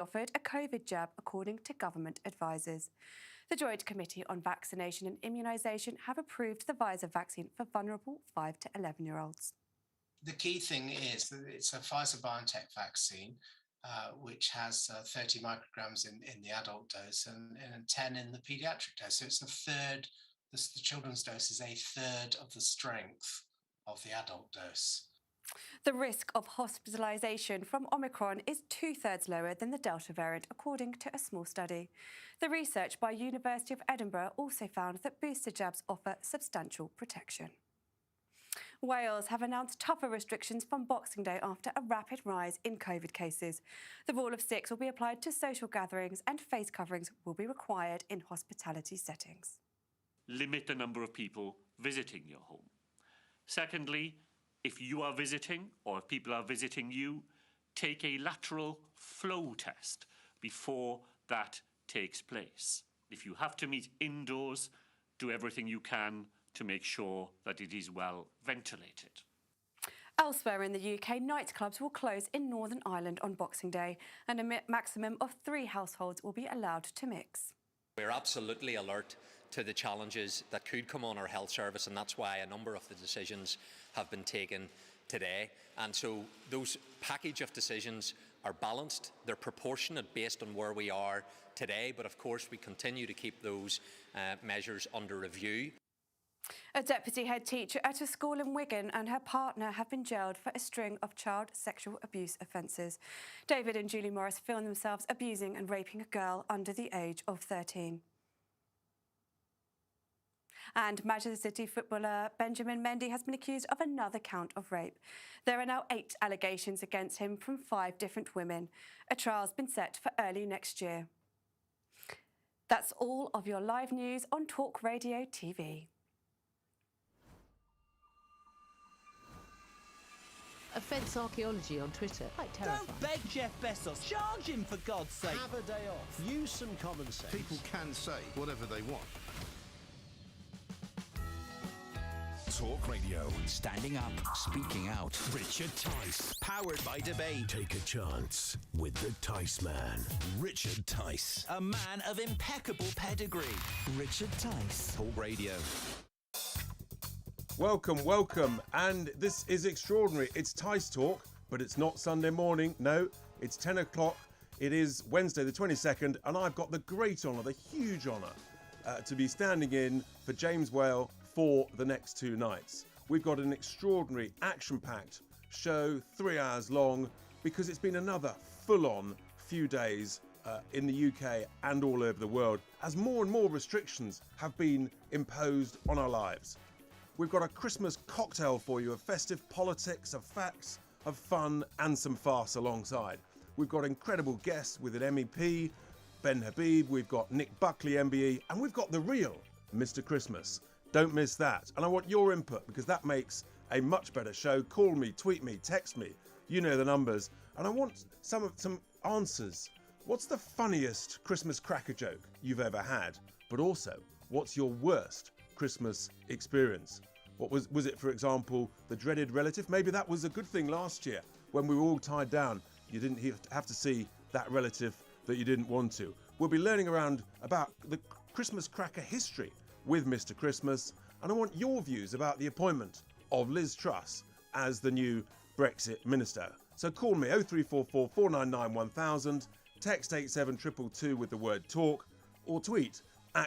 offered a COVID jab, according to government advisers. The Joint Committee on Vaccination and Immunisation have approved the Pfizer vaccine for vulnerable 5 to 11-year-olds. The key thing is that it's a Pfizer-BioNTech vaccine, which has 30 micrograms in the adult dose and 10 in the paediatric dose. So it's a third, the children's dose is a third of the strength of the adult dose. The risk of hospitalisation from Omicron is 2/3 lower than the Delta variant, according to a small study. The research by University of Edinburgh also found that booster jabs offer substantial protection. Wales have announced tougher restrictions from Boxing Day after a rapid rise in COVID cases. The rule of 6 will be applied to social gatherings and face coverings will be required in hospitality settings. Limit the number of people visiting your home. Secondly, if you are visiting or if people are visiting you, take a lateral flow test before that takes place. If you have to meet indoors, do everything you can to make sure that it is well ventilated. Elsewhere in the UK, nightclubs will close in Northern Ireland on Boxing Day, and a maximum of 3 households will be allowed to mix. We're absolutely alert to the challenges that could come on our health service, and that's why a number of the decisions have been taken today. And so those package of decisions are balanced, they're proportionate based on where we are today, but of course we continue to keep those measures under review. A deputy head teacher at a school in Wigan and her partner have been jailed for a string of child sexual abuse offences. David and Julie Morris filmed themselves abusing and raping a girl under the age of 13. And Manchester City footballer Benjamin Mendy has been accused of another count of rape. There are now 8 allegations against him from 5 different women. A trial's been set for early next year. That's all of your live news on Talk Radio TV. Offence archaeology on Twitter. Quite terrifying. Don't beg Jeff Bezos. Charge him, for God's sake. Have a day off. Use some common sense. People can say whatever they want. Talk Radio. Standing up, speaking out. Richard Tice. Powered by Debate. Take a chance with the Tice Man. Richard Tice. A man of impeccable pedigree. Richard Tice. Talk Radio. Welcome, and this is extraordinary. It's Tice Talk, but it's not Sunday morning. No, it's 10 o'clock. It is Wednesday the 22nd, and I've got the great honour, the huge honour, to be standing in for James Whale for the next 2 nights. We've got an extraordinary, action-packed show, 3 hours long, because it's been another full-on few days in the UK and all over the world, as more and more restrictions have been imposed on our lives. We've got a Christmas cocktail for you of festive politics, of facts, of fun and some farce alongside. We've got incredible guests with an MEP, Ben Habib, we've got Buckley Mbe, and we've got the real Mr. Christmas. Don't miss that. And I want your input because that makes a much better show. Call me, tweet me, text me. You know the numbers. And I want some answers. What's the funniest Christmas cracker joke you've ever had? But also, what's your worst Christmas experience? What was it, for example, the dreaded relative? Maybe that was a good thing last year when we were all tied down. You didn't have to see that relative that you didn't want to. We'll be learning around about the Christmas cracker history with Mr. Christmas, and I want your views about the appointment of Liz Truss as the new Brexit minister. So call me 0344 499 1000, text 87222 with the word talk, or tweet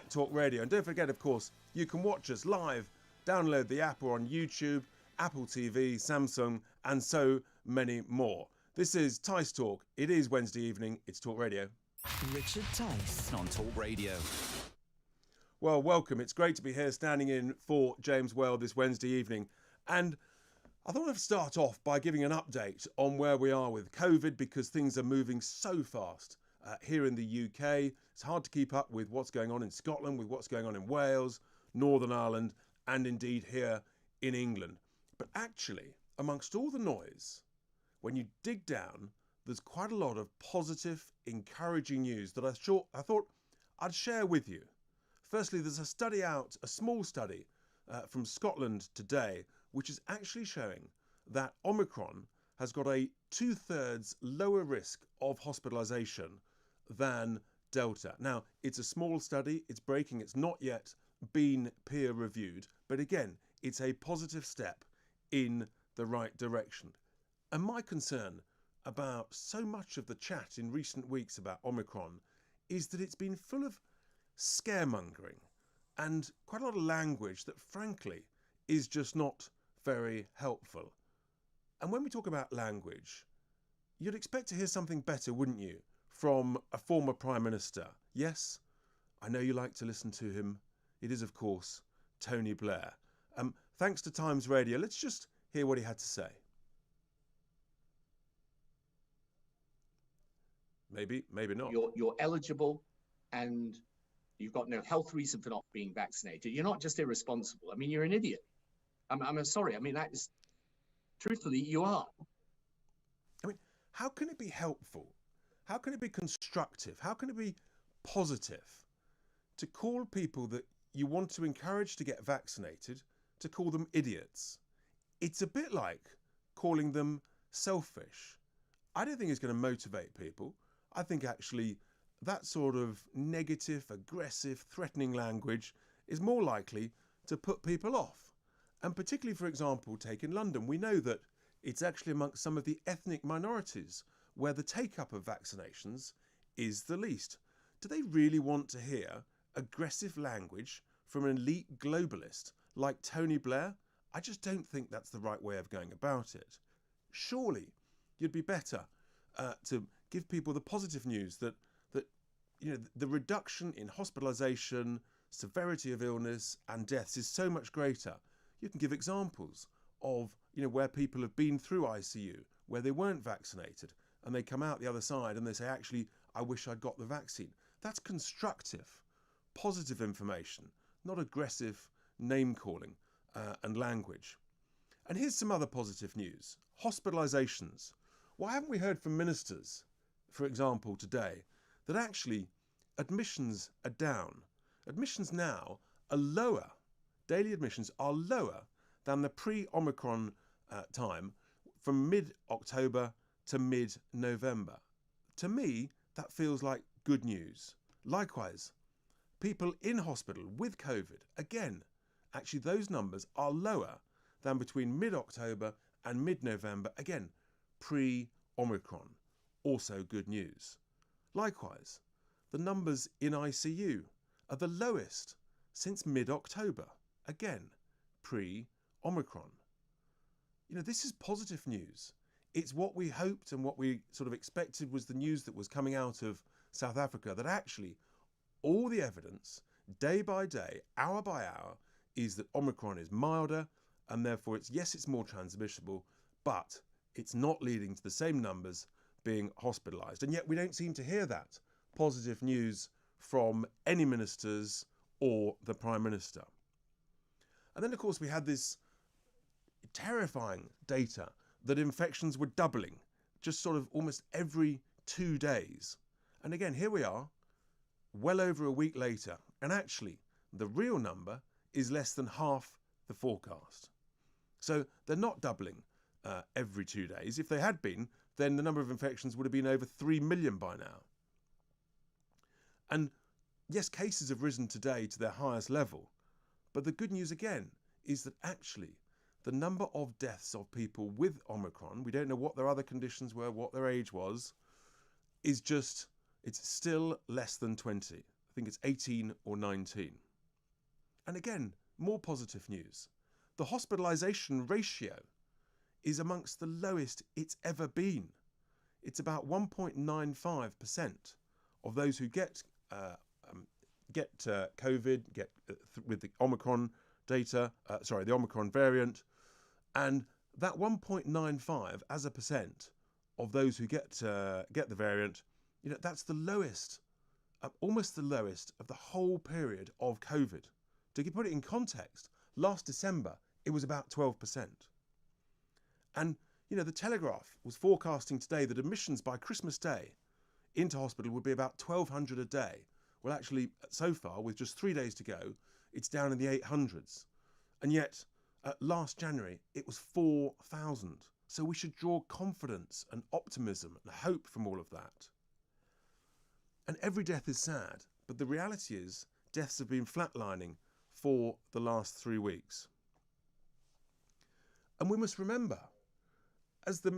@Talk Radio. And don't forget, of course, you can watch us live. Download the app or on YouTube, Apple TV, Samsung, and so many more. This is Tice Talk. It is Wednesday evening. It's Talk Radio. Richard Tice on Talk Radio. Well, welcome. It's great to be here standing in for James Whale this Wednesday evening. And I thought I'd start off by giving an update on where we are with COVID because things are moving so fast here in the UK. It's hard to keep up with what's going on in Scotland, with what's going on in Wales, Northern Ireland, and indeed here in England. But actually, amongst all the noise, when you dig down, there's quite a lot of positive, encouraging news that I thought I'd share with you. Firstly, there's a study out, a small study from Scotland today, which is actually showing that Omicron has got a 2/3 lower risk of hospitalisation than Delta. Now, it's a small study, it's breaking, it's not yet been peer reviewed, but again, it's a positive step in the right direction. And my concern about so much of the chat in recent weeks about Omicron is that it's been full of scaremongering and quite a lot of language that frankly is just not very helpful. And when we talk about language, you'd expect to hear something better, wouldn't you, from a former Prime Minister? Yes, I know you like to listen to him. It is, of course, Tony Blair. Thanks to Times Radio, let's just hear what he had to say. Maybe, maybe not. You're eligible and you've got no health reason for not being vaccinated. You're not just irresponsible. I mean, you're an idiot. I'm sorry. I mean, that is, truthfully, you are. I mean, how can it be helpful? How can it be constructive? How can it be positive to call people that you want to encourage to get vaccinated, to call them idiots? It's a bit like calling them selfish. I don't think it's going to motivate people. I think actually that sort of negative, aggressive, threatening language is more likely to put people off. And particularly, for example, take in London, we know that it's actually amongst some of the ethnic minorities where the take-up of vaccinations is the least. Do they really want to hear aggressive language from an elite globalist like Tony Blair? I just don't think that's the right way of going about it. Surely you'd be better to give people the positive news that the reduction in hospitalisation, severity of illness and deaths is so much greater. You can give examples of where people have been through ICU, where they weren't vaccinated, and they come out the other side and they say, actually, I wish I'd got the vaccine. That's constructive, positive information, not aggressive name-calling and language. And here's some other positive news. Hospitalisations. Why haven't we heard from ministers, for example, today, that actually admissions are down? Admissions now are lower. Daily admissions are lower than the pre-Omicron time from mid-October to mid-November. To me, that feels like good news. Likewise, people in hospital with COVID, again, actually those numbers are lower than between mid-October and mid-November, again, pre-Omicron. Also good news. Likewise, the numbers in ICU are the lowest since mid-October, again, pre-Omicron. This is positive news. It's what we hoped and what we sort of expected was the news that was coming out of South Africa, that actually all the evidence, day by day, hour by hour, is that Omicron is milder and therefore it's more transmissible, but it's not leading to the same numbers being hospitalised. And yet we don't seem to hear that positive news from any ministers or the Prime Minister. And then, of course, we had this terrifying data that infections were doubling just sort of almost every 2 days. And again, here we are, well over a week later, and actually the real number is less than half the forecast. So they're not doubling every 2 days. If they had been, then the number of infections would have been over 3 million by now. And yes, cases have risen today to their highest level, but the good news again is that actually the number of deaths of people with Omicron, we don't know what their other conditions were, what their age was, it's still less than 20. I think it's 18 or 19. And again, more positive news. The hospitalisation ratio is amongst the lowest it's ever been. It's about 1.95% of those who get COVID, with the Omicron data, the Omicron variant, and that 1.95 as a percent of those who get the variant, that's the lowest, almost the lowest of the whole period of COVID. To put it in context, last December it was about 12%. And the Telegraph was forecasting today that admissions by Christmas Day into hospital would be about 1,200 a day. Well, actually, so far, with just 3 days to go, it's down in the 800s. And yet, last January, it was 4,000. So we should draw confidence and optimism and hope from all of that. And every death is sad, but the reality is deaths have been flatlining for the last 3 weeks. And we must remember, as the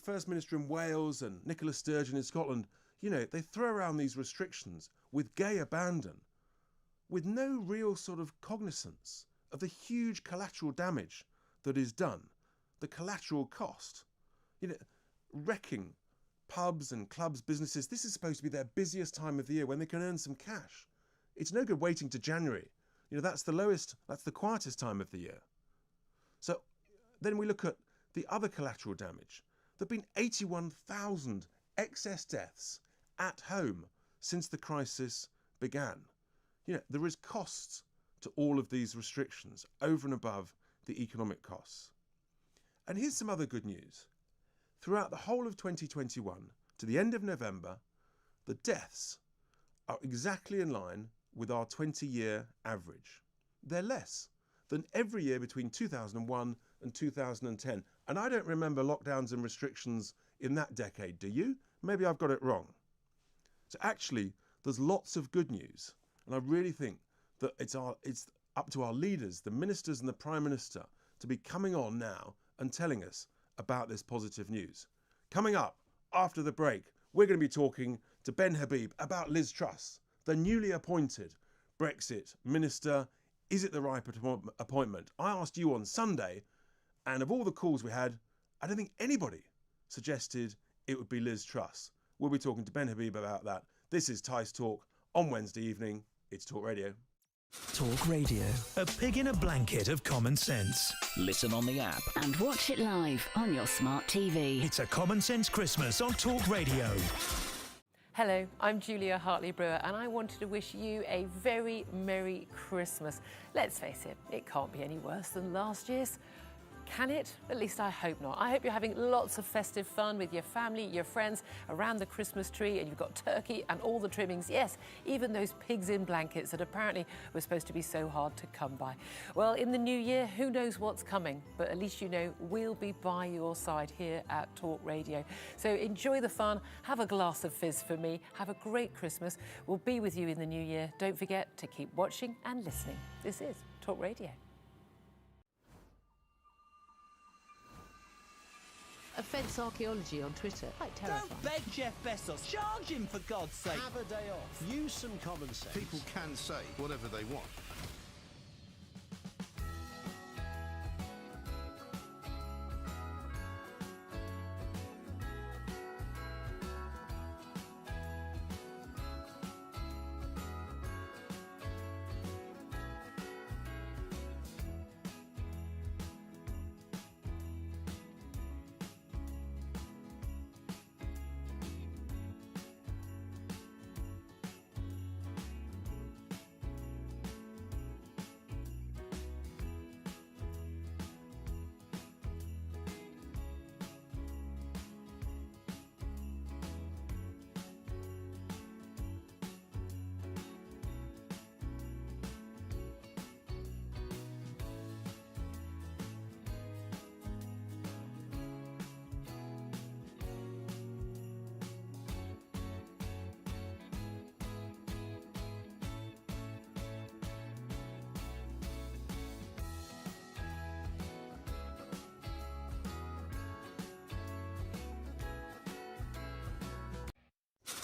First Minister in Wales and Nicola Sturgeon in Scotland, they throw around these restrictions with gay abandon, with no real sort of cognizance of the huge collateral damage that is done, the collateral cost. Wrecking pubs and clubs, businesses. This is supposed to be their busiest time of the year when they can earn some cash. It's no good waiting to January. That's the quietest time of the year. So then we look at the other collateral damage. There have been 81,000 excess deaths at home since the crisis began. There is costs to all of these restrictions over and above the economic costs. And here's some other good news. Throughout the whole of 2021 to the end of November, the deaths are exactly in line with our 20-year average. They're less than every year between 2001 and 2010. And I don't remember lockdowns and restrictions in that decade, do you? Maybe I've got it wrong. So actually, there's lots of good news. And I really think that it's up to our leaders, the ministers and the Prime Minister, to be coming on now and telling us about this positive news. Coming up after the break, we're going to be talking to Ben Habib about Liz Truss, the newly appointed Brexit minister. Is it the right appointment? I asked you on Sunday, and of all the calls we had, I don't think anybody suggested it would be Liz Truss. We'll be talking to Ben Habib about that. This is Tice Talk on Wednesday evening. It's Talk Radio. Talk Radio. A pig in a blanket of common sense. Listen on the app and watch it live on your smart TV. It's a common sense Christmas on Talk Radio. Hello, I'm Julia Hartley-Brewer and I wanted to wish you a very Merry Christmas. Let's face it, it can't be any worse than last year's. Can it? At least I hope not. I hope you're having lots of festive fun with your family, your friends around the Christmas tree, and you've got turkey and all the trimmings. Yes, even those pigs in blankets that apparently were supposed to be so hard to come by. Well, in the new year, who knows what's coming, but at least you know we'll be by your side here at Talk Radio. So enjoy the fun, have a glass of fizz for me, have a great Christmas. We'll be with you in the new year. Don't forget to keep watching and listening. This is Talk Radio. Offence archaeology on Twitter. Quite terrifying. Don't beg Jeff Bezos. Charge him, for God's sake. Have a day off. Use some common sense. People can say whatever they want.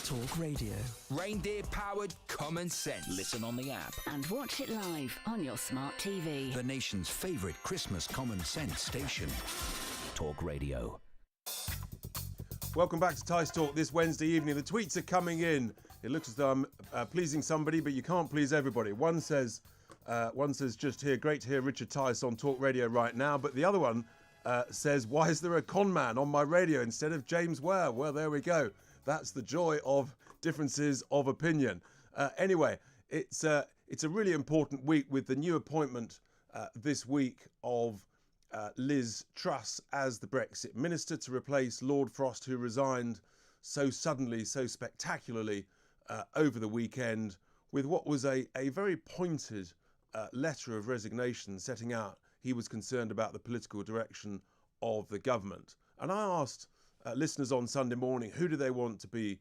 Talk Radio. Reindeer-powered common sense. Listen on the app and watch it live on your smart TV. The nation's favourite Christmas common sense station. Talk Radio. Welcome back to Tice Talk this Wednesday evening. The tweets are coming in. It looks as though I'm pleasing somebody, but you can't please everybody. One says, just here, great to hear Richard Tice on Talk Radio right now. But the other one says, why is there a con man on my radio instead of James Ware? Well, there we go. That's the joy of differences of opinion. Anyway, it's a really important week with the new appointment this week of Liz Truss as the Brexit minister to replace Lord Frost, who resigned so suddenly, so spectacularly over the weekend with what was a very pointed letter of resignation setting out he was concerned about the political direction of the government. And I asked listeners on Sunday morning, who do they want to be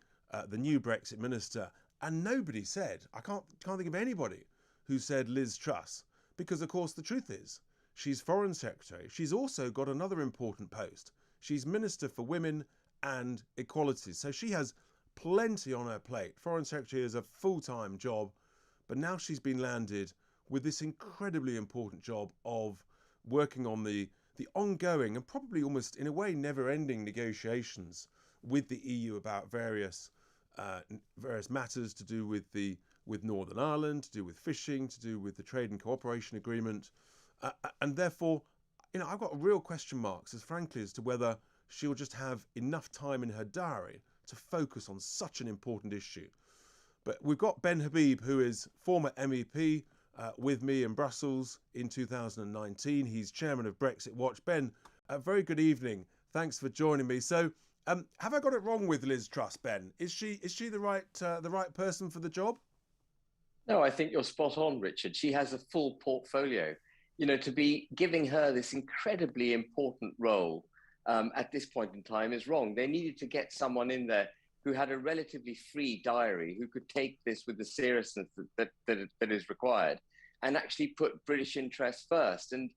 the new Brexit minister? And nobody said, I can't think of anybody who said Liz Truss, because of course the truth is, she's Foreign Secretary. She's also got another important post. She's Minister for Women and Equality. So she has plenty on her plate. Foreign Secretary is a full-time job, but now she's been landed with this incredibly important job of working on the ongoing and probably almost in a way never-ending negotiations with the EU about various matters to do with Northern Ireland, to do with fishing, to do with the trade and cooperation agreement, and therefore, I've got real question marks, frankly, as to whether she'll just have enough time in her diary to focus on such an important issue. But we've got Ben Habib, who is former MEP with me in Brussels in 2019. He's chairman of Brexit Watch. Ben, a very good evening. Thanks for joining me. So, have I got it wrong with Liz Truss, Ben? Is she the right person for the job? No, I think you're spot on, Richard. She has a full portfolio. To be giving her this incredibly important role at this point in time is wrong. They needed to get someone in there who had a relatively free diary, who could take this with the seriousness that is required and actually put British interests first. And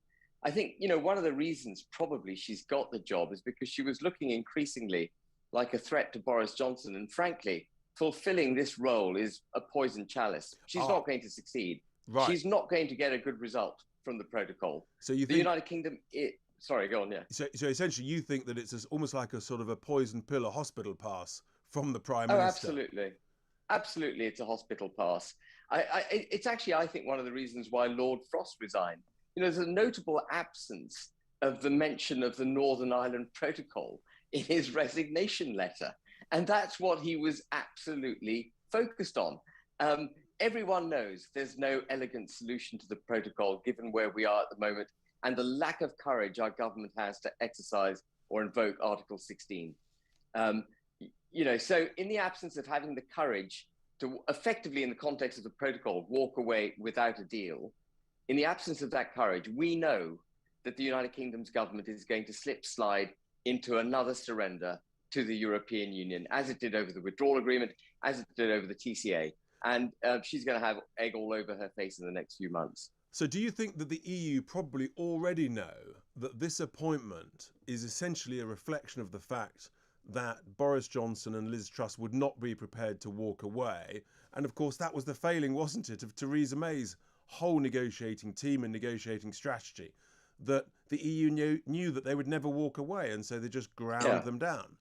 I think, one of the reasons probably she's got the job is because she was looking increasingly like a threat to Boris Johnson. And frankly, fulfilling this role is a poison chalice. She's not going to succeed. Right. She's not going to get a good result from the protocol. So you the think... United Kingdom... Sorry, go on, yeah. So essentially you think that it's almost like a sort of a poison pill, a hospital pass from the Prime Minister? Oh, absolutely. Absolutely, it's a hospital pass. It's actually, I think, one of the reasons why Lord Frost resigned. There's a notable absence of the mention of the Northern Ireland Protocol in his resignation letter. And that's what he was absolutely focused on. Everyone knows there's no elegant solution to the protocol, given where we are at the moment, and the lack of courage our government has to exercise or invoke Article 16. So in the absence of having the courage to effectively, in the context of the protocol, walk away without a deal, in the absence of that courage, we know that the United Kingdom's government is going to slide into another surrender to the European Union, as it did over the withdrawal agreement, as it did over the TCA. And she's going to have egg all over her face in the next few months. So do you think that the EU probably already know that this appointment is essentially a reflection of the fact that Boris Johnson and Liz Truss would not be prepared to walk away? And of course, that was the failing, wasn't it, of Theresa May's whole negotiating team and negotiating strategy, that the EU knew that they would never walk away, and so they just ground them down.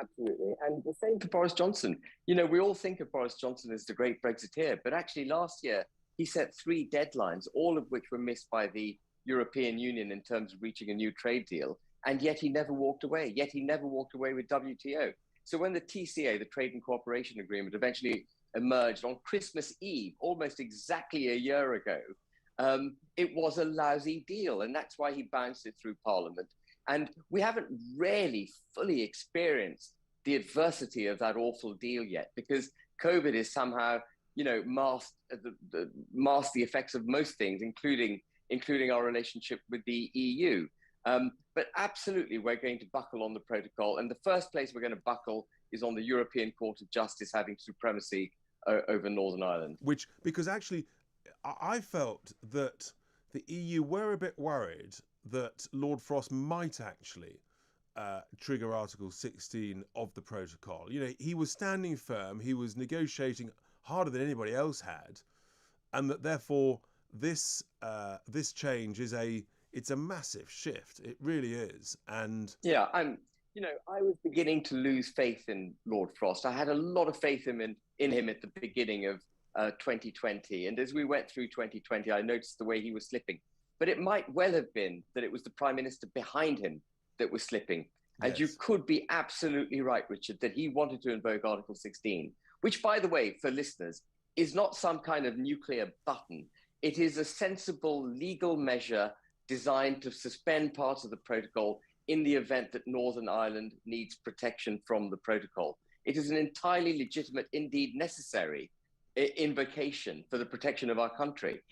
Absolutely. And the same for Boris Johnson. We all think of Boris Johnson as the great Brexiteer, but actually last year he set 3 deadlines, all of which were missed by the European Union in terms of reaching a new trade deal. And yet he never walked away. Yet he never walked away with WTO. So when the TCA, the Trade and Cooperation Agreement, eventually emerged on Christmas Eve, almost exactly a year ago, it was a lousy deal. And that's why he bounced it through Parliament. And we haven't really fully experienced the adversity of that awful deal yet, because COVID is somehow, masked the effects of most things, including our relationship with the EU. But absolutely, we're going to buckle on the protocol. And the first place we're going to buckle is on the European Court of Justice having supremacy over Northern Ireland. Because actually, I felt that the EU were a bit worried that Lord Frost might actually trigger Article 16 of the protocol. He was standing firm, he was negotiating harder than anybody else had, and that therefore this change is it's a massive shift. It really is. And yeah, I was beginning to lose faith in Lord Frost. I had a lot of faith in him at the beginning of 2020, and as we went through 2020, I noticed the way he was slipping. But it might well have been that it was the Prime Minister behind him that was slipping. And you could be absolutely right, Richard, that he wanted to invoke Article 16, which, by the way, for listeners, is not some kind of nuclear button. It is a sensible legal measure designed to suspend parts of the protocol in the event that Northern Ireland needs protection from the protocol. It is an entirely legitimate, indeed necessary, invocation for the protection of our country.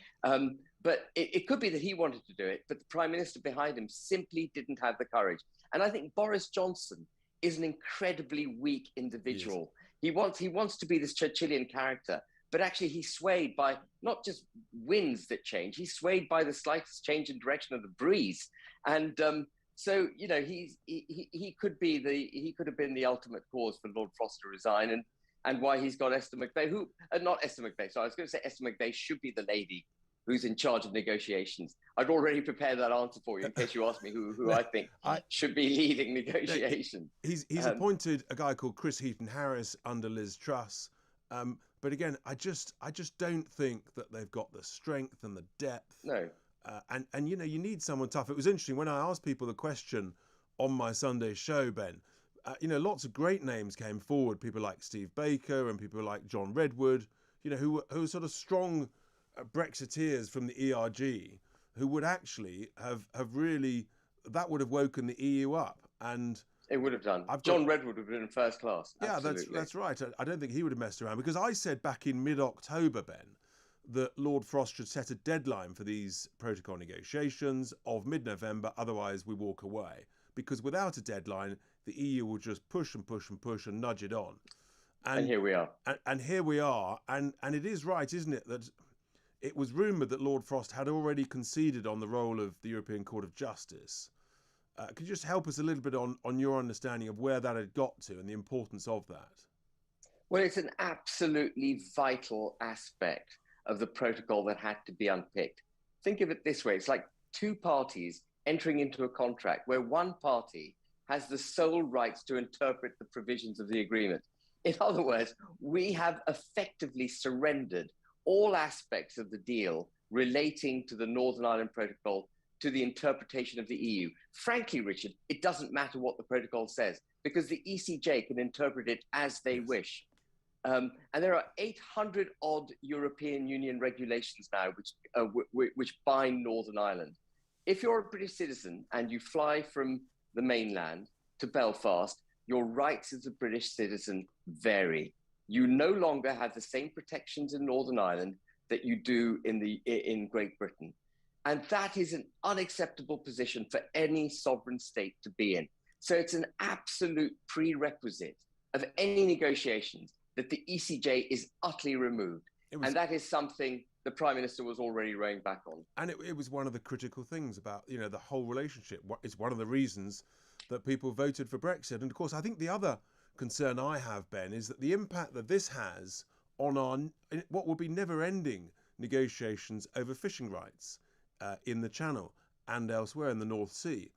But it could be that he wanted to do it, but the Prime Minister behind him simply didn't have the courage. And I think Boris Johnson is an incredibly weak individual. He wants to be this Churchillian character, but actually he's swayed by not just winds that change, he's swayed by the slightest change in direction of the breeze. And so, you know, he could have been the ultimate cause for Lord Frost to resign, and why he's got Esther McVey, not Esther McVey, so I was going to say Esther McVey should be the lady who's in charge of negotiations. I'd already prepared that answer for you in case you ask me who I think should be leading negotiations. He's appointed a guy called Chris Heaton-Harris under Liz Truss. But again, I just don't think that they've got the strength and the depth. No. And you know, you need someone tough. It was interesting when I asked people the question on my Sunday show, Ben. You know, lots of great names came forward. People like Steve Baker and people like John Redwood. You know, who were sort of strong Brexiteers from the ERG, who would actually have really, that would have woken the EU up. And it would have done. John Redwood would have been in first class. Yeah, Absolutely. that's right. I don't think he would have messed around, because I said back in mid-October, Ben, that Lord Frost should set a deadline for these protocol negotiations of mid-November, otherwise we walk away. Because without a deadline, the EU will just push and push and push and nudge it on. And here we are. And here we are. And it is right, isn't it, that it was rumoured that Lord Frost had already conceded on the role of the European Court of Justice. Could you just help us a little bit on your understanding of where that had got to and the importance of that? Well, it's an absolutely vital aspect of the protocol that had to be unpicked. Think of it this way. It's like two parties entering into a contract where one party has the sole rights to interpret the provisions of the agreement. In other words, we have effectively surrendered all aspects of the deal relating to the Northern Ireland Protocol to the interpretation of the EU. Frankly, Richard, it doesn't matter what the protocol says, because the ECJ can interpret it as they wish. And there are 800 odd European Union regulations now which bind Northern Ireland. If you're a British citizen and you fly from the mainland to Belfast, your rights as a British citizen vary. You no longer have the same protections in Northern Ireland that you do in Great Britain. And that is an unacceptable position for any sovereign state to be in. So it's an absolute prerequisite of any negotiations that the ECJ is utterly removed. And that is something the Prime Minister was already rowing back on. And it was one of the critical things about, you know, the whole relationship. It's one of the reasons that people voted for Brexit. And of course, I think the other concern I have, Ben, is that the impact that this has on what will be never-ending negotiations over fishing rights in the Channel and elsewhere in the North Sea.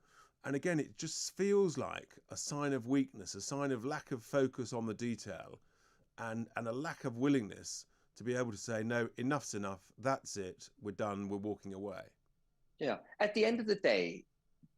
And again, it just feels like a sign of weakness, a sign of lack of focus on the detail, and a lack of willingness to be able to say, no, enough's enough, that's it, we're done, we're walking away. Yeah. At the end of the day,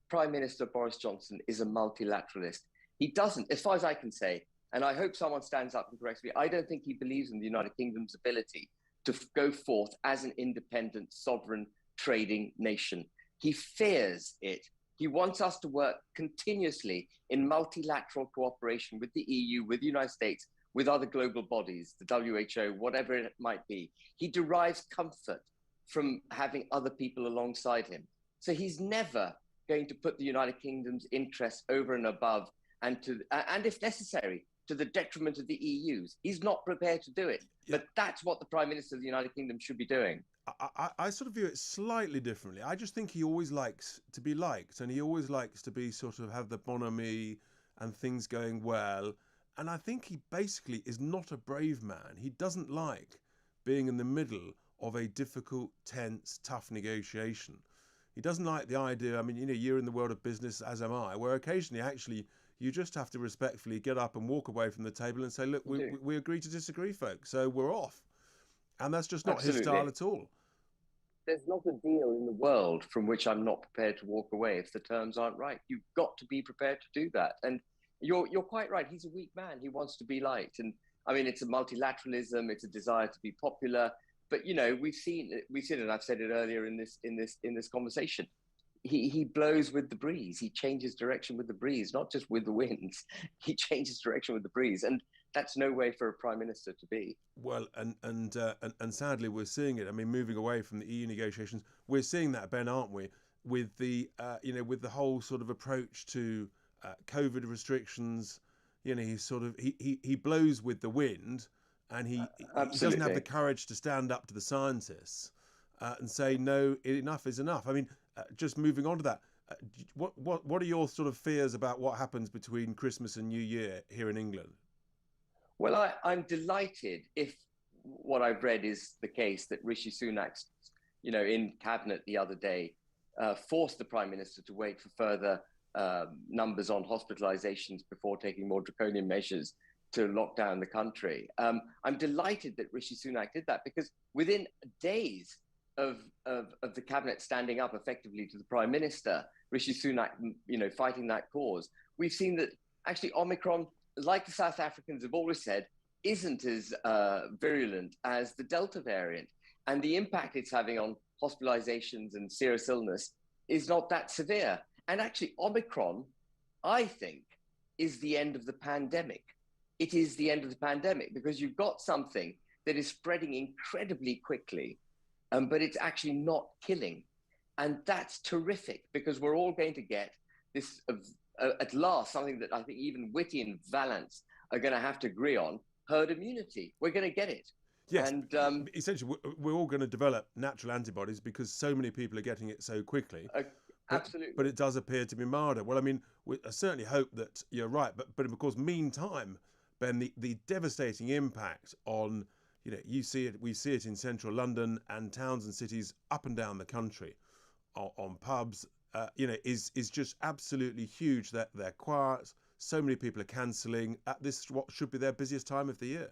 Prime Minister Boris Johnson is a multilateralist. He doesn't, as far as I can say, and I hope someone stands up and corrects me, I don't think he believes in the United Kingdom's ability to go forth as an independent, sovereign, trading nation. He fears it. He wants us to work continuously in multilateral cooperation with the EU, with the United States, with other global bodies, the WHO, whatever it might be. He derives comfort from having other people alongside him. So he's never going to put the United Kingdom's interests over and above, and if necessary, to the detriment of the EU's. He's not prepared to do it. Yeah. But that's what the Prime Minister of the United Kingdom should be doing. I sort of view it slightly differently. I just think he always likes to be liked, and he always likes to be sort of have the bonhomie and things going well. And I think he basically is not a brave man. He doesn't like being in the middle of a difficult, tense, tough negotiation. He doesn't like the idea, I mean, you know, you're in the world of business, as am I, where occasionally actually you just have to respectfully get up and walk away from the table and say, look, we agree to disagree, folks, so we're off. And that's just not his style at all. There's not a deal in the world from which I'm not prepared to walk away if the terms aren't right. You've got to be prepared to do that. And you're quite right. He's a weak man. He wants to be liked. And I mean, it's a multilateralism. It's a desire to be popular. But, you know, we've seen it, and I've said it earlier in this conversation. He blows with the breeze. He changes direction with the breeze, not just with the winds. He changes direction with the breeze. And that's no way for a prime minister to be. Well, and sadly, we're seeing it. I mean, moving away from the EU negotiations, we're seeing that, Ben, aren't we? With the with the whole sort of approach to COVID restrictions. You know, he blows with the wind, and he doesn't have the courage to stand up to the scientists and say no, enough is enough. I mean, just moving on to that, what are your sort of fears about what happens between Christmas and New Year here in England? Well, I'm delighted if what I've read is the case, that Rishi Sunak, in cabinet the other day, forced the Prime Minister to wait for further numbers on hospitalizations before taking more draconian measures to lock down the country. I'm delighted that Rishi Sunak did that, because within days of the cabinet standing up effectively to the Prime Minister, Rishi Sunak, fighting that cause, we've seen that actually Omicron, like the South Africans have always said, isn't as virulent as the Delta variant. And the impact it's having on hospitalizations and serious illness is not that severe. And actually, Omicron, I think, is the end of the pandemic. It is the end of the pandemic because you've got something that is spreading incredibly quickly, but it's actually not killing. And that's terrific, because we're all going to get this, at last, something that I think even Whitty and Valance are going to have to agree on, herd immunity. We're going to get it. Yes, and essentially, we're all going to develop natural antibodies because so many people are getting it so quickly. Absolutely. But it does appear to be milder. Well, I mean, I certainly hope that you're right. But of course, meantime, Ben, the devastating impact on, we see it in central London and towns and cities up and down the country, on pubs, is just absolutely huge. They're quiet. So many people are cancelling at this, what should be their busiest time of the year.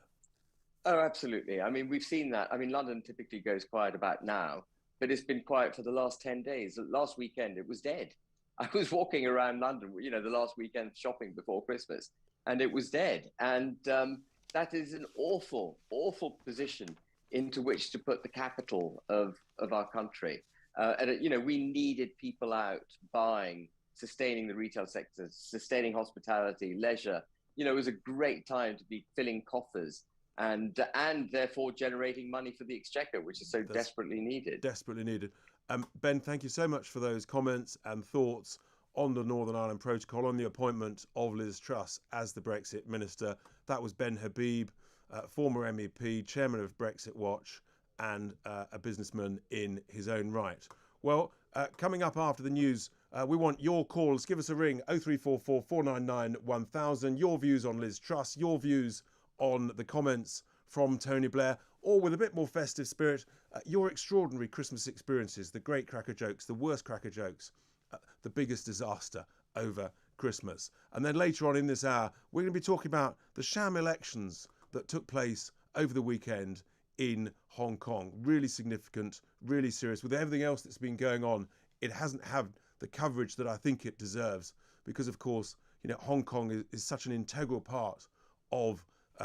Oh, absolutely. I mean, we've seen that. I mean, London typically goes quiet about now, but it's been quiet for the last 10 days. Last weekend, it was dead. I was walking around London, the last weekend shopping before Christmas, and it was dead. And that is an awful, awful position into which to put the capital of our country. We needed people out buying, sustaining the retail sector, sustaining hospitality, leisure. It was a great time to be filling coffers and therefore generating money for the exchequer, which is so desperately needed. Desperately needed. Ben, thank you so much for those comments and thoughts on the Northern Ireland Protocol, on the appointment of Liz Truss as the Brexit Minister. That was Ben Habib, former MEP, chairman of Brexit Watch, and a businessman in his own right. Well, coming up after the news, we want your calls. Give us a ring, 0344 499 1000. Your views on Liz Truss, your views on the comments from Tony Blair, or with a bit more festive spirit, your extraordinary Christmas experiences, the great cracker jokes, the worst cracker jokes, the biggest disaster over Christmas. And then later on in this hour, we're going to be talking about the sham elections that took place over the weekend in Hong Kong. Really significant, really serious. With everything else that's been going on, it hasn't had the coverage that I think it deserves, because of course, Hong Kong is such an integral part of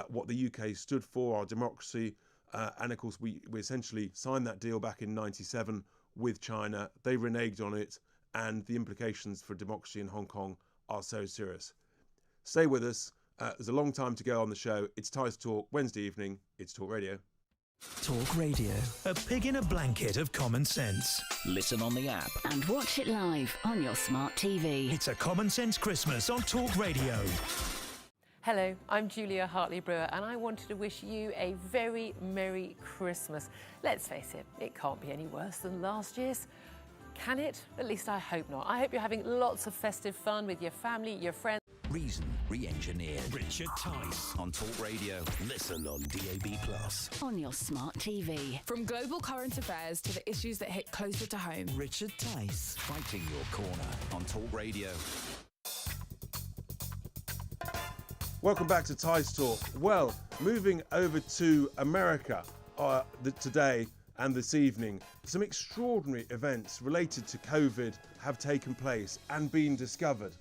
what the UK stood for, our democracy. And of course, we essentially signed that deal back in '97 with China. They reneged on it, and the implications for democracy in Hong Kong are so serious. Stay with us. There's a long time to go on the show. It's Tice Talk, Wednesday evening. It's Talk Radio. Talk Radio, a pig in a blanket of common sense. Listen on the app. And watch it live on your smart TV. It's a common sense Christmas on Talk Radio. Hello, I'm Julia Hartley-Brewer, and I wanted to wish you a very Merry Christmas. Let's face it, it can't be any worse than last year's. Can it? At least I hope not. I hope you're having lots of festive fun with your family, your friends. Reason re-engineered. Richard Tice On Talk Radio. Listen on DAB+. On your smart TV. From global current affairs to the issues that hit closer to home. Richard Tice. Fighting your corner on Talk Radio. Welcome back to Tice Talk. Well, moving over to America today and this evening, some extraordinary events related to COVID have taken place and been discovered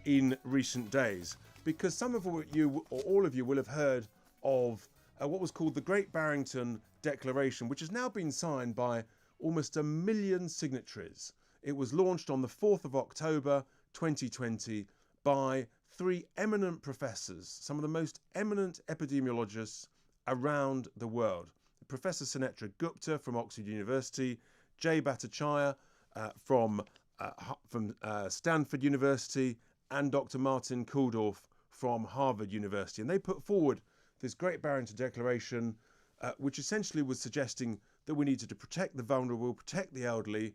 in recent days. Because some of you, or all of you, will have heard of what was called the Great Barrington Declaration, which has now been signed by almost 1 million signatories. It was launched on the 4th of October 2020 by 3 eminent professors, some of the most eminent epidemiologists around the world. Professor Sunetra Gupta from Oxford University, Jay Bhattacharya from Stanford University, and Dr. Martin Kulldorff from Harvard University. And they put forward this Great Barrington Declaration, which essentially was suggesting that we needed to protect the vulnerable, protect the elderly,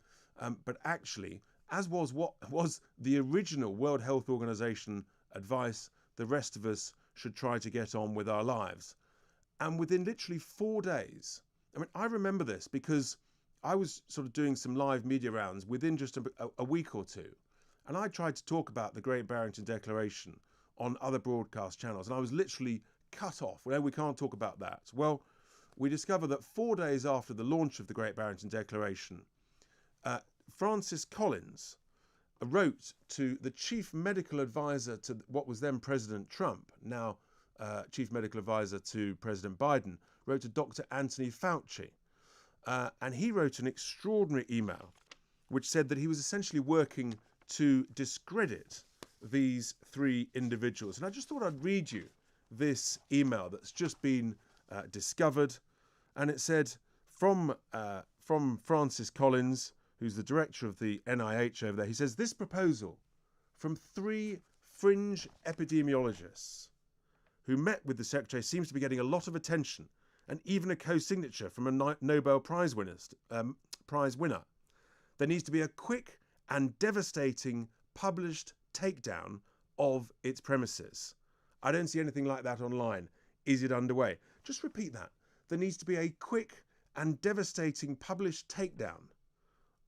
but actually, as was what was the original World Health Organization advice, the rest of us should try to get on with our lives. And within literally 4 days, I mean, I remember this because I was sort of doing some live media rounds within just a week or two. And I tried to talk about the Great Barrington Declaration on other broadcast channels, and I was literally cut off. Well, we can't talk about that. Well, we discovered that 4 days after the launch of the Great Barrington Declaration, Francis Collins wrote to the chief medical advisor to what was then President Trump, now chief medical advisor to President Biden, wrote to Dr. Anthony Fauci. And he wrote an extraordinary email which said that he was essentially working to discredit these three individuals. And I just thought I'd read you this email that's just been discovered. And it said, from Francis Collins, who's the director of the NIH over there, he says, this proposal from three fringe epidemiologists who met with the secretary seems to be getting a lot of attention and even a co-signature from a Nobel Prize winner. There needs to be a quick and devastating published takedown of its premises. I don't see anything like that online. Is it underway? Just repeat that. There needs to be a quick and devastating published takedown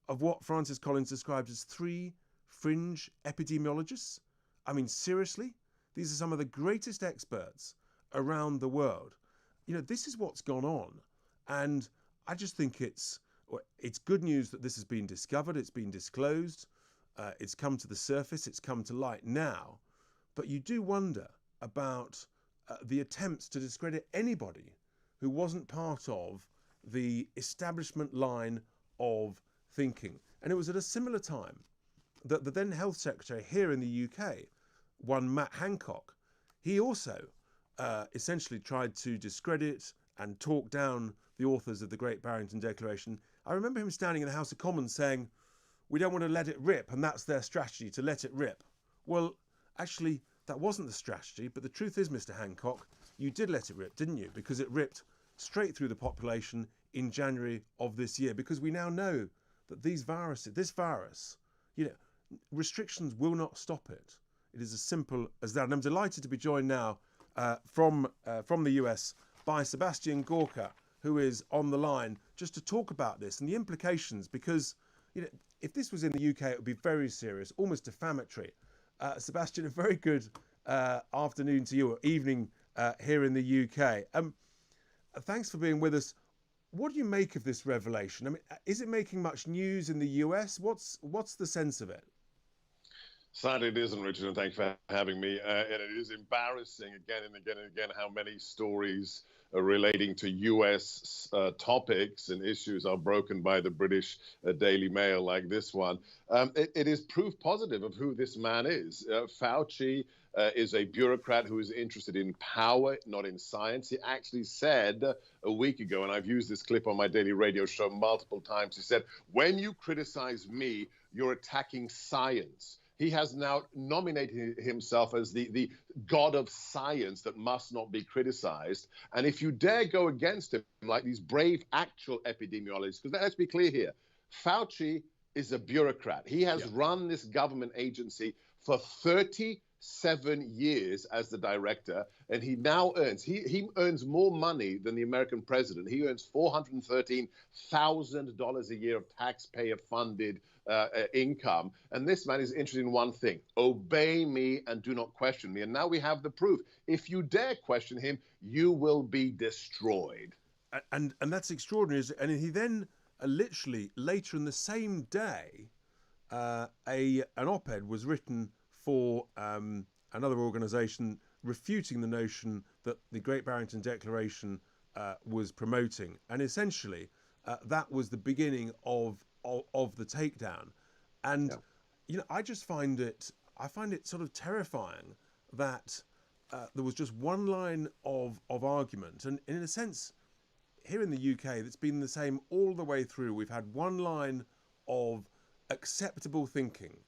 of what Francis Collins described as three fringe epidemiologists. I mean, seriously? These are some of the greatest experts around the world. You know, this is what's gone on. And I just think it's good news that this has been discovered, it's been disclosed, it's come to the surface, it's come to light now. But you do wonder about the attempts to discredit anybody who wasn't part of the establishment line of thinking. And it was at a similar time that the then Health Secretary here in the UK, one Matt Hancock, he also essentially tried to discredit and talk down the authors of the Great Barrington Declaration. I remember him standing in the House of Commons saying, we don't want to let it rip, and that's their strategy, to let it rip. Well, actually, that wasn't the strategy, but the truth is, Mr. Hancock, you did let it rip, didn't you? Because it ripped straight through the population in January of this year, because we now know that this virus, you know, restrictions will not stop it. It is as simple as that. And I'm delighted to be joined now from the US by Sebastian Gorka, who is on the line just to talk about this and the implications, because, you know, if this was in the UK, it would be very serious, almost defamatory. Sebastian, a very good afternoon to you, or evening here in the UK. Thanks for being with us. What do you make of this revelation? I mean, is it making much news in the US? What's the sense of it? Sadly, it isn't, Richard, and thanks for having me. And it is embarrassing again and again and again how many stories relating to US topics and issues are broken by the British Daily Mail, like this one. It is proof positive of who this man is. Fauci is a bureaucrat who is interested in power, not in science. He actually said a week ago, and I've used this clip on my daily radio show multiple times, he said, when you criticize me, you're attacking science. He has now nominated himself as the god of science that must not be criticized. And if you dare go against him, like these brave actual epidemiologists, because let's be clear here, Fauci is a bureaucrat. He has run this government agency for 37 years as the director, and he now earns, he earns more money than the American president. He earns $413,000 a year of taxpayer-funded income. And this man is interested in one thing: obey me and do not question me. And now we have the proof. If you dare question him, you will be destroyed. And that's extraordinary. And he then literally later in the same day, an op-ed was written for another organisation refuting the notion that the Great Barrington Declaration was promoting. And essentially, that was the beginning of the takedown. And you know, I find it sort of terrifying that there was just one line of argument, and in a sense here in the UK that's been the same all the way through. We've had one line of acceptable thinking,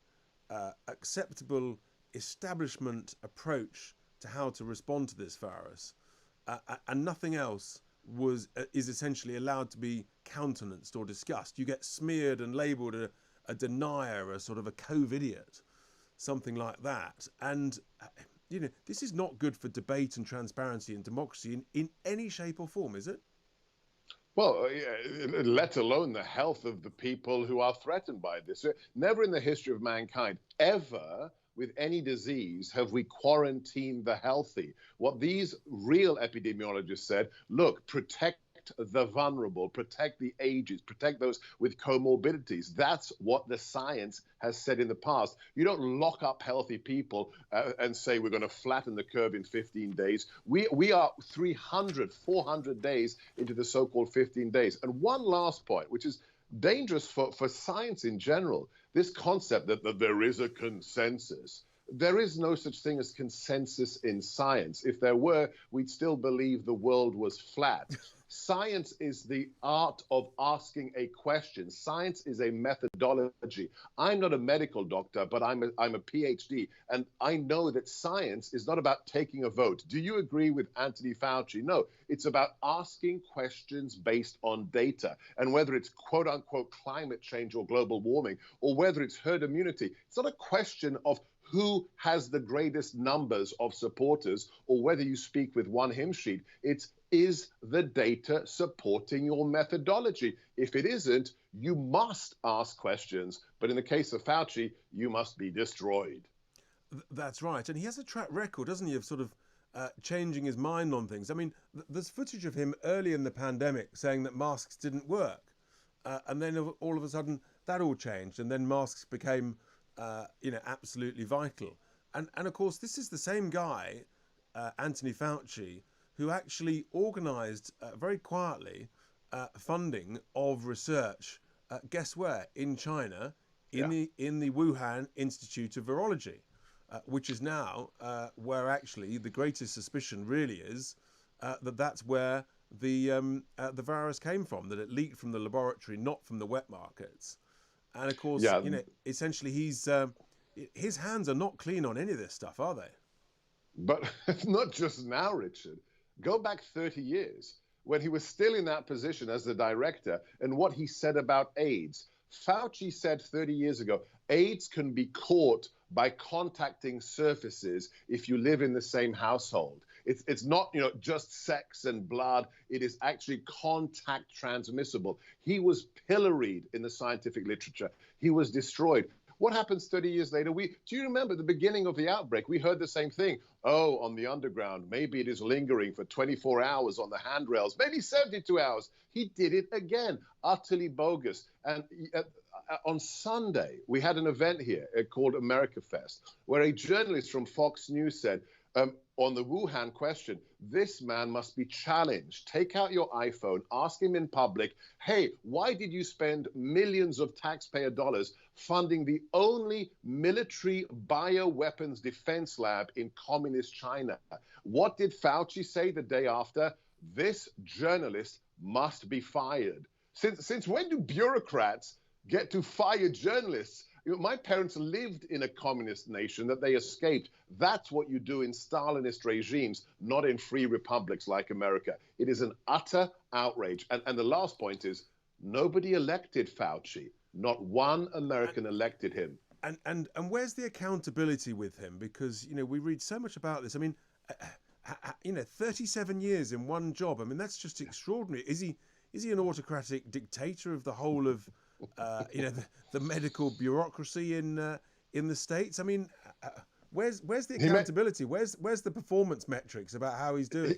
acceptable establishment approach to how to respond to this virus, and nothing else is essentially allowed to be countenanced or discussed. You get smeared and labelled a denier, a sort of a COVID-idiot, something like that. And this is not good for debate and transparency and democracy in any shape or form, is it? Well, let alone the health of the people who are threatened by this. Never in the history of mankind, ever, with any disease, have we quarantined the healthy. What these real epidemiologists said, look, protect the vulnerable, protect the aged, protect those with comorbidities. That's what the science has said in the past. You don't lock up healthy people and say we're going to flatten the curve in 15 days. We are 300, 400 days into the so-called 15 days. And one last point, which is dangerous for science in general, this concept that there is a consensus. There is no such thing as consensus in science. If there were, we'd still believe the world was flat. Science is the art of asking a question. Science is a methodology. I'm not a medical doctor, but I'm a PhD, and I know that science is not about taking a vote. Do you agree with Anthony Fauci? No, it's about asking questions based on data. And whether it's quote unquote climate change or global warming, or whether it's herd immunity, it's not a question of who has the greatest numbers of supporters or whether you speak with one hymn sheet. Is the data supporting your methodology? If it isn't, you must ask questions. But in the case of Fauci, you must be destroyed. That's right. And he has a track record, doesn't he, of sort of changing his mind on things. I mean, there's footage of him early in the pandemic saying that masks didn't work. And then all of a sudden that all changed. And then masks became absolutely vital. And of course, this is the same guy, Anthony Fauci, who actually organised very quietly funding of research. Guess where? In China, in the Wuhan Institute of Virology, which is now where actually the greatest suspicion really is that's where the virus came from. That it leaked from the laboratory, not from the wet markets. And of course, essentially, his hands are not clean on any of this stuff, are they? But it's not just now, Richard. Go back 30 years when he was still in that position as the director and what he said about AIDS. Fauci said 30 years ago, AIDS can be caught by contacting surfaces if you live in the same household. It's not, just sex and blood. It is actually contact transmissible. He was pilloried in the scientific literature. He was destroyed. What happens 30 years later? Do you remember the beginning of the outbreak? We heard the same thing. Oh, on the underground, maybe it is lingering for 24 hours on the handrails, maybe 72 hours. He did it again, utterly bogus. And on Sunday, we had an event here called America Fest, where a journalist from Fox News said, on the Wuhan question, this man must be challenged. Take out your iPhone, ask him in public, hey, why did you spend millions of taxpayer dollars funding the only military bioweapons defense lab in communist China? What did Fauci say the day after? This journalist must be fired. Since when do bureaucrats get to fire journalists? My parents lived in a communist nation that they escaped. That's what you do in Stalinist regimes, not in free republics like America. It is an utter outrage. And the last point is, nobody elected Fauci. Not one American elected him. And where's the accountability with him? Because, we read so much about this. I mean, 37 years in one job. I mean, that's just extraordinary. Is he an autocratic dictator of the whole of the medical bureaucracy in the States? I mean, where's the accountability? Where's the performance metrics about how he's doing?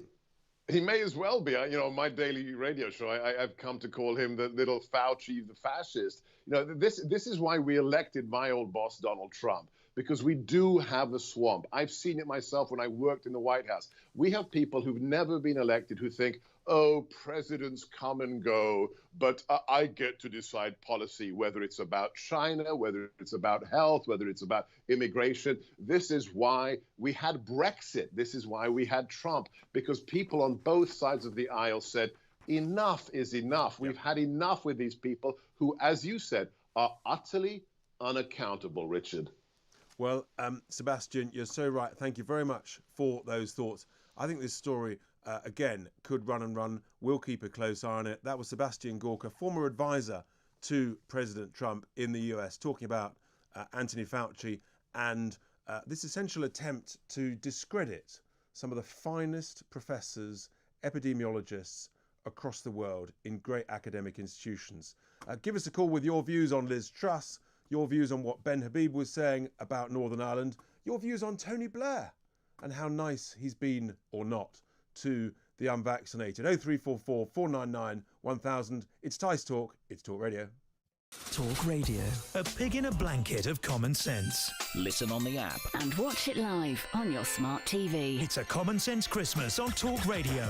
He may as well be. On my daily radio show, I've come to call him the little Fauci, the fascist. This is why we elected my old boss, Donald Trump, because we do have a swamp. I've seen it myself when I worked in the White House. We have people who've never been elected who think, oh, presidents come and go, but I get to decide policy, whether it's about China, whether it's about health, whether it's about immigration. This is why we had Brexit. This is why we had Trump, because people on both sides of the aisle said, enough is enough. We've had enough with these people who, as you said, are utterly unaccountable, Richard. Well, Sebastian, you're so right. Thank you very much for those thoughts. I think this story, again, could run and run. We'll keep a close eye on it. That was Sebastian Gorka, former advisor to President Trump in the US, talking about Anthony Fauci and this essential attempt to discredit some of the finest professors, epidemiologists across the world in great academic institutions. Give us a call with your views on Liz Truss, your views on what Ben Habib was saying about Northern Ireland, your views on Tony Blair and how nice he's been or not to the unvaccinated. 0344 499 1000. It's Tice Talk. It's Talk Radio. Talk Radio. A pig in a blanket of common sense. Listen on the app. And watch it live on your smart TV. It's a common sense Christmas on Talk Radio.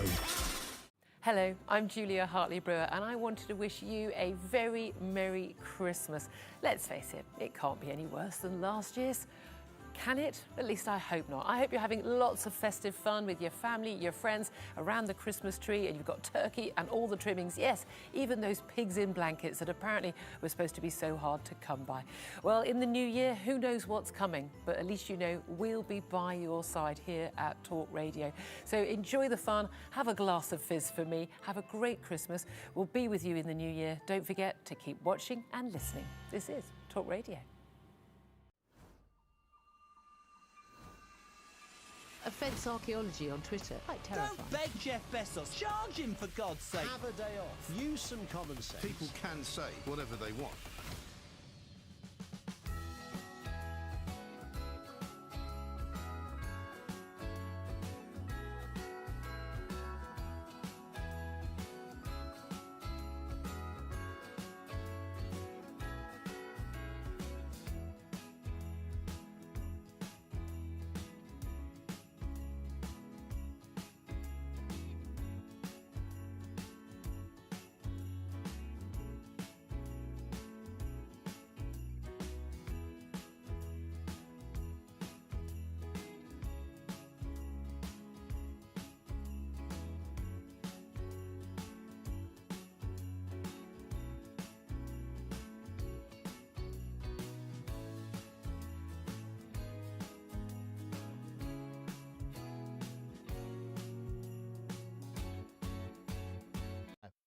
Hello, I'm Julia Hartley-Brewer and I wanted to wish you a very Merry Christmas. Let's face it can't be any worse than last year's. Can it? At least I hope not. I hope you're having lots of festive fun with your family, your friends, around the Christmas tree, and you've got turkey and all the trimmings. Yes, even those pigs in blankets that apparently were supposed to be so hard to come by. Well, in the new year, who knows what's coming, but at least you know we'll be by your side here at Talk Radio. So enjoy the fun, have a glass of fizz for me, have a great Christmas. We'll be with you in the new year. Don't forget to keep watching and listening. This is Talk Radio. Offence archaeology on Twitter. Quite terrifying. Don't beg Jeff Bezos. Charge him, for God's sake. Have a day off. Use some common sense. People can say whatever they want.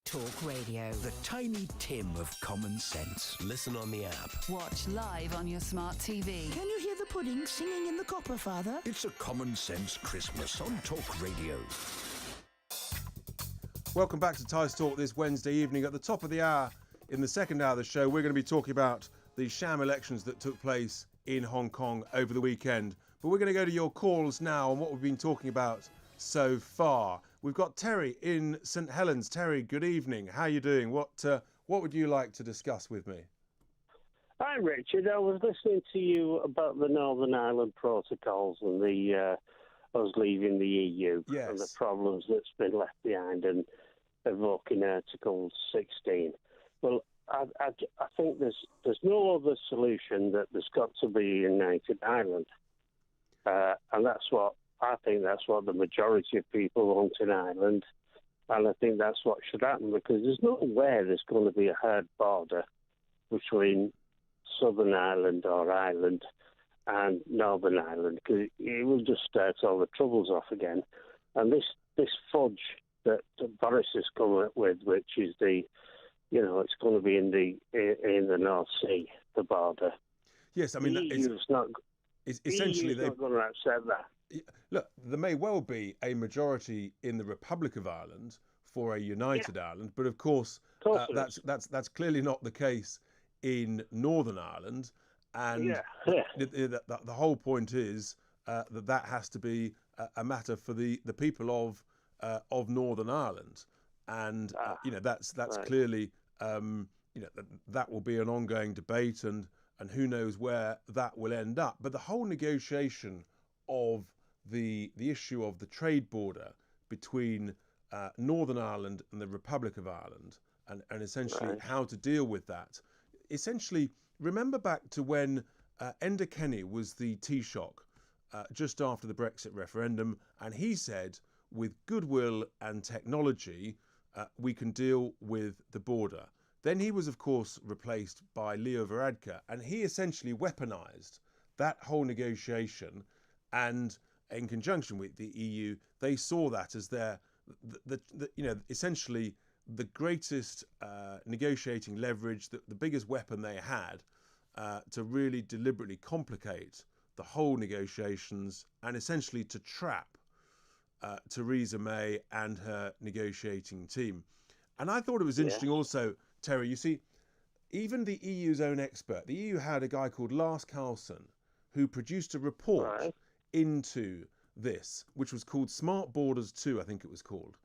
Talk Radio. The tiny Tim of common sense. Listen on the app. Watch live on your smart TV. Can you hear the pudding singing in the copper, Father? It's a common sense Christmas on Talk Radio. Welcome back to Tice Talk this Wednesday evening. At the top of the hour, in the second hour of the show, we're going to be talking about the sham elections that took place in Hong Kong over the weekend. But we're going to go to your calls now on what we've been talking about so far. We've got Terry in St Helens. Terry, good evening. How are you doing? What would you like to discuss with me? Hi, Richard. I was listening to you about the Northern Ireland protocols and the us leaving the EU and the problems that's been left behind and evoking Article 16. Well, I think there's no other solution that there's got to be a united Ireland, and I think that's what the majority of people want in Ireland, and I think that's what should happen, because there's no way there's going to be a hard border between Southern Ireland or Ireland and Northern Ireland, because it will just start all the troubles off again. And this fudge that Boris has come up with, which is it's going to be in the North Sea, the border. Yes, I mean, it's not essentially not going to accept that. Look, there may well be a majority in the Republic of Ireland for a united Ireland, but of course that's clearly not the case in Northern Ireland, and the whole point is that has to be a matter for the people of Northern Ireland, and that's clearly that will be an ongoing debate, and who knows where that will end up. But the whole negotiation of the issue of the trade border between Northern Ireland and the Republic of Ireland, and essentially how to deal with that. Essentially, remember back to when Enda Kenny was the Taoiseach just after the Brexit referendum, and he said, with goodwill and technology, we can deal with the border. Then he was, of course, replaced by Leo Varadkar, and he essentially weaponised that whole negotiation, and in conjunction with the EU, they saw that as their, essentially the greatest negotiating leverage, the biggest weapon they had to really deliberately complicate the whole negotiations and essentially to trap Theresa May and her negotiating team. And I thought it was interesting also, Terry, you see, even the EU's own expert, the EU had a guy called Lars Carlson who produced a report into this, which was called Smart Borders 2, I think it was called,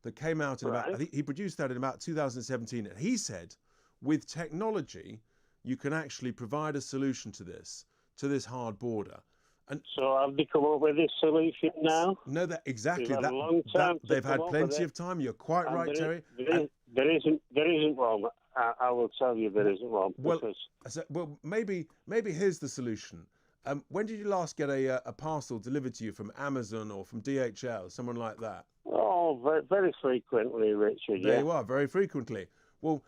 that came out in about, I think he produced that in about 2017. And he said, with technology, you can actually provide a solution to this hard border. And so have they come up with this solution now? No, that exactly. They've had a long time they've had plenty of time. You're quite right, Terry. There isn't one. I will tell you there isn't one. Well, maybe here's the solution. When did you last get a parcel delivered to you from Amazon or from DHL, someone like that? Oh, very, very frequently, Richard. There you are, very frequently. Well,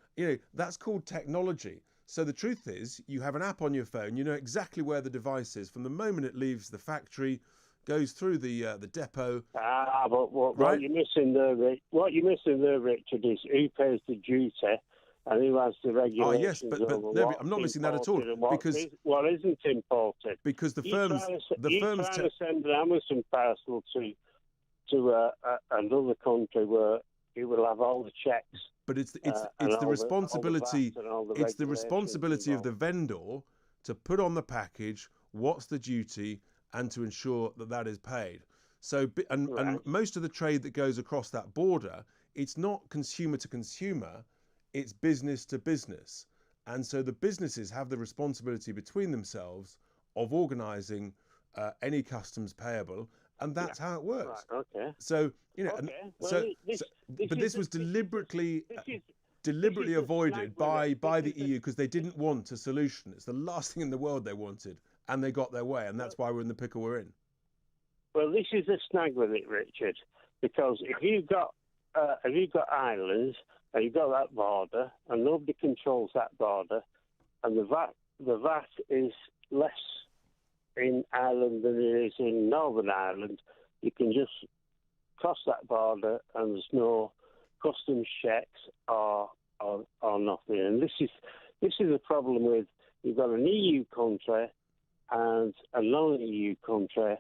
that's called technology. So the truth is, you have an app on your phone. You know exactly where the device is from the moment it leaves the factory, goes through the depot. But what you're missing there, Richard, is who pays the duty and who has the regulations. Oh yes, but I'm not missing that at all because what isn't imported. Because the firms trying to send an Amazon parcel to another country where it will have all the checks. But it's the responsibility. It's the responsibility of the vendor to put on the package what's the duty and to ensure that is paid. So and most of the trade that goes across that border, it's not consumer to consumer, it's business to business. And so the businesses have the responsibility between themselves of organising any customs payable, and that's how it works. Right, okay. So but this was deliberately avoided by the EU because they didn't want a solution. It's the last thing in the world they wanted, and they got their way, and that's why we're in the pickle we're in. Well, this is a snag with it, Richard, because if you've got islands and you've got that border, and nobody controls that border, and the VAT is less in Ireland than it is in Northern Ireland, you can just cross that border and there's no customs checks or nothing. And this is the problem with, you've got an EU country and a non-EU country,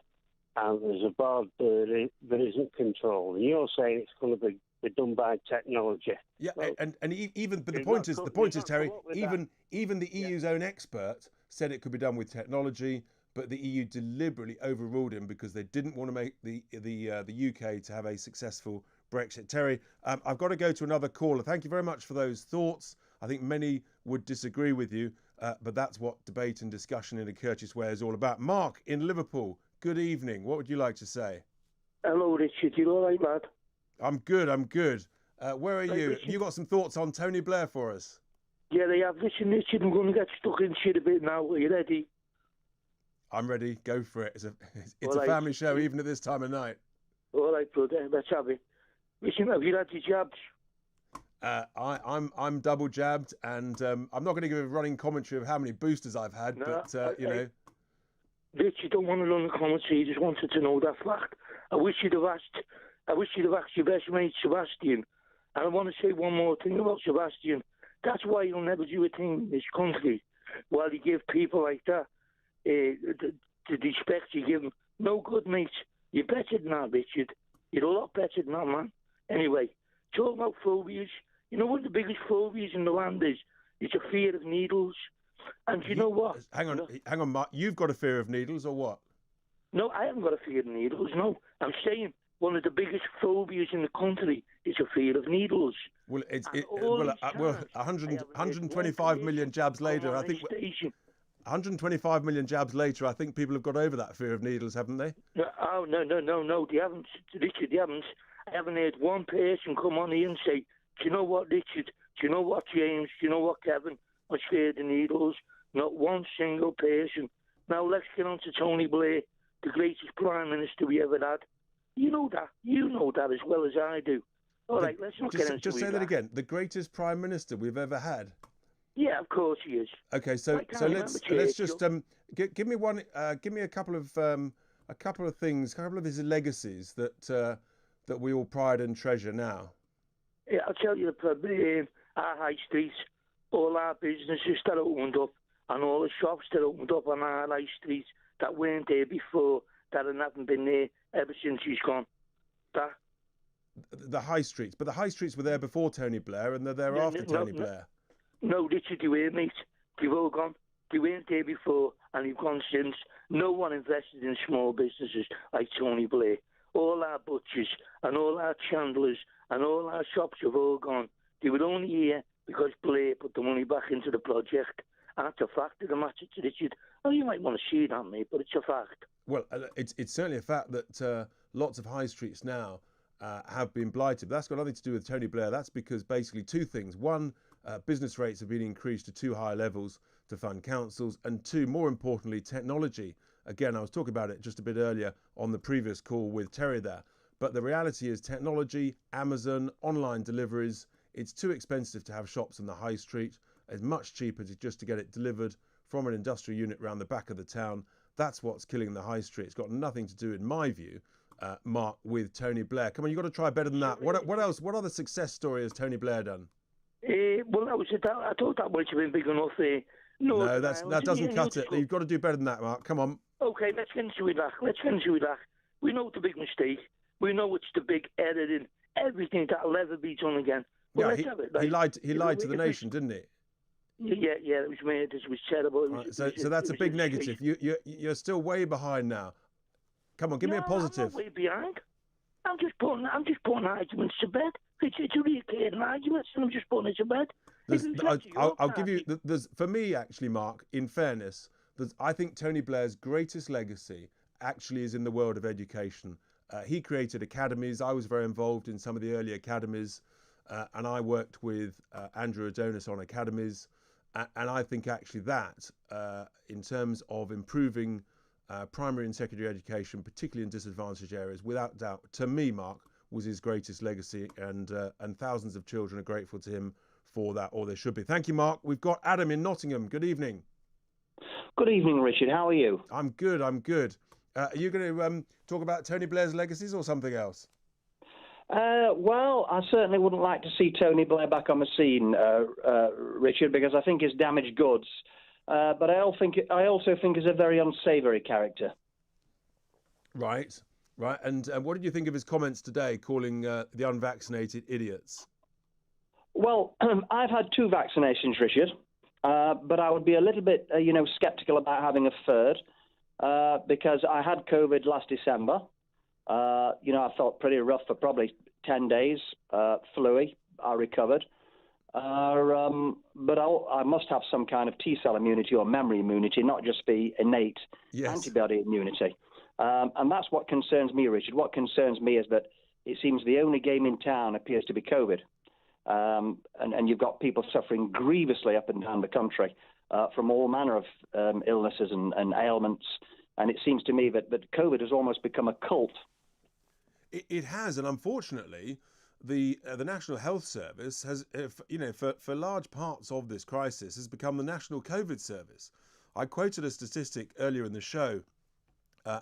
and there's a border that isn't controlled. And you're saying it's going to be done by technology. Yeah, well, and even but the point is, Terry, even the EU's own expert said it could be done with technology. But the EU deliberately overruled him because they didn't want to make the UK to have a successful Brexit. Terry, I've got to go to another caller. Thank you very much for those thoughts. I think many would disagree with you, but that's what debate and discussion in a courteous way is all about. Mark in Liverpool, good evening. What would you like to say? Hello, Richard. You all right, lad? I'm good. Where are you? Richard. Have you got some thoughts on Tony Blair for us? Yeah, they have. Listen, Richard, I'm going to get stuck in shit a bit now. Are you ready? I'm ready. Go for it. It's a family show, even at this time of night. All right, brother. Let's have it. Listen, have you had your jabs? I'm double jabbed, and I'm not going to give a running commentary of how many boosters I've had, but you know. Rich, you don't want to run the commentary. You just wanted to know that fact. I wish you'd have asked your best mate Sebastian. And I want to say one more thing about Sebastian. That's why you'll never do a thing in this country while you give people like that the respect you give them. No good, mate. You're better than that, Richard. You're a lot better than that, man. Anyway, talk about phobias. You know what the biggest phobias in the land is? It's a fear of needles. And you know what? Hang on, Mark. You've got a fear of needles or what? No, I haven't got a fear of needles, no. I'm saying one of the biggest phobias in the country is a fear of needles. Well, 125 million jabs later, I think... 125 million jabs later, I think people have got over that fear of needles, haven't they? Oh, no, they haven't. Richard, they haven't. I haven't heard one person come on here and say, do you know what, Richard? Do you know what, James? Do you know what, Kevin? I'm scared of needles. Not one single person. Now let's get on to Tony Blair, the greatest Prime Minister we ever had. You know that. You know that as well as I do. All right, let's not get into it. Just say that again. The greatest Prime Minister we've ever had. Yeah, of course he is. Okay, so let's just give me one. Give me a couple of things, a couple of his legacies that we all pride and treasure now. Yeah, I'll tell you the problem. Our high streets, all our businesses that opened up, and all the shops that opened up on our high streets that weren't there before, that haven't been there ever since he's gone. The high streets, but the high streets were there before Tony Blair, and they're there after Tony Blair. No, Richard, you hear me? They've all gone. They weren't there before, and they've gone since. No one invested in small businesses like Tony Blair. All our butchers and all our chandlers and all our shops have all gone. They were only here because Blair put the money back into the project. And that's a fact of the matter, Richard. Oh, you might want to see that, mate, but it's a fact. Well, it's certainly a fact that lots of high streets now have been blighted. But that's got nothing to do with Tony Blair. That's because basically two things. One, business rates have been increased to too high levels to fund councils. And two, more importantly, technology. Again, I was talking about it just a bit earlier on the previous call with Terry there. But the reality is technology, Amazon, online deliveries, it's too expensive to have shops on the high street. It's much cheaper to get it delivered from an industrial unit around the back of the town. That's what's killing the high street. It's got nothing to do, in my view, Mark, with Tony Blair. Come on, you've got to try better than that. What else? What other success story has Tony Blair done? Well, I thought that might have been big enough. No, that doesn't cut it. You've got to do better than that, Mark. Come on. Okay, let's get into that. We know it's a big mistake. We know it's the big error in everything that'll ever be done again. Well, he lied to the nation, didn't he? Yeah, it was made. It was terrible. So that's a big negative. You're still way behind now. Come on, give me a positive. I'm not way behind. I'm just putting arguments to bed. It's a recurring arguments, and I'm just putting it to bed. I'll give you. For me, actually, Mark. In fairness, I think Tony Blair's greatest legacy actually is in the world of education. He created academies. I was very involved in some of the early academies, and I worked with Andrew Adonis on academies. And I think actually that, in terms of improving primary and secondary education, particularly in disadvantaged areas, without doubt, to me, Mark, was his greatest legacy, and thousands of children are grateful to him for that, or they should be. Thank you, Mark. We've got Adam in Nottingham. Good evening. Good evening, Richard. How are you? I'm good. Are you going to talk about Tony Blair's legacies or something else? Well, I certainly wouldn't like to see Tony Blair back on the scene, Richard, because I think he's damaged goods. But I also think he's a very unsavoury character. Right. And what did you think of his comments today, calling the unvaccinated idiots? Well, I've had 2 vaccinations, Richard, but I would be a little bit, sceptical about having a third, because I had COVID last December. I felt pretty rough for probably 10 days, fluey. I recovered. But I must have some kind of T-cell immunity or memory immunity, not just the innate antibody immunity. And that's what concerns me, Richard. What concerns me is that it seems the only game in town appears to be COVID. And you've got people suffering grievously up and down the country from all manner of illnesses and ailments. And it seems to me that COVID has almost become a cult. It has, and unfortunately, the National Health Service has, for large parts of this crisis, has become the National COVID Service. I quoted a statistic earlier in the show,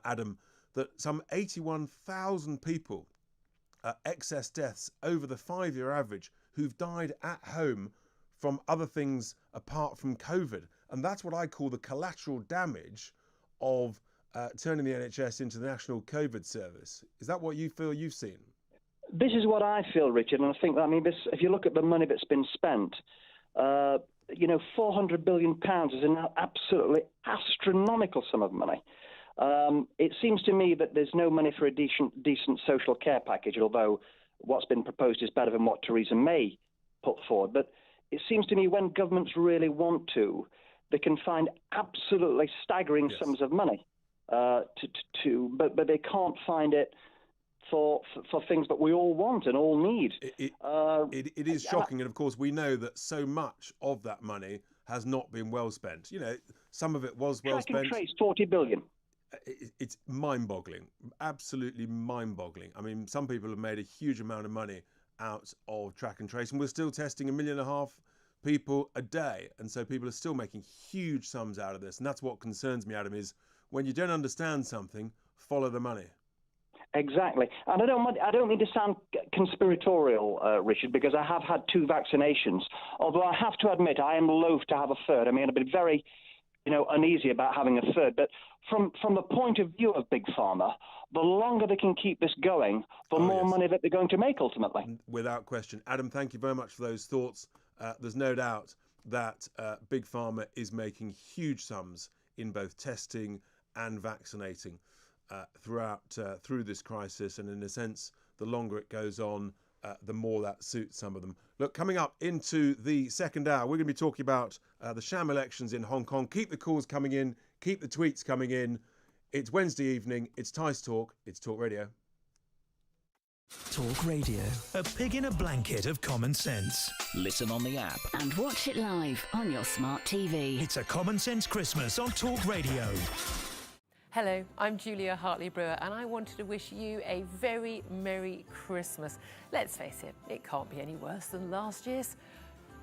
Adam, that some 81,000 people, excess deaths over the 5-year average, who've died at home from other things apart from COVID. And that's what I call the collateral damage of turning the NHS into the National COVID Service. Is that what you feel you've seen? This is what I feel, Richard, and I think if you look at the money that's been spent, £400 billion is an absolutely astronomical sum of money. It seems to me that there's no money for a decent social care package, although what's been proposed is better than what Theresa May put forward. But it seems to me when governments really want to, they can find absolutely staggering sums of money. But they can't find it for things that we all want and all need. It is shocking, and of course we know that so much of that money has not been well spent. Some of it was well spent. Track and trace, 40 billion. It's mind-boggling, absolutely mind-boggling. I mean, some people have made a huge amount of money out of track and trace, and we're still testing 1.5 million people a day. And so people are still making huge sums out of this. And that's what concerns me, Adam, is when you don't understand something, follow the money. Exactly. And I don't mean to sound conspiratorial, Richard, because I have had 2 vaccinations. Although I have to admit, I am loath to have a third. I mean, I've been very, uneasy about having a third. But from the point of view of Big Pharma, the longer they can keep this going, the more money that they're going to make ultimately. Without question. Adam, thank you very much for those thoughts. There's no doubt that Big Pharma is making huge sums in both testing and vaccinating through this crisis, and in a sense, the longer it goes on, the more that suits some of them. Look, coming up into the second hour, we're going to be talking about the sham elections in Hong Kong. Keep the calls coming in, keep the tweets coming in. It's Wednesday evening, it's Tice Talk, it's Talk Radio. Talk Radio, a pig in a blanket of common sense. Listen on the app. And watch it live on your smart TV. It's a Common Sense Christmas on Talk Radio. Hello, I'm Julia Hartley-Brewer and I wanted to wish you a very Merry Christmas. Let's face it can't be any worse than last year's.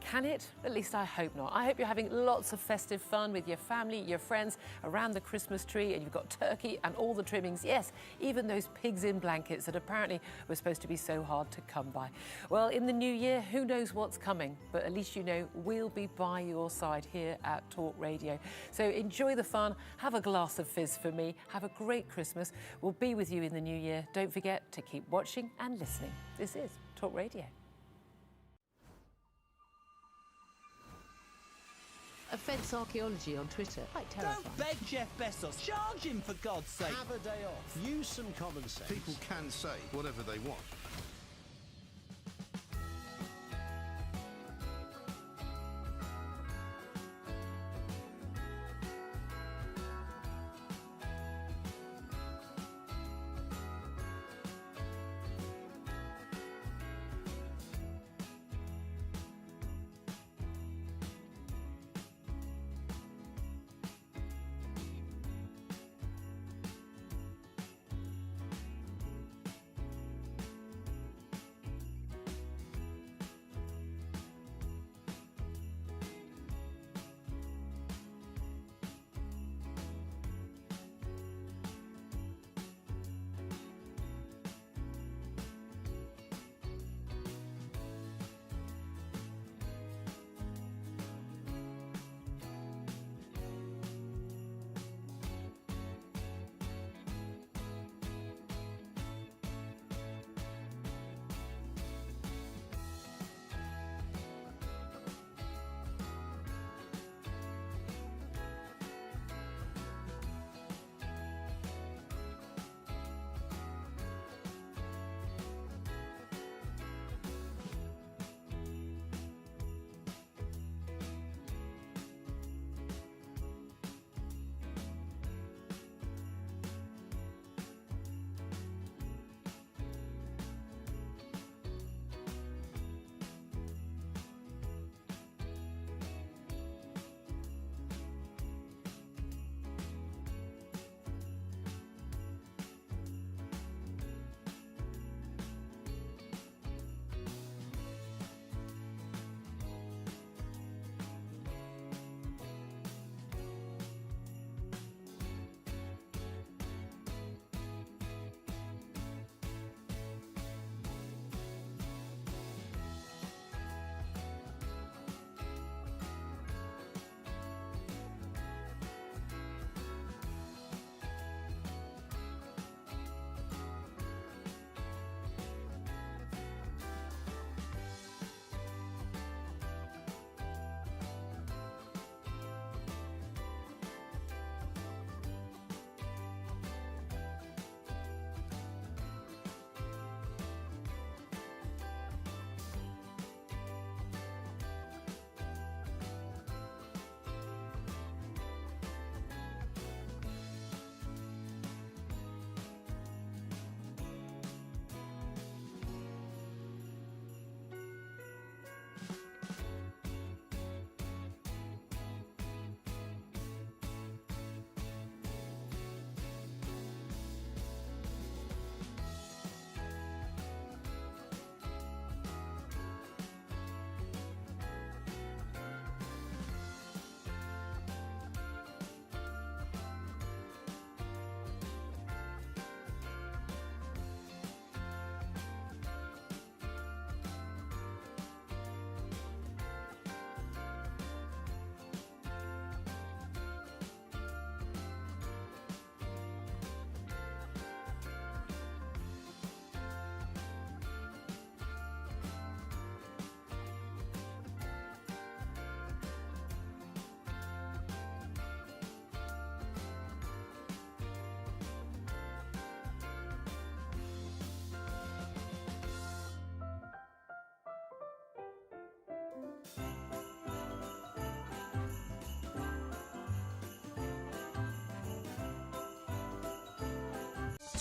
Can it? At least I hope not. I hope you're having lots of festive fun with your family, your friends, around the Christmas tree, and you've got turkey and all the trimmings. Yes, even those pigs in blankets that apparently were supposed to be so hard to come by. Well, in the new year, who knows what's coming, but at least you know we'll be by your side here at Talk Radio. So enjoy the fun, have a glass of fizz for me, have a great Christmas. We'll be with you in the new year. Don't forget to keep watching and listening. This is Talk Radio. Offence archaeology on Twitter. Quite terrifying. Don't beg Jeff Bezos. Charge him, for God's sake. Have a day off. Use some common sense. People can say whatever they want.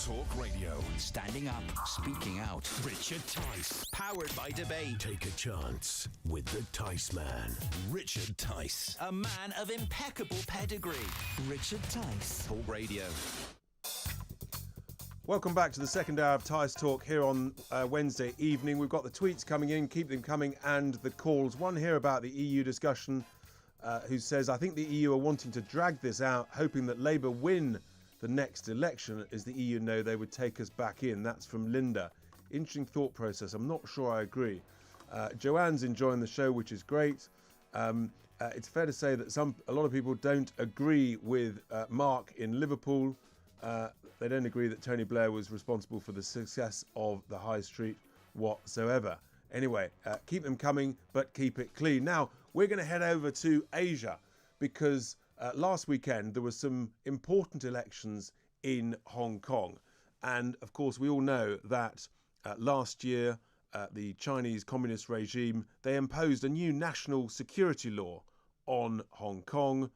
Talk Radio. Standing up, speaking out. Richard Tice. Powered by Debate. Take a chance with the Tice Man. Richard Tice. A man of impeccable pedigree. Richard Tice. Talk Radio. Welcome back to the second hour of Tice Talk here on Wednesday evening. We've got the tweets coming in, keep them coming, and the calls. One here about the EU discussion, who says, I think the EU are wanting to drag this out, hoping that Labour win the next election, as the EU know they would take us back in. That's from Linda. Interesting thought process. I'm not sure I agree. Joanne's enjoying the show, which is great. It's fair to say that a lot of people don't agree with Mark in Liverpool. They don't agree that Tony Blair was responsible for the success of the High Street whatsoever. Anyway, keep them coming, but keep it clean. Now, we're going to head over to Asia because last weekend there were some important elections in Hong Kong. And of course, we all know that last year, the Chinese communist regime, they imposed a new national security law on Hong Kong,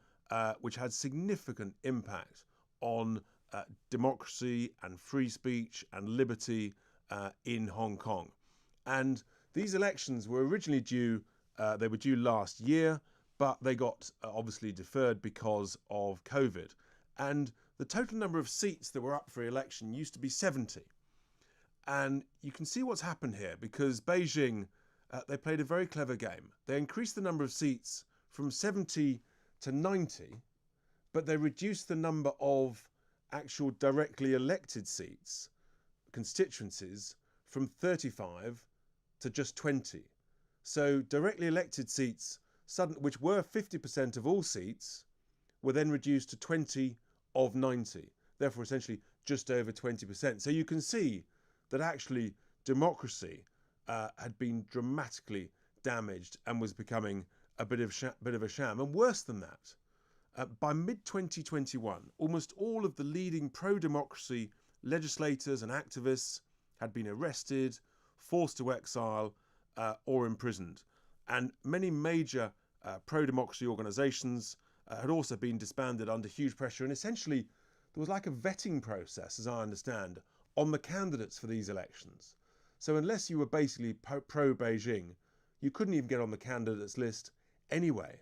which had significant impact on democracy and free speech and liberty in Hong Kong. And these elections were originally due last year, but they got obviously deferred because of COVID. And the total number of seats that were up for election used to be 70. And you can see what's happened here because Beijing, they played a very clever game. They increased the number of seats from 70 to 90, but they reduced the number of actual directly elected seats, constituencies, from 35 to just 20. So directly elected seats, which were 50% of all seats, were then reduced to 20 of 90. Therefore, essentially just over 20%. So you can see that actually democracy had been dramatically damaged and was becoming a bit of a sham. And worse than that, by mid-2021, almost all of the leading pro-democracy legislators and activists had been arrested, forced to exile, or imprisoned. And many major pro-democracy organisations had also been disbanded under huge pressure. And essentially, there was like a vetting process, as I understand, on the candidates for these elections. So unless you were basically pro-Beijing, you couldn't even get on the candidates list anyway.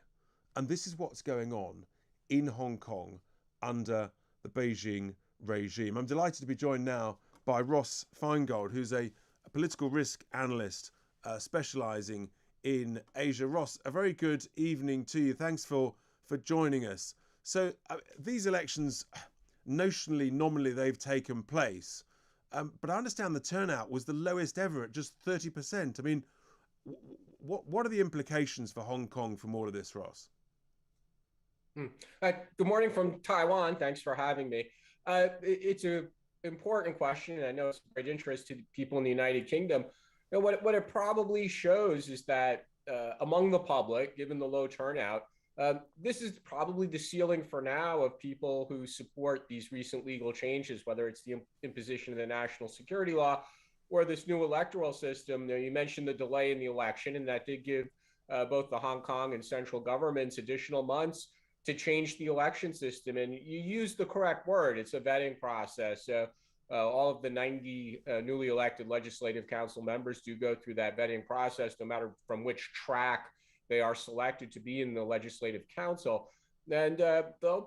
And this is what's going on in Hong Kong under the Beijing regime. I'm delighted to be joined now by Ross Feingold, who's a political risk analyst specialising in Asia. Ross, a very good evening to you. Thanks for joining us. So these elections, nominally, they've taken place. But I understand the turnout was the lowest ever at just 30%. I mean, what are the implications for Hong Kong from all of this, Ross? Good morning from Taiwan. Thanks for having me. It's an important question, and I know it's of great interest to people in the United Kingdom. You know, what it probably shows is that among the public, given the low turnout, this is probably the ceiling for now of people who support these recent legal changes, whether it's the imposition of the national security law or this new electoral system. You mentioned the delay in the election, and that did give both the Hong Kong and central governments additional months to change the election system. And you used the correct word. It's a vetting process. All of the 90 newly elected legislative council members do go through that vetting process, no matter from which track they are selected to be in the legislative council. And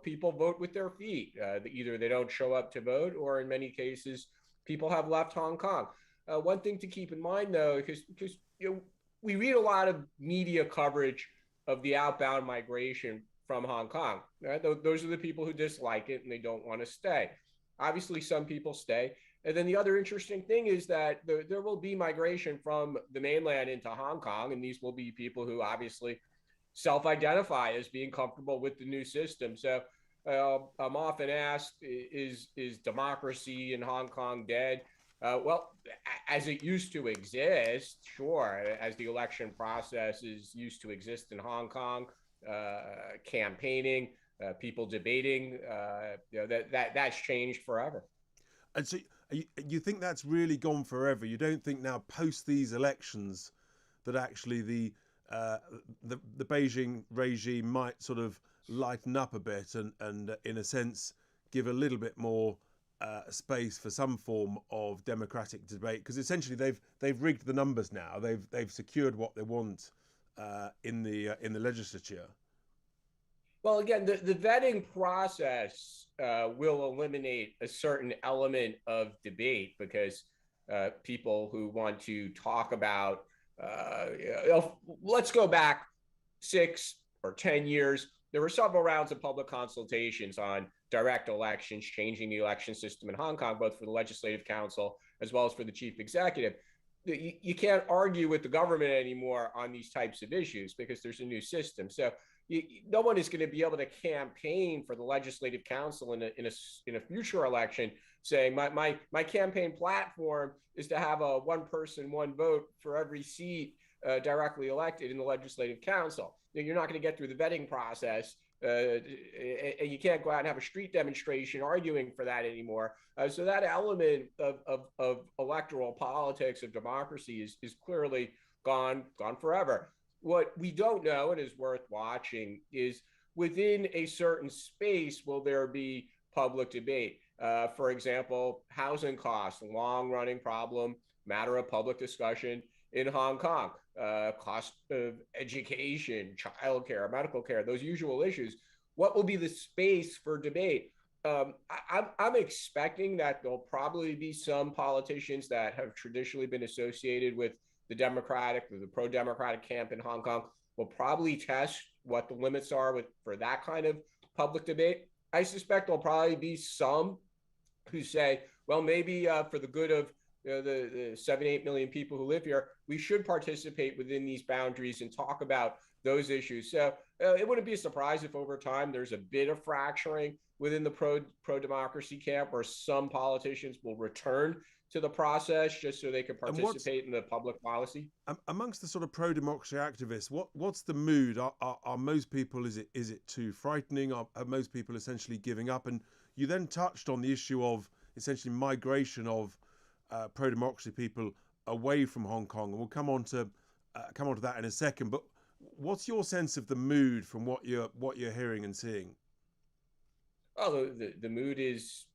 people vote with their feet. Either they don't show up to vote, or in many cases, people have left Hong Kong. One thing to keep in mind, though, because we read a lot of media coverage of the outbound migration from Hong Kong. Right? Those are the people who dislike it and they don't want to stay. Obviously, some people stay. And then the other interesting thing is that there will be migration from the mainland into Hong Kong, and these will be people who obviously self-identify as being comfortable with the new system. So I'm often asked, is democracy in Hong Kong dead? Well, as it used to exist, sure, as the election process is used to exist in Hong Kong, campaigning, people debating, that's changed forever. And so you think that's really gone forever? You don't think now, post these elections, that actually the Beijing regime might sort of lighten up a bit and in a sense give a little bit more space for some form of democratic debate? Because essentially they've rigged the numbers now. They've secured what they want in the legislature. Well, again, the vetting process will eliminate a certain element of debate because people who want to talk about, let's go back 6 or 10 years. There were several rounds of public consultations on direct elections, changing the election system in Hong Kong, both for the Legislative Council as well as for the Chief Executive. You can't argue with the government anymore on these types of issues because there's a new system. So no one is going to be able to campaign for the Legislative Council in a future election saying my campaign platform is to have a one person, one vote for every seat directly elected in the Legislative Council. You're not going to get through the vetting process. And you can't go out and have a street demonstration arguing for that anymore. So that element of electoral politics, of democracy is clearly gone forever. What we don't know and is worth watching is within a certain space, will there be public debate? For example, housing costs, long-running problem, matter of public discussion in Hong Kong. Cost of education, childcare, medical care, those usual issues. What will be the space for debate? I'm expecting that there'll probably be some politicians that have traditionally been associated with the pro-democratic camp in Hong Kong will probably test what the limits are for that kind of public debate. I suspect there'll probably be some who say, well, maybe for the good of the 7-8 million people who live here, we should participate within these boundaries and talk about those issues. So it wouldn't be a surprise if over time there's a bit of fracturing within the pro-democracy camp where some politicians will return to the process just so they can participate in the public policy. Amongst the sort of pro-democracy activists, what's the mood? Are most people, is it too frightening? Are most people essentially giving up? And you then touched on the issue of essentially migration of pro-democracy people away from Hong Kong, and we'll come on to that in a second. But what's your sense of the mood from what you're hearing and seeing? Well, the mood is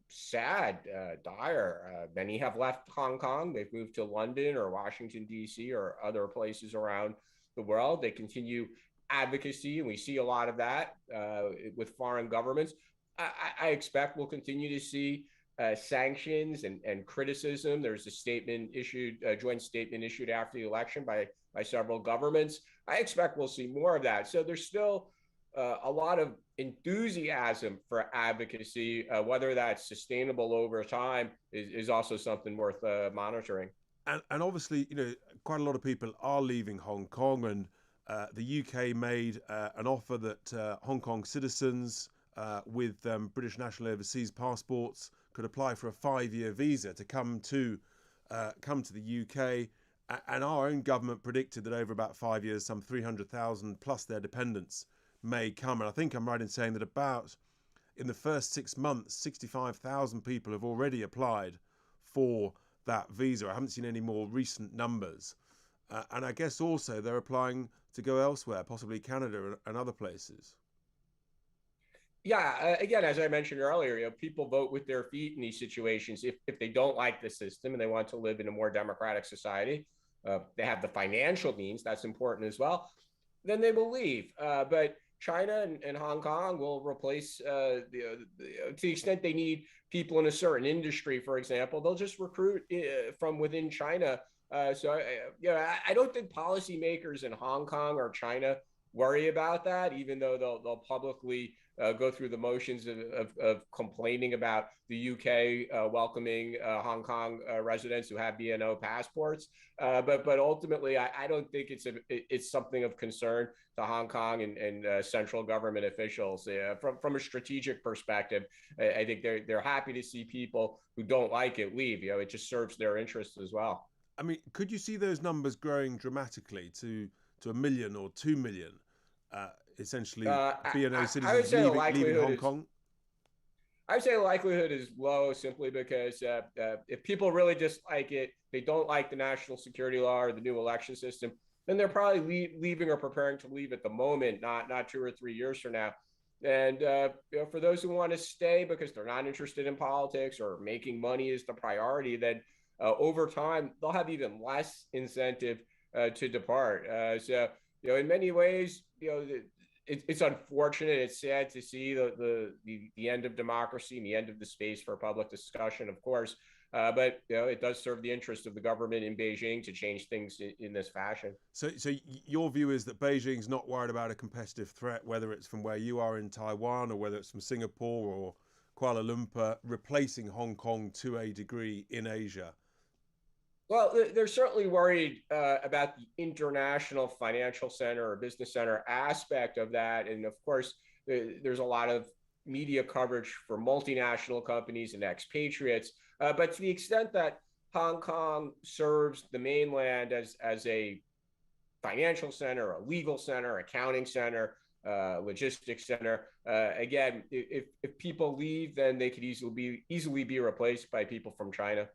sad, dire. Many have left Hong Kong. They've moved to London or Washington, D.C. or other places around the world. They continue advocacy, and we see a lot of that with foreign governments. I expect we'll continue to see sanctions and criticism. There's a joint statement issued after the election by several governments. I expect we'll see more of that. So there's still a lot of enthusiasm for advocacy. Whether that's sustainable over time is also something worth monitoring. And obviously, quite a lot of people are leaving Hong Kong, and the UK made an offer that Hong Kong citizens with British national overseas passports could apply for a 5-year visa to come to the UK. And our own government predicted that over about 5 years, some 300,000 plus their dependents may come. And I think I'm right in saying that about in the first 6 months, 65,000 people have already applied for that visa. I haven't seen any more recent numbers. And I guess also they're applying to go elsewhere, possibly Canada and other places. Yeah, again, as I mentioned earlier, people vote with their feet in these situations. If they don't like the system and they want to live in a more democratic society, they have the financial means, that's important as well, then they will leave. But China and Hong Kong will replace, to the extent they need people in a certain industry, for example, they'll just recruit from within China. So I don't think policymakers in Hong Kong or China worry about that, even though they'll publicly go through the motions of complaining about the UK welcoming Hong Kong residents who have BNO passports. But ultimately, I don't think it's something of concern to Hong Kong and central government officials. From a strategic perspective, I think they're happy to see people who don't like it leave. It just serves their interests as well. I mean, could you see those numbers growing dramatically to 1 million or 2 million? Essentially, BNO citizens leaving Hong Kong? I would say the likelihood is low simply because if people really dislike it, they don't like the national security law or the new election system, then they're probably leaving or preparing to leave at the moment, not 2 or 3 years from now. And for those who want to stay because they're not interested in politics or making money is the priority, then over time they'll have even less incentive to depart. So in many ways, it's unfortunate. It's sad to see the end of democracy and the end of the space for public discussion, of course. But it does serve the interest of the government in Beijing to change things in this fashion. So your view is that Beijing's not worried about a competitive threat, whether it's from where you are in Taiwan or whether it's from Singapore or Kuala Lumpur, replacing Hong Kong to a degree in Asia? Well, they're certainly worried about the international financial center or business center aspect of that. And of course, there's a lot of media coverage for multinational companies and expatriates. But to the extent that Hong Kong serves the mainland as a financial center, a legal center, accounting center, logistics center, again, if people leave, then they could easily be replaced by people from China.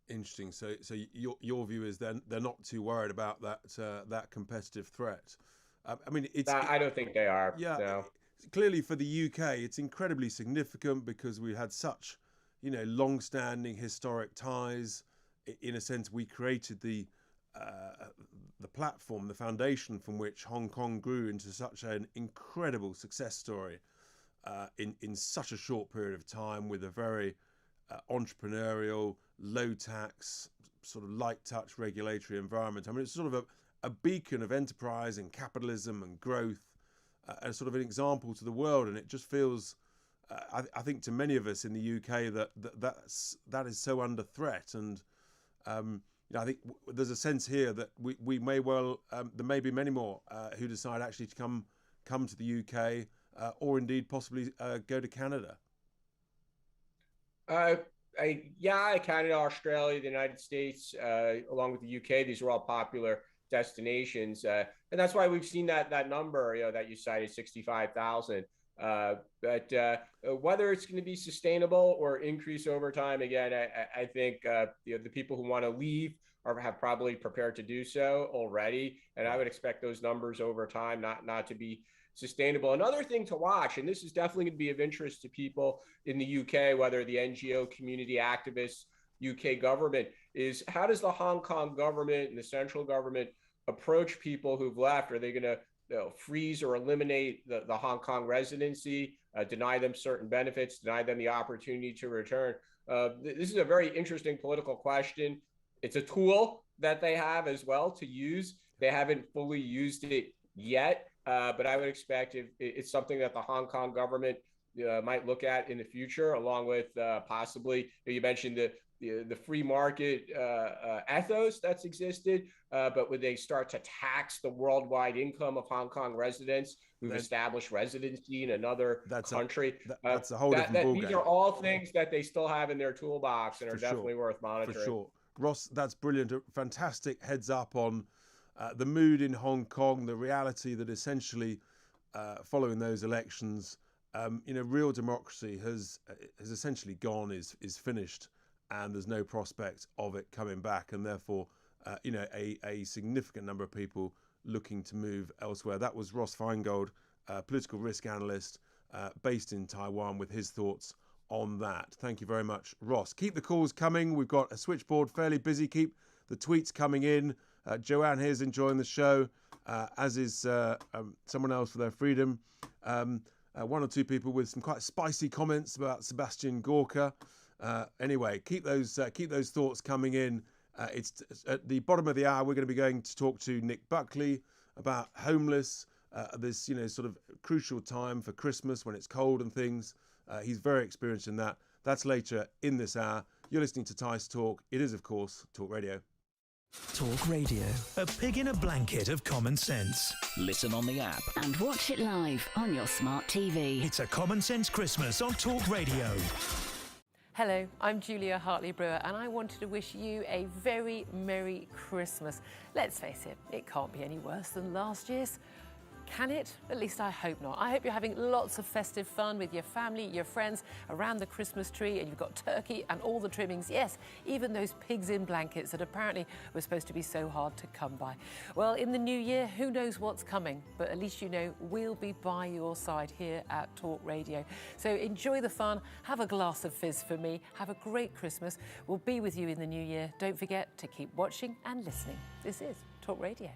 Interesting. So your view is then they're not too worried about that competitive threat. I mean, I don't think they are. Yeah. No. Clearly, for the UK, it's incredibly significant because we had such, long-standing historic ties. In a sense, we created the platform, the foundation from which Hong Kong grew into such an incredible success story in such a short period of time, with a very entrepreneurial, low-tax, sort of light-touch regulatory environment. I mean, it's sort of a beacon of enterprise and capitalism and growth, and sort of an example to the world. And it just feels, I think, to many of us in the UK that is so under threat. And I think there's a sense here that we may well there may be many more who decide actually to come to the UK or indeed possibly go to Canada. Canada, Australia, the United States, along with the UK, these are all popular destinations, and that's why we've seen that number, that you cited, 65,000. But whether it's going to be sustainable or increase over time, again, I think the people who want to leave have probably prepared to do so already, and I would expect those numbers over time not to be sustainable. Another thing to watch, and this is definitely going to be of interest to people in the UK, whether the NGO community, activists, UK government, is how does the Hong Kong government and the central government approach people who've left? Are they going to freeze or eliminate the Hong Kong residency, deny them certain benefits, deny them the opportunity to return? This is a very interesting political question. It's a tool that they have as well to use. They haven't fully used it yet, but I would expect it's something that the Hong Kong government might look at in the future, along with possibly, you mentioned the free market ethos that's existed, but would they start to tax the worldwide income of Hong Kong residents who've established residency in another country? That's a whole different ballgame. These are all things that they still have in their toolbox and are definitely worth monitoring. For sure. Ross, that's brilliant. A fantastic heads up on the mood in Hong Kong, the reality that essentially following those elections, real democracy has essentially gone, is finished, and there's no prospect of it coming back, and therefore, a significant number of people looking to move elsewhere. That was Ross Feingold, political risk analyst based in Taiwan, with his thoughts on that. Thank you very much, Ross. Keep the calls coming. We've got a switchboard fairly busy. Keep the tweets coming in. Joanne here's enjoying the show, as is someone else for their freedom. One or two people with some quite spicy comments about Sebastian Gorka. Anyway, keep those thoughts coming in. It's at the bottom of the hour. We're going to be going to talk to Nick Buckley about homeless. This sort of crucial time for Christmas when it's cold and things. He's very experienced in that. That's later in this hour. You're listening to Tice Talk. It is, of course, Talk Radio. Talk Radio, a pig in a blanket of common sense. Listen on the app. And watch it live on your smart TV. It's a Common Sense Christmas on Talk Radio. Hello, I'm Julia Hartley-Brewer, and I wanted to wish you a very Merry Christmas. Let's face it, it can't be any worse than last year's. Can it? At least I hope not. I hope you're having lots of festive fun with your family, your friends, around the Christmas tree, and you've got turkey and all the trimmings. Yes, even those pigs in blankets that apparently were supposed to be so hard to come by. Well, in the new year, who knows what's coming? But at least you know we'll be by your side here at Talk Radio. So enjoy the fun, have a glass of fizz for me, have a great Christmas. We'll be with you in the new year. Don't forget to keep watching and listening. This is Talk Radio.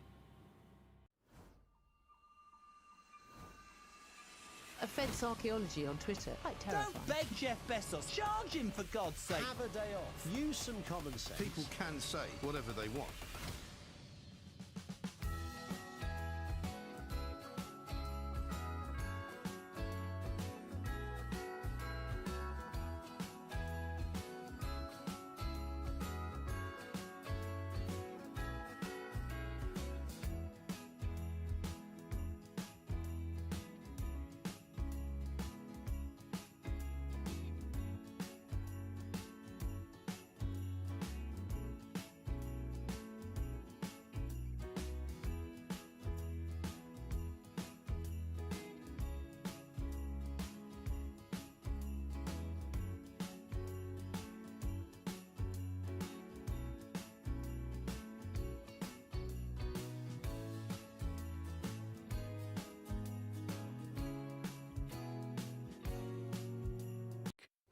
Offence archaeology on Twitter. Quite terrifying. Don't beg Jeff Bezos. Charge him, for God's sake. Have a day off. Use some common sense. People can say whatever they want.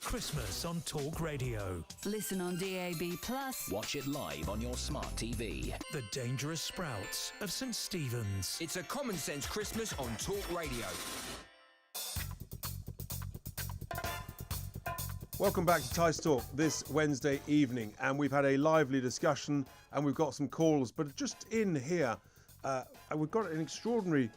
Christmas on Talk Radio. Listen on DAB+. Watch it live on your smart TV. The Dangerous Sprouts of St Stephen's. It's a common sense Christmas on Talk Radio. Welcome back to Tice Talk this Wednesday evening, and we've had a lively discussion and we've got some calls, but just in here, we've got an extraordinary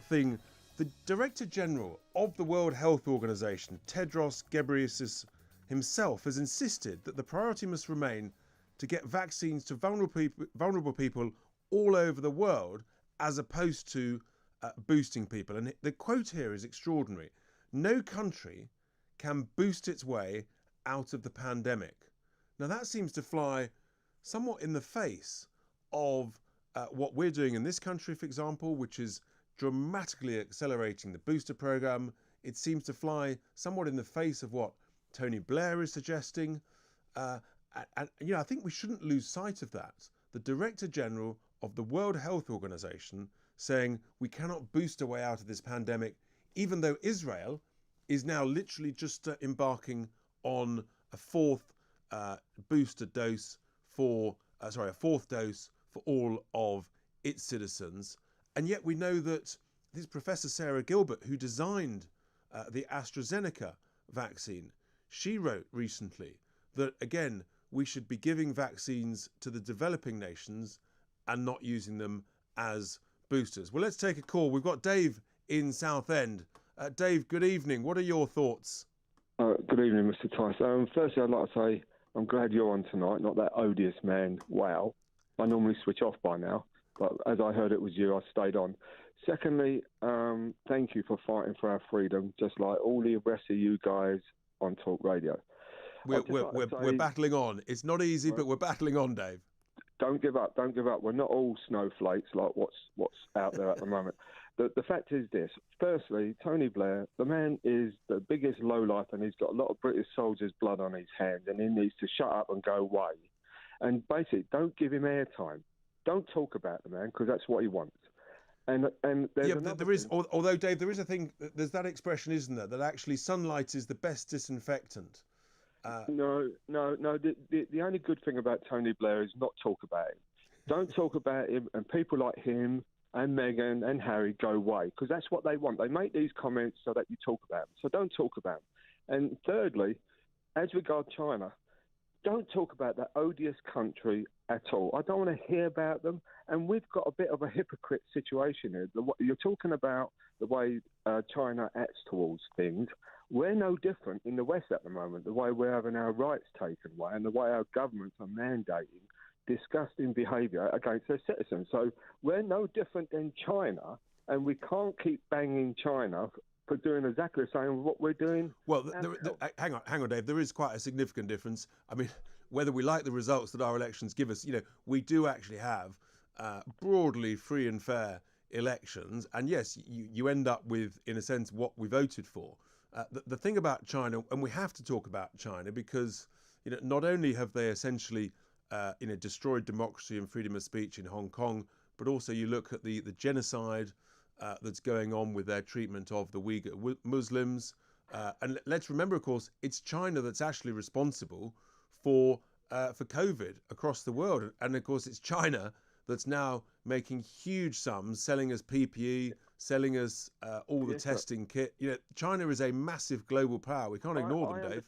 thing. The Director General of the World Health Organization, Tedros Ghebreyesus himself, has insisted that the priority must remain to get vaccines to vulnerable people all over the world, as opposed to boosting people. And the quote here is extraordinary. No country can boost its way out of the pandemic. Now that seems to fly somewhat in the face of what we're doing in this country, for example, which is dramatically accelerating the booster program. It seems to fly somewhat in the face of what Tony Blair is suggesting. And I think we shouldn't lose sight of that. The Director General of the World Health Organization saying we cannot boost our way out of this pandemic, even though Israel is now literally just embarking on a fourth dose for all of its citizens. And yet we know that this Professor Sarah Gilbert, who designed the AstraZeneca vaccine, she wrote recently that, again, we should be giving vaccines to the developing nations and not using them as boosters. Well, let's take a call. We've got Dave in Southend. Dave, good evening. What are your thoughts? Good evening, Mr. Tice. Firstly, I'd like to say I'm glad you're on tonight, not that odious man. Wow. I normally switch off by now, but as I heard it was you, I stayed on. Secondly, thank you for fighting for our freedom, just like all the rest of you guys on Talk Radio. We're battling on. It's not easy, but we're battling on, Dave. Don't give up. Don't give up. We're not all snowflakes like what's out there at the moment. The fact is this. Firstly, Tony Blair, the man is the biggest lowlife, and he's got a lot of British soldiers' blood on his hands, and he needs to shut up and go away. And basically, don't give him airtime. Don't talk about the man, because that's what he wants. And there is, although Dave, there is a thing. There's that expression, isn't there, that actually sunlight is the best disinfectant. No. The only good thing about Tony Blair is not talk about him. Don't talk about him, and people like him and Meghan and Harry go away, because that's what they want. They make these comments so that you talk about them. So don't talk about them. And thirdly, as regards China, don't talk about that odious country at all. I don't want to hear about them. And we've got a bit of a hypocrite situation here. You're talking about the way China acts towards things. We're no different in the West at the moment, the way we're having our rights taken away and the way our governments are mandating disgusting behaviour against their citizens. So we're no different than China, and we can't keep banging China for doing exactly the same what we're doing. Well, hang on, Dave. There is quite a significant difference. I mean, whether we like the results that our elections give us, we do actually have broadly free and fair elections, and yes, you end up with, in a sense, what we voted for. The thing about China, and we have to talk about China because not only have they essentially destroyed democracy and freedom of speech in Hong Kong, but also you look at the genocide that's going on with their treatment of the Uyghur Muslims. And let's remember, of course, it's China that's actually responsible for COVID across the world. And of course, it's China that's now making huge sums, selling us PPE, selling us all the testing kit. China is a massive global power. We can't ignore them, Dave.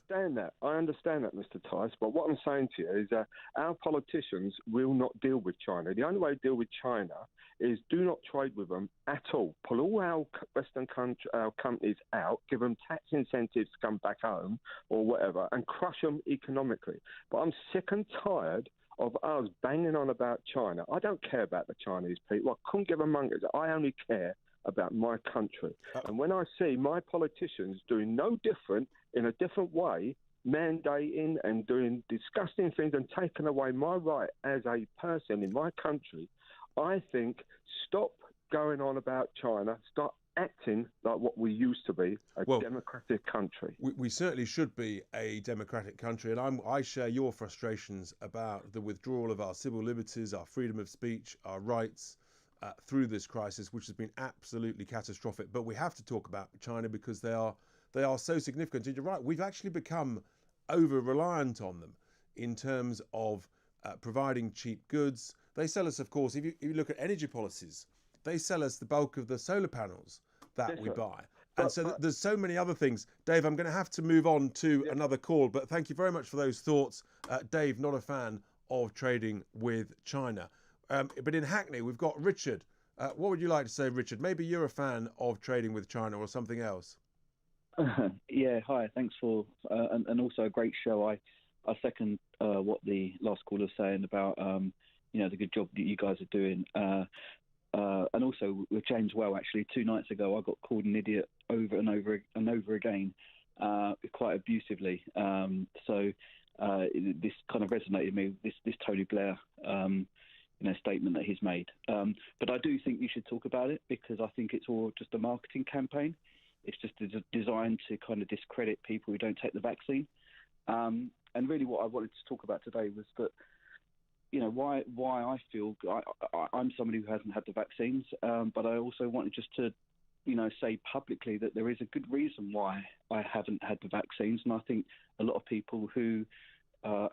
I understand that, Mr. Tice. But what I'm saying to you is that our politicians will not deal with China. The only way to deal with China is do not trade with them at all. Pull all our Western companies out, give them tax incentives to come back home or whatever, and crush them economically. But I'm sick and tired of us banging on about China. I don't care about the Chinese people. I couldn't give a monkeys. I only care about my country. And when I see my politicians doing no different, in a different way, mandating and doing disgusting things and taking away my right as a person in my country, I think stop going on about China, start acting like what we used to be, a democratic country. We certainly should be a democratic country, and I share your frustrations about the withdrawal of our civil liberties, our freedom of speech, our rights through this crisis, which has been absolutely catastrophic. But we have to talk about China because they are so significant. And you're right, we've actually become over-reliant on them in terms of providing cheap goods. They sell us, of course, if you look at energy policies, they sell us the bulk of the solar panels that we buy. And there's so many other things. Dave, I'm going to have to move on to another call, but thank you very much for those thoughts. Dave, not a fan of trading with China. But in Hackney, we've got Richard. What would you like to say, Richard? Maybe you're a fan of trading with China or something else. Yeah, hi. Thanks for and also a great show. I second what the last caller was saying about the good job that you guys are doing. And also with James Well, actually, 2 nights ago, I got called an idiot over and over and over again, quite abusively. So this kind of resonated with me. This Tony Blair statement that he's made. But I do think you should talk about it because I think it's all just a marketing campaign. It's just designed to kind of discredit people who don't take the vaccine. And really what I wanted to talk about today was that, why I feel I'm somebody who hasn't had the vaccines, but I also wanted just to, say publicly that there is a good reason why I haven't had the vaccines. And I think a lot of people who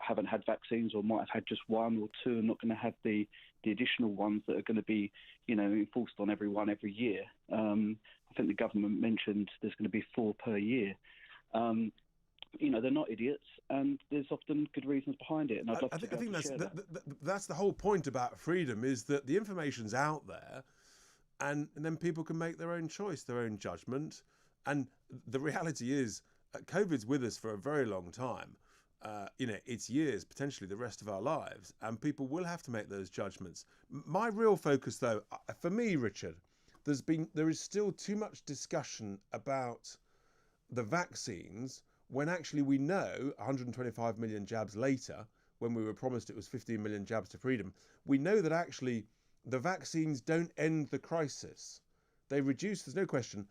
haven't had vaccines or might have had just 1 or 2 are not going to have the additional ones that are going to be, enforced on everyone every year. I think the government mentioned there's going to be 4 per year. They're not idiots, and there's often good reasons behind it. And I think that's the whole point about freedom, is that the information's out there, and then people can make their own choice, their own judgment. And the reality is, COVID's with us for a very long time. It's years, potentially the rest of our lives, and people will have to make those judgments. My real focus, though, for me, Richard, there is still too much discussion about the vaccines when actually we know 125 million jabs later, when we were promised it was 15 million jabs to freedom, we know that actually the vaccines don't end the crisis. They reduce, there's no question,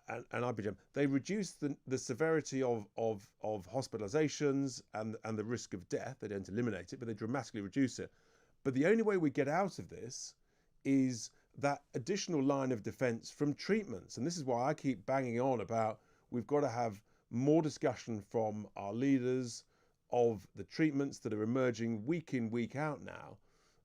and IBM, they reduce the severity of hospitalizations and the risk of death. They don't eliminate it, but they dramatically reduce it. But the only way we get out of this is that additional line of defense from treatments. And this is why I keep banging on about we've got to have more discussion from our leaders of the treatments that are emerging week in, week out now.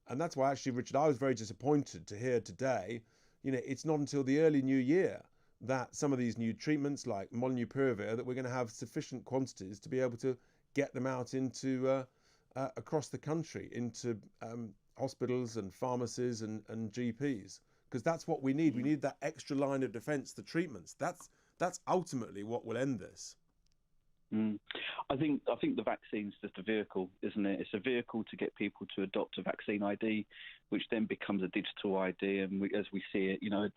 And that's why actually, Richard, I was very disappointed to hear today, it's not until the early new year that some of these new treatments like molnupiravir, that we're going to have sufficient quantities to be able to get them out into across the country, into hospitals and pharmacies and GPs, because that's what we need. We need that extra line of defense, the treatments. That's ultimately what will end this. I think the vaccine's just a vehicle, isn't it? It's a vehicle to get people to adopt a vaccine ID, which then becomes a digital ID. And as we see it,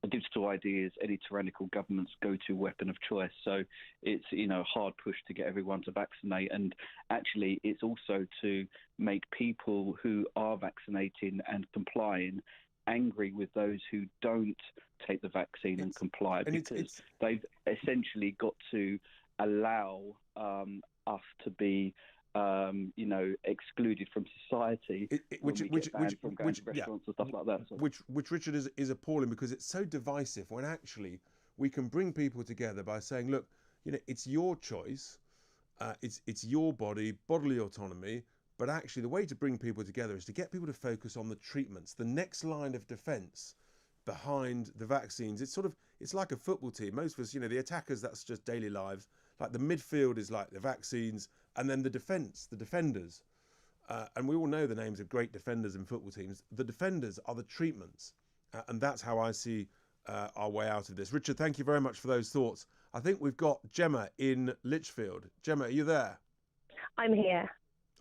a digital ID is any tyrannical government's go-to weapon of choice. So it's a hard push to get everyone to vaccinate, and actually it's also to make people who are vaccinating and complying angry with those who don't take the vaccine and comply, because they've essentially got to allow us to be excluded from society, which from going to restaurants and stuff like that. So. Which Richard is appalling, because it's so divisive, when actually we can bring people together by saying, look, it's your choice, it's your bodily autonomy, but actually the way to bring people together is to get people to focus on the treatments, the next line of defence behind the vaccines. It's like a football team. Most of us, the attackers, that's just daily lives. Like the midfield is like the vaccines, and then the defenders. And we all know the names of great defenders in football teams. The defenders are the treatments. And that's how I see our way out of this. Richard, thank you very much for those thoughts. I think we've got Gemma in Lichfield. Gemma, are you there? I'm here.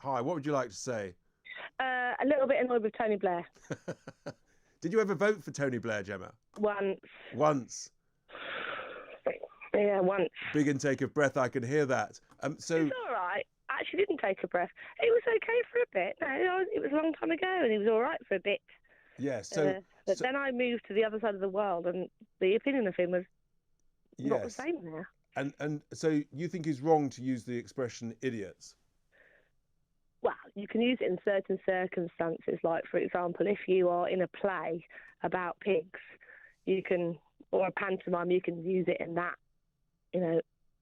Hi, what would you like to say? A little bit annoyed with Tony Blair. Did you ever vote for Tony Blair, Gemma? Once. Yeah, once. Big intake of breath, I can hear that. It's all right. I actually didn't take a breath. It was okay for a bit. No, it was a long time ago, and it was all right for a bit. Yeah, but then I moved to the other side of the world, and the opinion of him was not the same there. And so you think he's wrong to use the expression idiots? Well, you can use it in certain circumstances, like, for example, if you are in a play about pigs, or a pantomime, you can use it in that,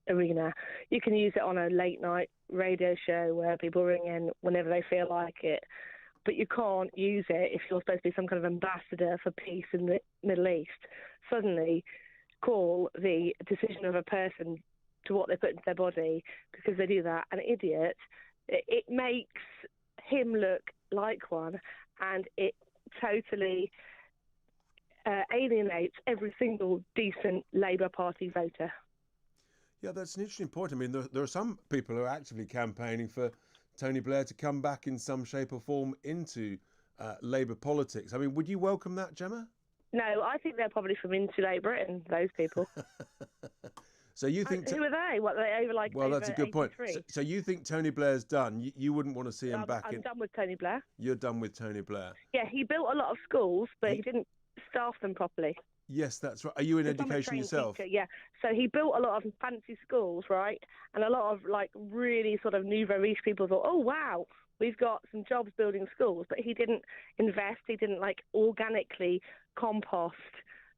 arena. You can use it on a late-night radio show where people ring in whenever they feel like it. But you can't use it if you're supposed to be some kind of ambassador for peace in the Middle East. Suddenly call the decision of a person to what they put into their body, because they do that, an idiot. It makes him look like one, and it totally alienates every single decent Labour Party voter. Yeah, that's an interesting point. I mean, there are some people who are actively campaigning for Tony Blair to come back in some shape or form into Labour politics. I mean, would you welcome that, Gemma? No, I think they're probably from Insulate Britain, those people. So you think... Who are they? What, are they over like... Well, that's a good 83? Point. So you think Tony Blair's done? You wouldn't want to see him back in... I'm done with Tony Blair. You're done with Tony Blair? Yeah, he built a lot of schools, but he didn't staff them properly. Yes, that's right. Are you in education yourself? Teacher, yeah. So he built a lot of fancy schools, right? And a lot of like really sort of nouveau riche people thought, oh, wow, we've got some jobs building schools. But he didn't invest. He didn't like organically compost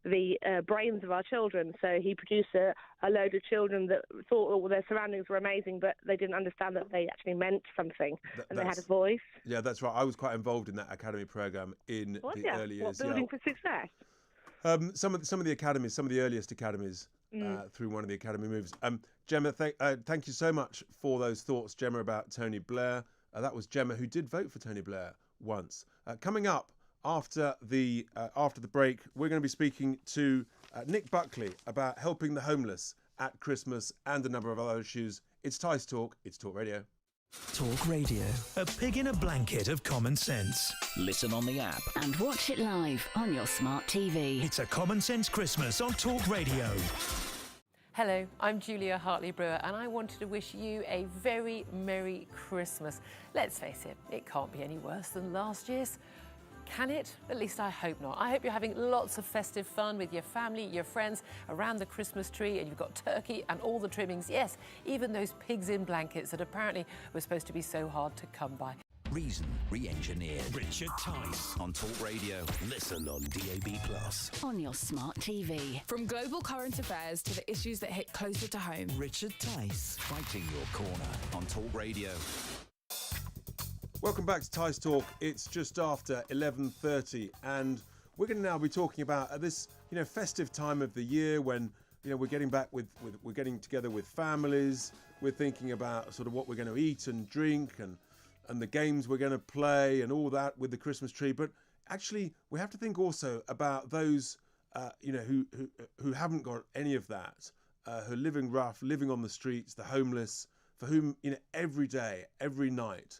the brains of our children. So he produced a load of children that thought all their surroundings were amazing, but they didn't understand that they actually meant something and they had a voice. Yeah, that's right. I was quite involved in that academy programme in the early years. Building for Success? Some of the academies, some of the earliest academies through one of the academy moves. Gemma, thank you so much for those thoughts, Gemma, about Tony Blair. That was Gemma, who did vote for Tony Blair once. Coming up after the break, we're going to be speaking to Nick Buckley about helping the homeless at Christmas and a number of other issues. It's Tice Talk. It's Talk Radio. Talk Radio, a pig in a blanket of common sense. Listen on the app. And watch it live on your smart TV. It's a Common Sense Christmas on Talk Radio. Hello, I'm Julia Hartley-Brewer, and I wanted to wish you a very Merry Christmas. Let's face it, it can't be any worse than last year's. Can it? At least I hope not. I hope you're having lots of festive fun with your family, your friends, around the Christmas tree, and you've got turkey and all the trimmings. Yes, even those pigs in blankets that apparently were supposed to be so hard to come by. Reason re-engineered. Richard Tice on Talk Radio. Listen on DAB+. On your smart TV. From global current affairs to the issues that hit closer to home. Richard Tice. Fighting your corner on Talk Radio. Welcome back to Tice Talk. It's just after 11:30, and we're going to now be talking about this, festive time of the year when, we're getting back we're getting together with families. We're thinking about sort of what we're going to eat and drink and the games we're going to play and all that with the Christmas tree. But actually, we have to think also about those, who haven't got any of that, who are living rough, living on the streets, the homeless, for whom, every day, every night,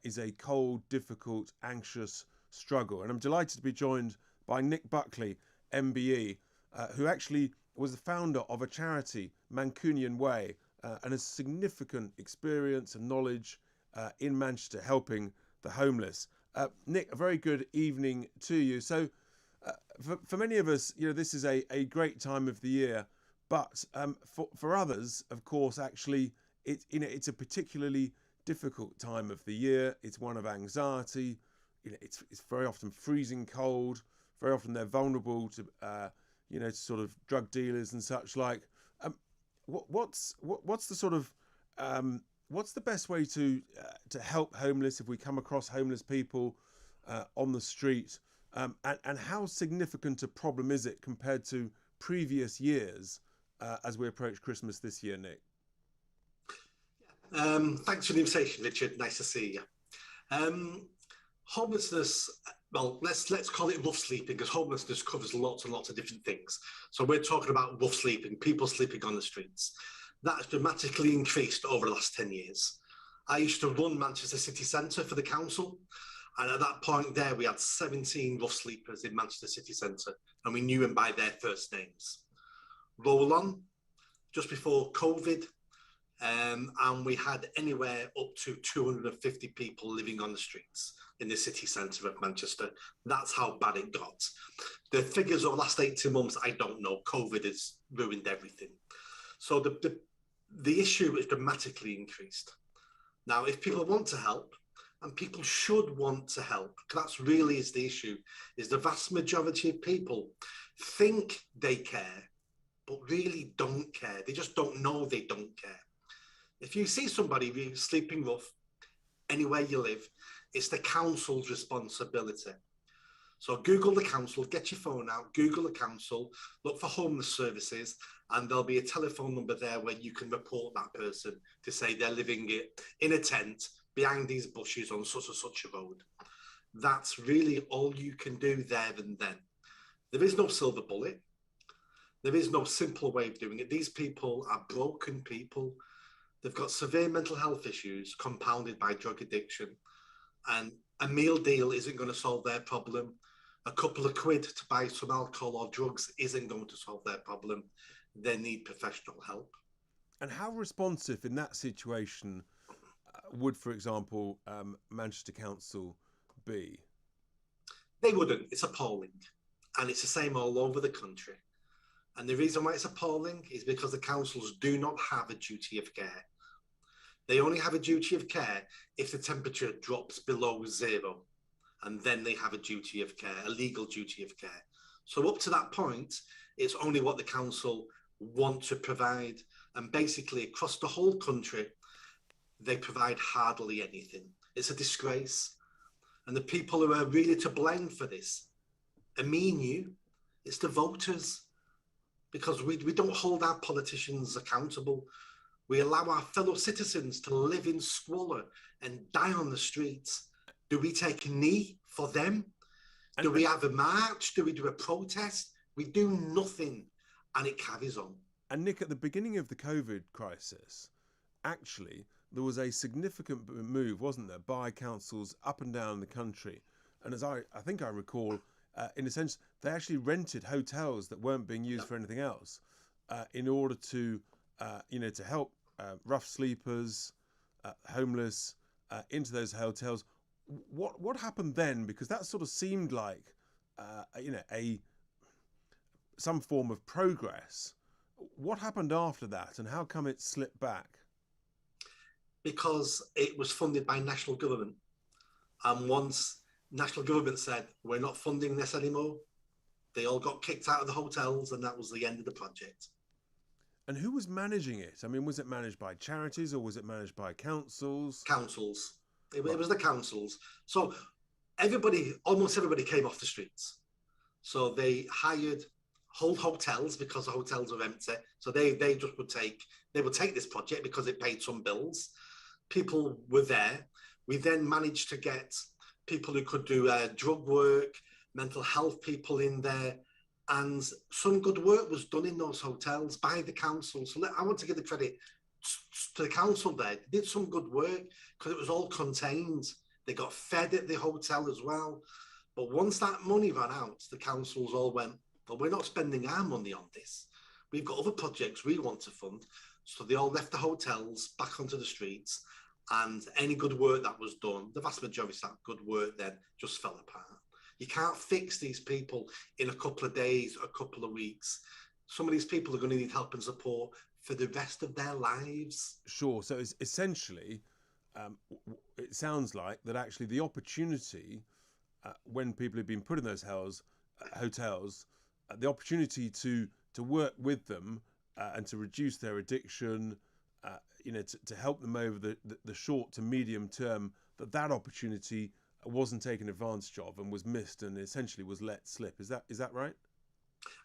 is a cold, difficult, anxious struggle. And I'm delighted to be joined by Nick Buckley, MBE, who actually was the founder of a charity, Mancunian Way, and has significant experience and knowledge in Manchester helping the homeless. Nick, a very good evening to you. So for many of us, this is a great time of the year, but for others, of course, actually, it's a particularly difficult time of the year. It's one of anxiety. It's very often freezing cold. Very often they're vulnerable to to sort of drug dealers and such like. What's the sort of what's the best way to help homeless if we come across homeless people on the street? And how significant a problem is it compared to previous years as we approach Christmas this year, Nick? Thanks for the invitation, Richard. Nice to see you. Homelessness, well, let's call it rough sleeping, because homelessness covers lots and lots of different things. So we're talking about rough sleeping, people sleeping on the streets. That has dramatically increased over the last 10 years. I used to run Manchester City Centre for the council, and at that point there, we had 17 rough sleepers in Manchester City Centre, and we knew them by their first names. Roll on, just before COVID, and we had anywhere up to 250 people living on the streets in the city centre of Manchester. That's how bad it got. The figures of the last 18 months, I don't know. COVID has ruined everything. So the issue is dramatically increased. Now, if people want to help, and people should want to help, that's really is the issue, is the vast majority of people think they care, but really don't care. They just don't know they don't care. If you see somebody sleeping rough anywhere you live, it's the council's responsibility. So Google the council, get your phone out, Google the council, look for homeless services, and there'll be a telephone number there where you can report that person to say they're living in a tent behind these bushes on such and such a road. That's really all you can do there and then. There is no silver bullet. There is no simple way of doing it. These people are broken people. They've got severe mental health issues compounded by drug addiction. And a meal deal isn't going to solve their problem. A couple of quid to buy some alcohol or drugs isn't going to solve their problem. They need professional help. And how responsive in that situation would, for example, Manchester Council be? They wouldn't. It's appalling. And it's the same all over the country. And the reason why it's appalling is because the councils do not have a duty of care. They only have a duty of care if the temperature drops below zero. And then they have a duty of care, a legal duty of care. So up to that point, it's only what the council want to provide. And basically across the whole country, they provide hardly anything. It's a disgrace. And the people who are really to blame for this are me and you. It's the voters. Because we don't hold our politicians accountable. We allow our fellow citizens to live in squalor and die on the streets. Do we take a knee for them? Do we have a march? Do we do a protest? We do nothing, and it carries on. And Nick, at the beginning of the COVID crisis, actually, there was a significant move, wasn't there, by councils up and down the country. And as I think I recall, in a sense, they actually rented hotels that weren't being used for anything else in order to, to help rough sleepers, homeless, into those hotels. What happened then? Because that sort of seemed like, some form of progress. What happened after that, and how come it slipped back? Because it was funded by national government, and once national government said, we're not funding this anymore, they all got kicked out of the hotels, and that was the end of the project. And who was managing it? I mean, was it managed by charities or was it managed by councils? Councils. It was the councils. So almost everybody came off the streets. So they hired whole hotels because the hotels were empty. So they would take this project because it paid some bills. People were there. We then managed to get people who could do drug work, mental health people in there, and some good work was done in those hotels by the council. So I want to give the credit to the council there. They did some good work because it was all contained. They got fed at the hotel as well. But once that money ran out, the councils all went, well, we're not spending our money on this. We've got other projects we want to fund. So they all left the hotels back onto the streets, and any good work that was done, the vast majority of that good work then just fell apart. You can't fix these people in a couple of days, a couple of weeks. Some of these people are going to need help and support for the rest of their lives. Sure. So it's essentially, it sounds like that actually the opportunity, when people have been put in those hotels, the opportunity to work with them and to reduce their addiction, to help them over the short to medium term, that opportunity wasn't taken advantage of and was missed and essentially was let slip. Is that right?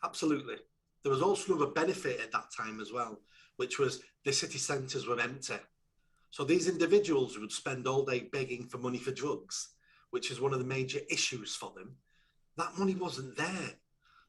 Absolutely. There was also another benefit at that time as well, which was the city centres were empty. So these individuals would spend all day begging for money for drugs, which is one of the major issues for them. That money wasn't there.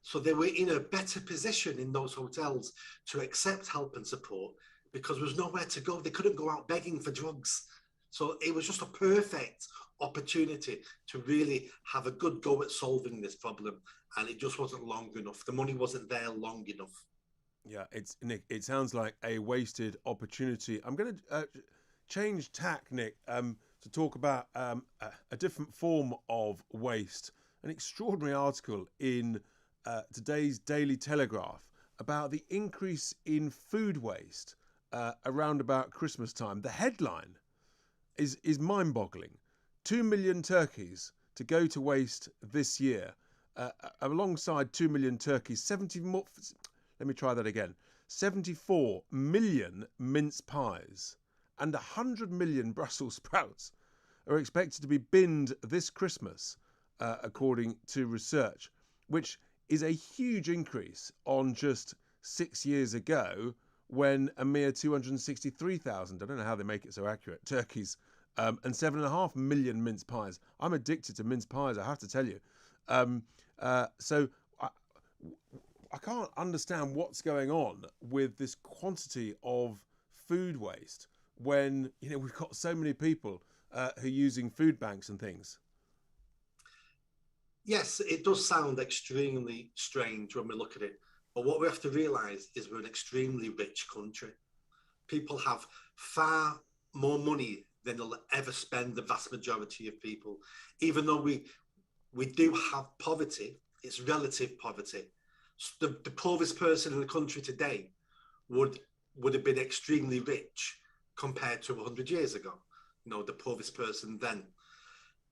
So they were in a better position in those hotels to accept help and support because there was nowhere to go. They couldn't go out begging for drugs. So it was just a perfect opportunity to really have a good go at solving this problem. And it just wasn't long enough. The money wasn't there long enough. Yeah, Nick, it sounds like a wasted opportunity. I'm going to change tack, Nick, to talk about a different form of waste. An extraordinary article in today's Daily Telegraph about the increase in food waste around about Christmas time. The headline is mind-boggling. 2 million turkeys to go to waste this year. Alongside 2 million turkeys, 74 million mince pies and 100 million Brussels sprouts are expected to be binned this Christmas, according to research, which is a huge increase on just 6 years ago when a mere 263,000, I don't know how they make it so accurate, turkeys and 7.5 million mince pies. I'm addicted to mince pies, I have to tell you. So I can't understand what's going on with this quantity of food waste when we've got so many people who are using food banks and things. Yes, it does sound extremely strange when we look at it. But what we have to realise is we're an extremely rich country. People have far more money than they'll ever spend, the vast majority of people. Even though we do have poverty, it's relative poverty. The poorest person in the country today would have been extremely rich compared to 100 years ago. The poorest person then.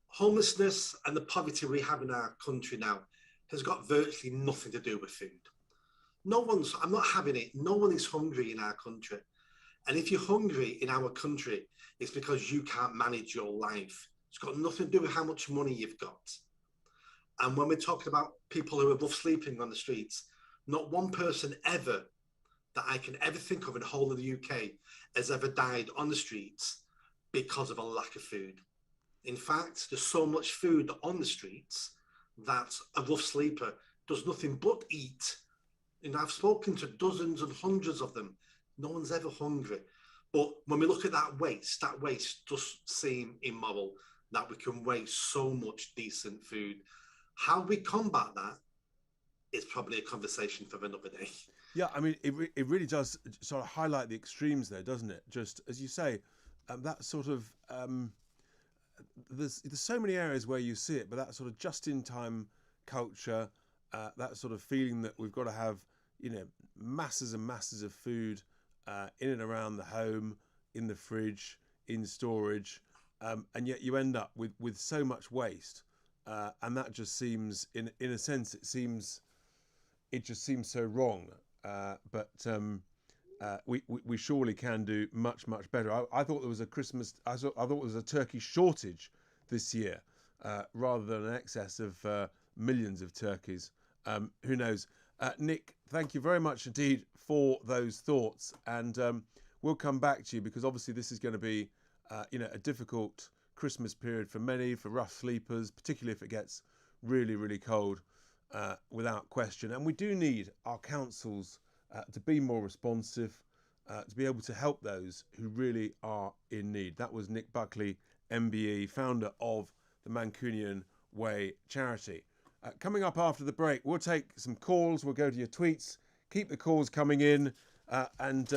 Homelessness and the poverty we have in our country now has got virtually nothing to do with food. I'm not having it. No one is hungry in our country. And if you're hungry in our country, it's because you can't manage your life. It's got nothing to do with how much money you've got. And when we're talking about people who are rough sleeping on the streets, not one person ever that I can ever think of in the whole of the UK has ever died on the streets because of a lack of food. In fact, there's so much food on the streets that a rough sleeper does nothing but eat. I've spoken to dozens and hundreds of them. No one's ever hungry. But when we look at that waste does seem immoral, that we can waste so much decent food. How we combat that is probably a conversation for another day. Yeah, I mean, it really does sort of highlight the extremes there, doesn't it? Just as you say, that sort of there's so many areas where you see it, but that sort of just-in-time culture, that sort of feeling that we've got to have, masses and masses of food in and around the home, in the fridge, in storage, and yet you end up with so much waste, and that just seems, in a sense, it just seems so wrong. But we surely can do much better. I thought there was I thought there was a turkey shortage this year, rather than an excess of millions of turkeys. Who knows? Nick, thank you very much indeed for those thoughts, and we'll come back to you because obviously this is going to be a difficult Christmas period for many, for rough sleepers, particularly if it gets really cold, without question. And we do need our councils to be more responsive, to be able to help those who really are in need. That was Nick Buckley Mbe, founder of the Mancunian Way charity. Coming up after the break, we'll take some calls, we'll go to your tweets, keep the calls coming in, and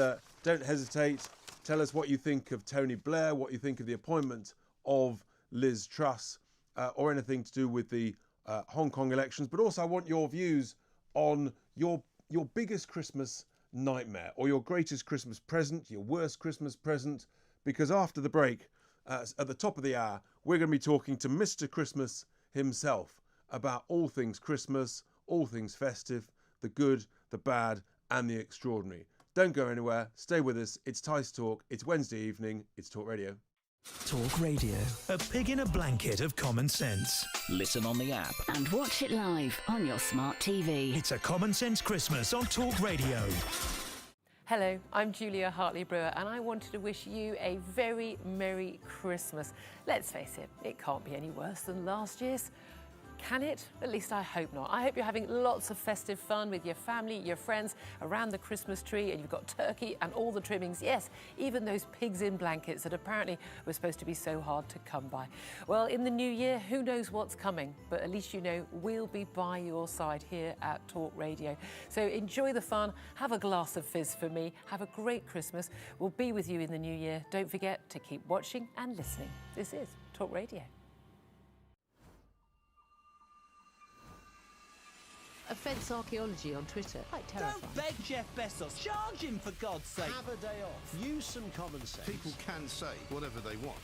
don't hesitate. Tell us what you think of Tony Blair, what you think of the appointment of Liz Truss, or anything to do with the Hong Kong elections, but also I want your views on your biggest Christmas nightmare or your greatest Christmas present, your worst Christmas present, because after the break, at the top of the hour, we're going to be talking to Mr. Christmas himself about all things Christmas, all things festive, the good, the bad, and the extraordinary. Don't go anywhere. Stay with us. It's Tice Talk. It's Wednesday evening. It's Talk Radio. Talk Radio, a pig in a blanket of common sense. Listen on the app. And watch it live on your smart TV. It's a common sense Christmas on Talk Radio. Hello, I'm Julia Hartley-Brewer and I wanted to wish you a very Merry Christmas. Let's face it, it can't be any worse than last year's. Can it? At least I hope not. I hope you're having lots of festive fun with your family, your friends, around the Christmas tree, and you've got turkey and all the trimmings. Yes, even those pigs in blankets that apparently were supposed to be so hard to come by. Well, in the new year, who knows what's coming? But at least you know we'll be by your side here at Talk Radio. So enjoy the fun, have a glass of fizz for me, have a great Christmas. We'll be with you in the new year. Don't forget to keep watching and listening. This is Talk Radio. Offence archaeology on Twitter. Quite terrifying. Don't beg Jeff Bezos. Charge him, for God's sake. Have a day off. Use some common sense. People can say whatever they want.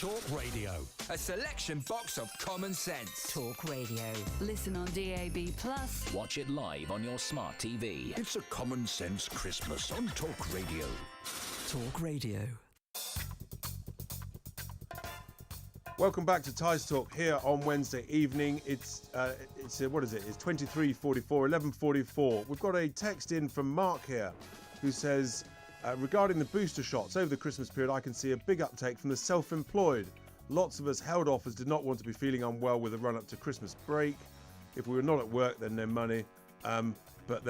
Talk Radio, a selection box of common sense. Talk Radio. Listen on DAB+. Watch it live on your smart TV. It's a common sense Christmas on Talk Radio. Talk Radio. Welcome back to Tice Talk here on Wednesday evening. It's what is it? It's 23:44, 11:44. We've got a text in from Mark here, who says, regarding the booster shots over the Christmas period, I can see a big uptake from the self-employed. Lots of us held off as did not want to be feeling unwell with the run-up to Christmas break. If we were not at work, then no money. But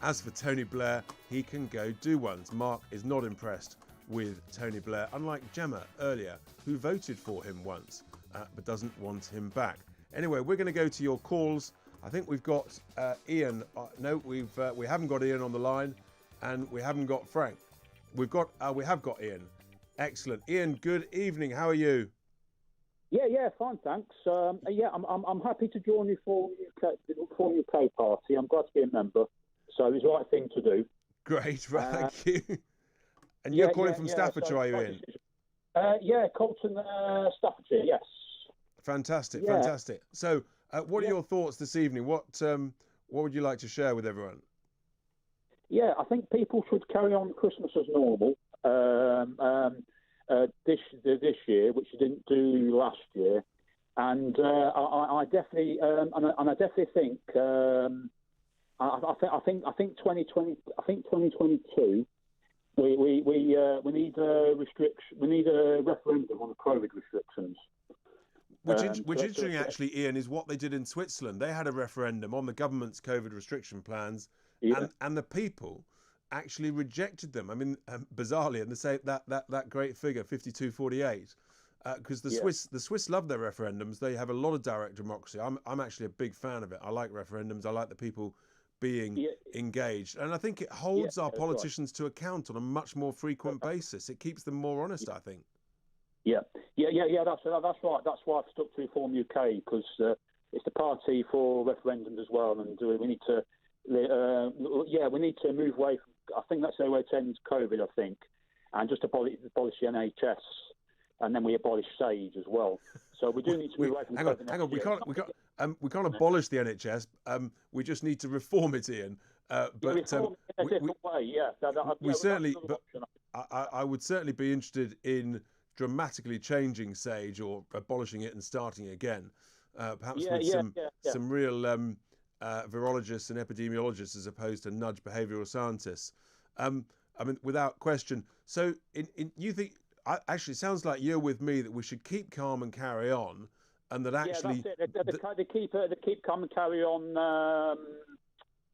as for Tony Blair, he can go do ones. Mark is not impressed with Tony Blair, unlike Gemma earlier, who voted for him once, but doesn't want him back. Anyway, we're going to go to your calls. I think we've got Ian. No, we haven't got Ian on the line, and we haven't got Frank. We have got Ian. Excellent. Ian, good evening. How are you? Yeah, fine, thanks. I'm happy to join you for the UK party. I'm glad to be a member, so it's the right thing to do. Great, right, thank you. And you're calling from Staffordshire, are you, Ian? Colton, Staffordshire, yes. Fantastic. Yeah. So, what are your thoughts this evening? What would you like to share with everyone? Yeah, I think people should carry on Christmas as normal this year, which they didn't do last year, and I definitely think I think 2022 we need a referendum on the COVID restrictions. Which interesting, actually, Ian, is what they did in Switzerland. They had a referendum on the government's COVID restriction plans, and the people actually rejected them. I mean, bizarrely, and they say that great figure, 52-48, because the Swiss love their referendums. They have a lot of direct democracy. I'm actually a big fan of it. I like referendums. I like the people being engaged. And I think it holds our politicians to account on a much more frequent basis. It keeps them more honest, I think. Yeah. That's right. That's why I've stuck to Reform UK, because it's the party for referendums as well, and we need to, we need to move away from. I think that's the way to end COVID. I think, and just abolish the NHS, and then we abolish SAGE as well. So we do need to move away from COVID. Hang on. We can't abolish the NHS. We just need to reform it, Ian. Reform in a different way. I would certainly be interested in dramatically changing SAGE or abolishing it and starting again, perhaps with some real virologists and epidemiologists as opposed to nudge behavioural scientists. I mean, without question. So, you think? Actually, it sounds like you're with me that we should keep calm and carry on, and that actually they keep calm and carry on.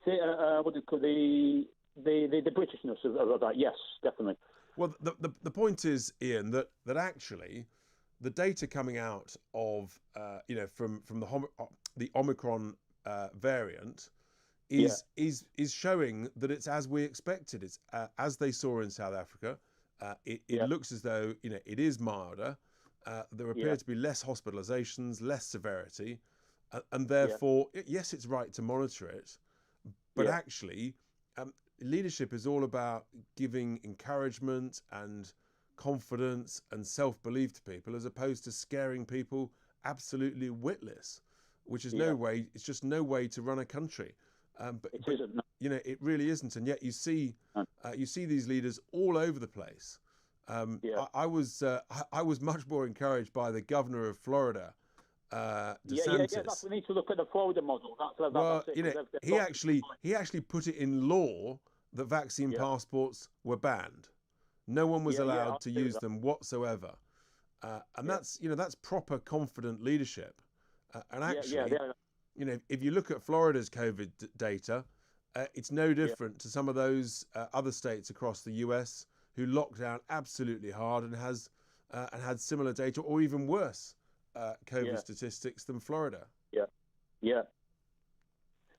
What do you call the Britishness of that? Yes, definitely. Well, the point is, Ian, that actually the data coming out of from the Omicron variant is showing that it's as we expected. It's as they saw in South Africa. It looks as though it is milder. There appear to be less hospitalizations, less severity, and therefore, yes, it's right to monitor it. But actually, leadership is all about giving encouragement and confidence and self-belief to people, as opposed to scaring people absolutely witless, which is no way. It's just no way to run a country. But it really isn't. And yet you see these leaders all over the place. I was much more encouraged by the governor of Florida, DeSantis. We need to look at the Florida model. He actually put it in law that vaccine passports were banned. No one was allowed to use them whatsoever, and that's proper confident leadership. And actually, if you look at Florida's COVID data, it's no different to some of those other states across the US who locked down absolutely hard and had similar data, or even worse COVID statistics than Florida. Because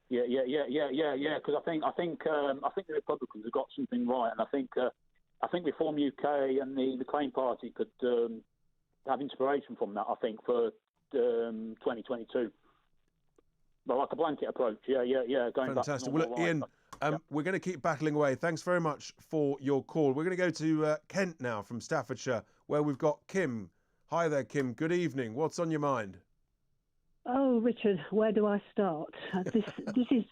I think the Republicans have got something right, and I think Reform UK and the Claim Party could have inspiration from that. I think for 2022. But like a blanket approach, going fantastic. Back well, look, Ian, we're going to keep battling away. Thanks very much for your call. We're going to go to Kent now from Staffordshire, where we've got Kim. Hi there, Kim. Good evening. What's on your mind? Oh, Richard, where do I start? This is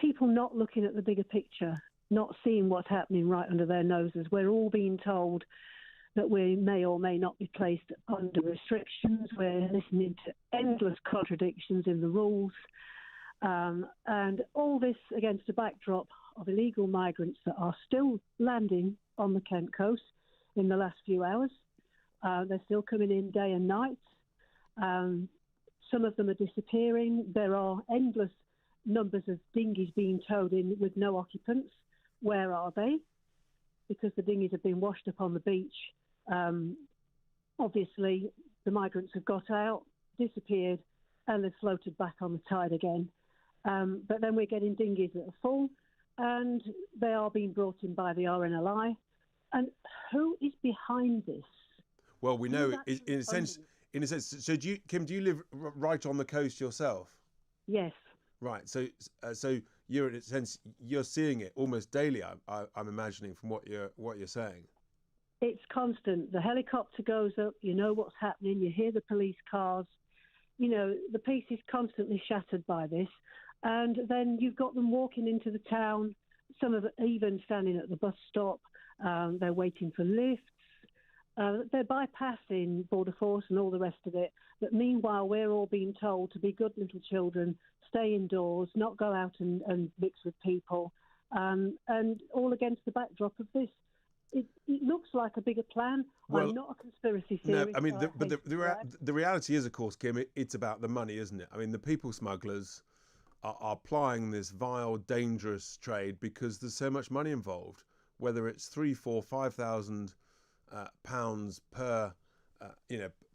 people not looking at the bigger picture, not seeing what's happening right under their noses. We're all being told that we may or may not be placed under restrictions. We're listening to endless contradictions in the rules. And all this against a backdrop of illegal migrants that are still landing on the Kent coast in the last few hours. They're still coming in day and night. Some of them are disappearing. There are endless numbers of dinghies being towed in with no occupants. Where are they? Because the dinghies have been washed up on the beach. Obviously, the migrants have got out, disappeared, and they've floated back on the tide again. But then we're getting dinghies that are full, and they are being brought in by the RNLI. And who is behind this? Well, we know in a sense. So, Kim, do you live right on the coast yourself? Yes. Right. So you're in a sense you're seeing it almost daily. I'm imagining from what you're saying. It's constant. The helicopter goes up. You know what's happening. You hear the police cars. You know the peace is constantly shattered by this. And then you've got them walking into the town. Some of them even standing at the bus stop. They're waiting for lifts. They're bypassing Border Force and all the rest of it. But meanwhile, we're all being told to be good little children, stay indoors, not go out and mix with people, and all against the backdrop of this. It looks like a bigger plan. Well, I'm not a conspiracy theorist. No, I mean, the reality is, of course, Kim, it's about the money, isn't it? I mean, the people smugglers are plying this vile, dangerous trade because there's so much money involved. Whether it's £3,000, £4,000, £5,000 per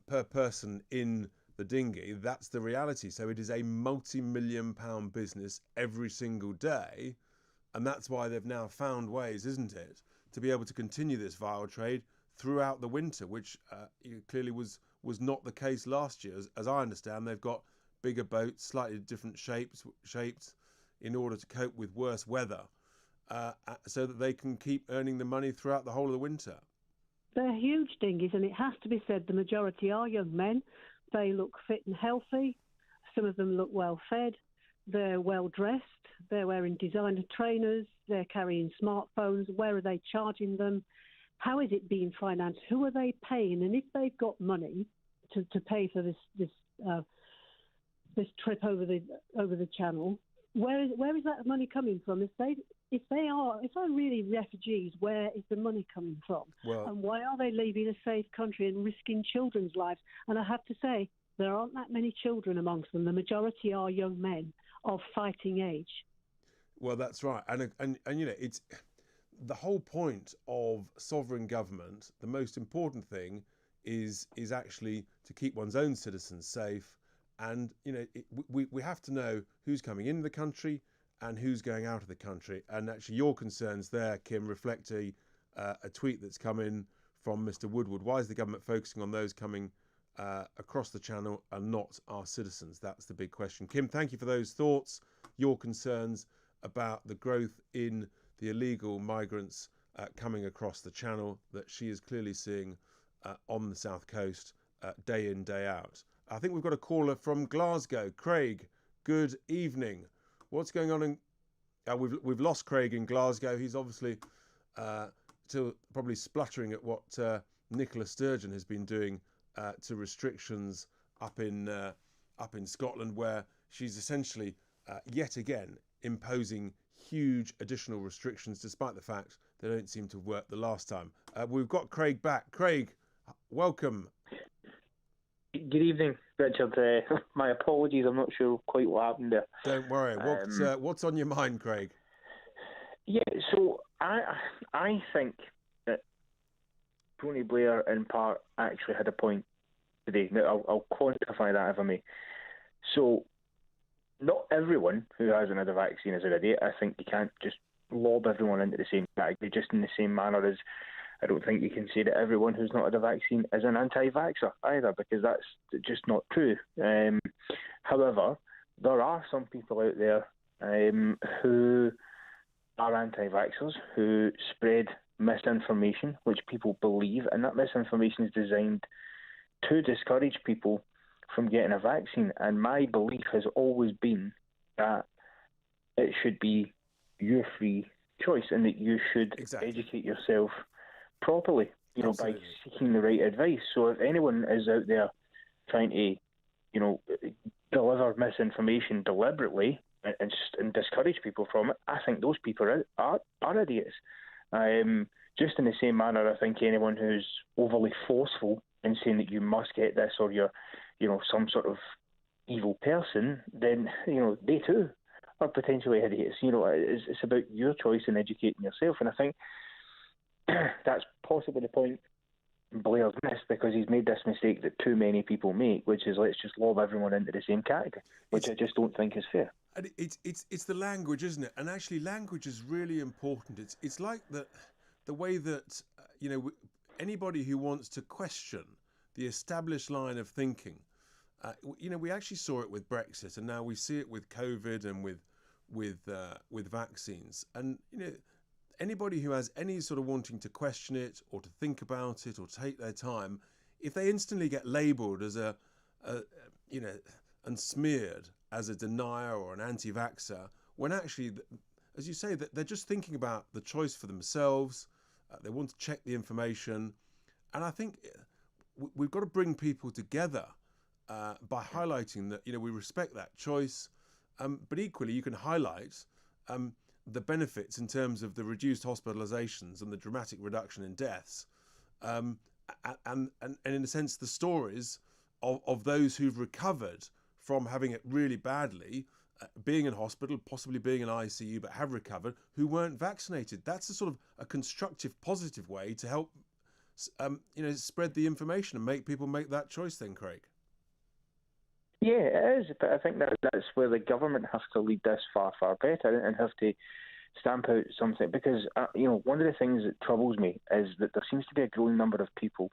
per person in the dinghy. That's the reality. So it is a multi-million-pound business every single day, and that's why they've now found ways, isn't it, to be able to continue this vile trade throughout the winter, which clearly was not the case last year. As I understand, they've got bigger boats, slightly different shapes in order to cope with worse weather, so that they can keep earning the money throughout the whole of the winter. They're huge dinghies, and it has to be said the majority are young men. They look fit and healthy. Some of them look well fed. They're well dressed. They're wearing designer trainers. They're carrying smartphones. Where are they charging them? How is it being financed? Who are they paying? And if they've got money to pay for this trip over the channel, where is that money coming from? If they're really refugees, where is the money coming from? Well, and why are they leaving a safe country and risking children's lives? And I have to say, there aren't that many children amongst them. The majority are young men of fighting age. Well, that's right, and it's the whole point of sovereign government. The most important thing is actually to keep one's own citizens safe, and we have to know who's coming into the country and who's going out of the country. And actually, your concerns there, Kim, reflect a tweet that's come in from Mr. Woodward. Why is the government focusing on those coming across the channel and not our citizens? That's the big question. Kim, thank you for those thoughts, your concerns about the growth in the illegal migrants coming across the channel that she is clearly seeing on the south coast day in, day out. I think we've got a caller from Glasgow. Craig, good evening. What's going on in... we've lost Craig in Glasgow. He's obviously still probably spluttering at what Nicola Sturgeon has been doing to restrictions up in Scotland, where she's essentially yet again imposing huge additional restrictions, despite the fact they don't seem to work the last time. We've got Craig back. Craig, welcome. Good evening, Richard. My apologies, I'm not sure quite what happened there. Don't worry. What's on your mind, Craig? Yeah, so I think that Tony Blair, in part, actually had a point today. Now, I'll quantify that if I may. So, not everyone who hasn't had a vaccine is an idiot. I think you can't just lob everyone into the same category, just in the same manner as I don't think you can say that everyone who's not had a vaccine is an anti-vaxxer either, because that's just not true. However, there are some people out there who are anti-vaxxers, who spread misinformation, which people believe, and that misinformation is designed to discourage people from getting a vaccine. And my belief has always been that it should be your free choice, and that you should educate yourself properly, by seeking the right advice. So if anyone is out there trying to, deliver misinformation deliberately and discourage people from it, I think those people are idiots. Just in the same manner, I think anyone who's overly forceful in saying that you must get this, or you're, some sort of evil person, then, they too are potentially idiots. It's about your choice in educating yourself. And I think that's possibly the point Blair's missed, because he's made this mistake that too many people make, which is let's just lob everyone into the same category, which I just don't think is fair. And it's the language, isn't it? And actually, language is really important. It's like the way that anybody who wants to question the established line of thinking, we actually saw it with Brexit, and now we see it with COVID and with vaccines. And anybody who has any sort of wanting to question it or to think about it or take their time, if they instantly get labelled as and smeared as a denier or an anti-vaxxer, when actually, as you say, that they're just thinking about the choice for themselves. They want to check the information, and I think we've got to bring people together by highlighting that we respect that choice, but equally you can highlight the benefits in terms of the reduced hospitalisations and the dramatic reduction in deaths, and in a sense the stories of those who've recovered from having it really badly, being in hospital, possibly being in ICU, but have recovered, who weren't vaccinated. That's a sort of a constructive, positive way to help spread the information and make people make that choice then, Craig. Yeah, it is, but I think that's where the government has to lead this far, far better and have to stamp out something. Because, one of the things that troubles me is that there seems to be a growing number of people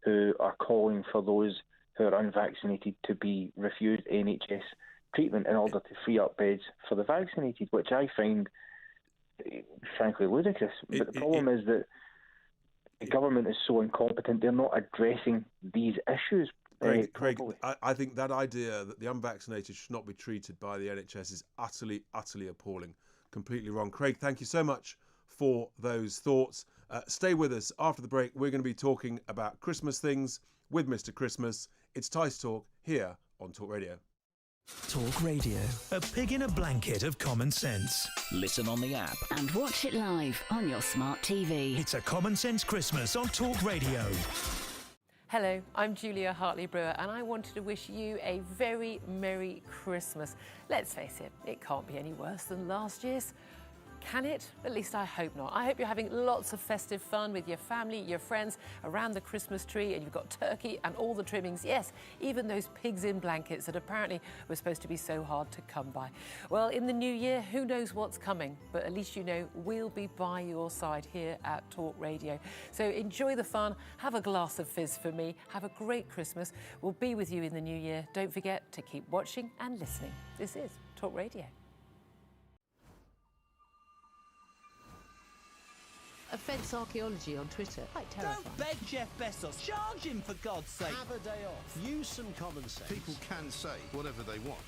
who are calling for those who are unvaccinated to be refused NHS treatment in order to free up beds for the vaccinated, which I find, frankly, ludicrous. But the problem is that the government is so incompetent, they're not addressing these issues. Craig, I think that idea that the unvaccinated should not be treated by the NHS is utterly, utterly appalling. Completely wrong. Craig, thank you so much for those thoughts. Stay with us. After the break, we're going to be talking about Christmas things with Mr. Christmas. It's Tice Talk here on Talk Radio. Talk Radio, a pig in a blanket of common sense. Listen on the app. And watch it live on your smart TV. It's a common sense Christmas on Talk Radio. Hello, I'm Julia Hartley-Brewer and I wanted to wish you a very Merry Christmas. Let's face it can't be any worse than last year's. Can it? At least I hope not. I hope you're having lots of festive fun with your family, your friends, around the Christmas tree, and you've got turkey and all the trimmings. Yes, even those pigs in blankets that apparently were supposed to be so hard to come by. Well, in the new year, who knows what's coming, but at least you know we'll be by your side here at Talk Radio. So enjoy the fun, have a glass of fizz for me, have a great Christmas. We'll be with you in the new year. Don't forget to keep watching and listening. This is Talk Radio. Offence archaeology on Twitter. Quite terrifying. Don't beg Jeff Bezos. Charge him, for God's sake. Have a day off. Use some common sense. People can say whatever they want.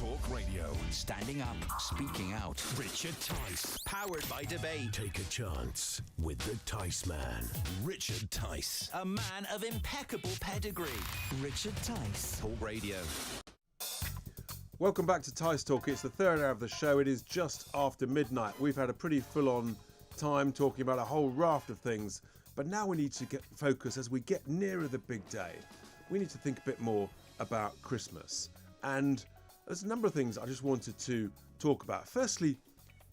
Talk Radio. Standing up, speaking out. Richard Tice. Powered by Debate. Take a chance with the Tice Man. Richard Tice. A man of impeccable pedigree. Richard Tice. Talk Radio. Welcome back to Tice Talk. It's the third hour of the show. It is just after midnight. We've had a pretty full-on time talking about a whole raft of things, but now we need to get focused as we get nearer the big day. We need to think a bit more about Christmas. And there's a number of things I just wanted to talk about. Firstly,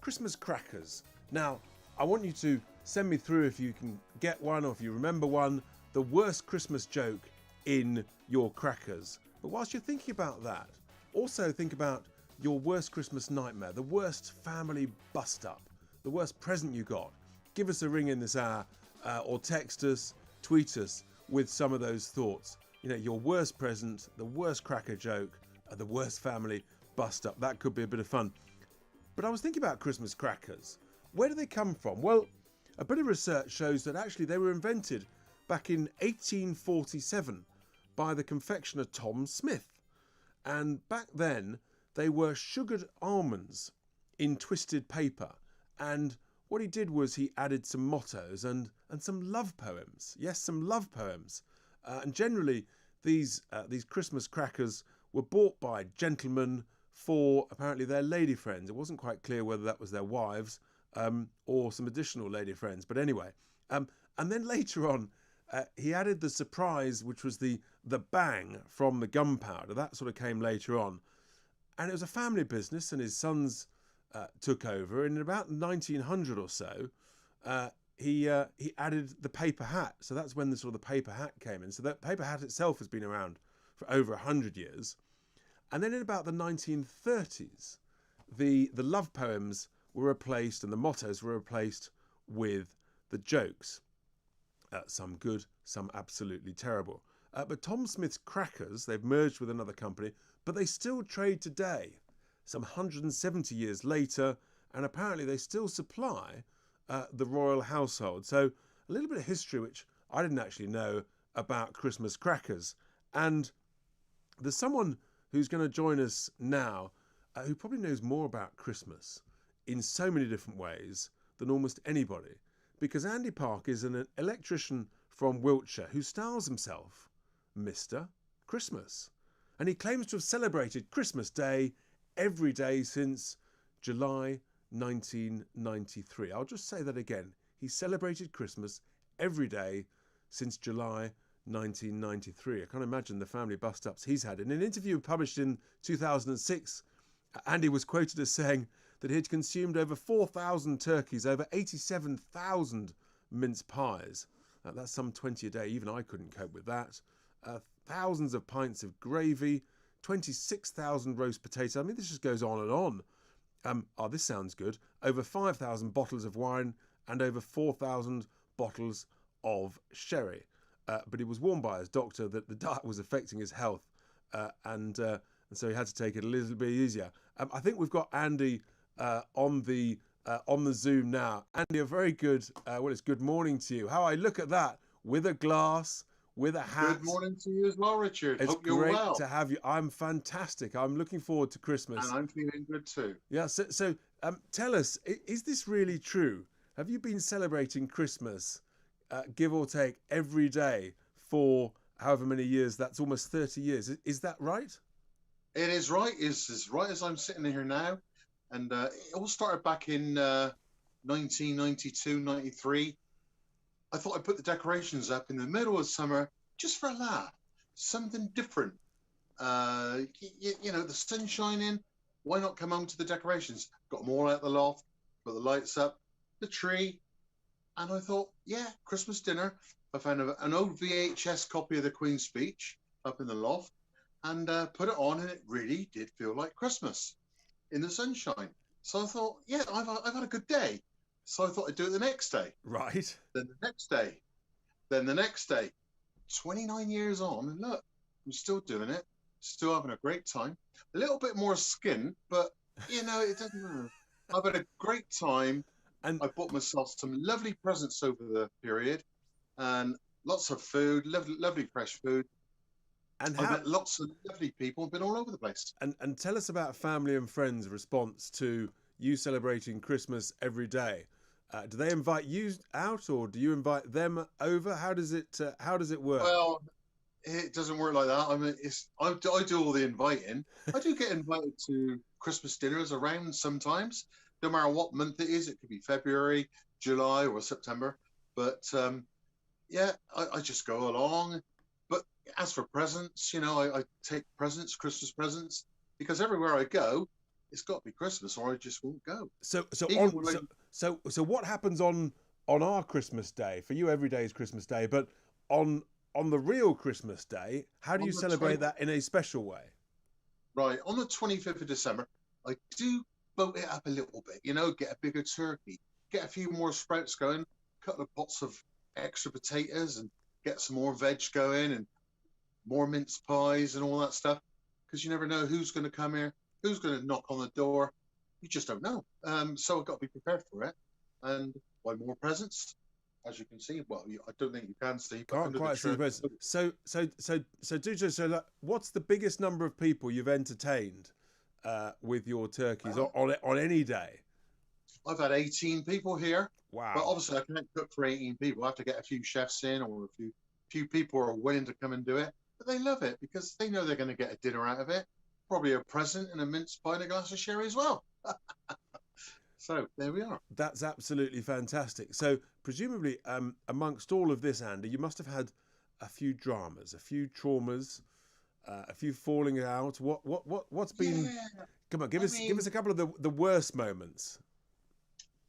Christmas crackers. Now, I want you to send me through, if you can get one or if you remember one, the worst Christmas joke in your crackers. But whilst you're thinking about that, also think about your worst Christmas nightmare, the worst family bust-up, the worst present you got. Give us a ring in this hour or text us, tweet us with some of those thoughts. You know, your worst present, the worst cracker joke, the worst family bust-up. That could be a bit of fun. But I was thinking about Christmas crackers. Where do they come from? Well, a bit of research shows that actually they were invented back in 1847 by the confectioner Tom Smith. And back then, they were sugared almonds in twisted paper. And what he did was he added some mottos and some love poems. Yes, some love poems. And generally, these Christmas crackers were bought by gentlemen for apparently their lady friends. It wasn't quite clear whether that was their wives or some additional lady friends. But anyway, and then later on, he added the surprise, which was the bang from the gunpowder. That sort of came later on. And it was a family business, and his sons took over. And in about 1900 or so, he added the paper hat. So that's when the sort of the paper hat came in. So that paper hat itself has been around for over 100 years. And then in about the 1930s, the love poems were replaced and the mottos were replaced with the jokes. Some good, some absolutely terrible. But Tom Smith's crackers, they've merged with another company, but they still trade today, some 170 years later, and apparently they still supply the royal household. So a little bit of history which I didn't actually know about Christmas crackers. And there's someone who's going to join us now who probably knows more about Christmas in so many different ways than almost anybody. Because Andy Park is an electrician from Wiltshire who styles himself Mr. Christmas. And he claims to have celebrated Christmas Day every day since July 1993. I'll just say that again. He celebrated Christmas every day since July 1993. I can't imagine the family bust-ups he's had. In an interview published in 2006, Andy was quoted as saying that he had consumed over 4,000 turkeys, over 87,000 mince pies. That's some 20 a day. Even I couldn't cope with that. Thousands of pints of gravy, 26,000 roast potatoes. I mean, this just goes on and on. Oh, this sounds good. Over 5,000 bottles of wine and over 4,000 bottles of sherry. But he was warned by his doctor that the diet was affecting his health, and so he had to take it a little bit easier. I think we've got Andy on the Zoom now. Andy, a very good, it's good morning to you. How I look at that, with a glass, with a hat. Good morning to you as well, Richard. It's Hope you're great well. to have you. I'm fantastic. I'm looking forward to Christmas. And I'm feeling good too. Yeah, so tell us, is this really true? Have you been celebrating Christmas, give or take, every day for however many years? That's almost 30 years. Is that right? It is right. It's as right as I'm sitting here now. And it all started back in 1992, 93. I thought I'd put the decorations up in the middle of summer just for a laugh. Something different. You know, the sun shining. Why not come home to the decorations? Got them all out the loft, put the lights up, the tree. And I thought, yeah, Christmas dinner. I found an old VHS copy of the Queen's speech up in the loft and put it on, and it really did feel like Christmas in the sunshine. So I thought, yeah, I've had a good day. So I thought I'd do it the next day. Right. Then the next day. Then the next day. 29 years on, and look, I'm still doing it. Still having a great time. A little bit more skin, but, you know, it doesn't matter. I've had a great time. And I bought myself some lovely presents over the period and lots of food, lovely fresh food. And I've met lots of lovely people, been all over the place. And tell us about family and friends' response to you celebrating Christmas every day. Do they invite you out, or do you invite them over? How does it work? Well, it doesn't work like that. I mean, I do all the inviting. I do get invited to Christmas dinners around sometimes, no matter what month it is. It could be February, July, or September. But yeah, I just go along. But as for presents, I take presents, Christmas presents, because everywhere I go, it's got to be Christmas, or I just won't go. So what happens on our Christmas day? For you, every day is Christmas Day, but on the real Christmas Day, how do you celebrate that in a special way? Right, on the 25th of December, I do boat it up a little bit. Get a bigger turkey, get a few more sprouts going, a couple of pots of extra potatoes, and get some more veg going, and more mince pies and all that stuff. Because you never know who's going to come here, who's going to knock on the door. You just don't know. So I've got to be prepared for it. And buy more presents, as you can see. Well, I don't think you can see. Can't quite see the presents. So, what's the biggest number of people you've entertained with your turkeys on any day? I've had 18 people here. Wow. But obviously I can't cook for 18 people. I have to get a few chefs in, or a few people are willing to come and do it. But they love it because they know they're going to get a dinner out of it. Probably a present and a mince pie and a glass of sherry as well. So there we are. That's absolutely fantastic. So presumably amongst all of this, Andy, you must have had a few dramas, a few traumas, a few falling out. What's been? Yeah. Come on, give us a couple of the worst moments.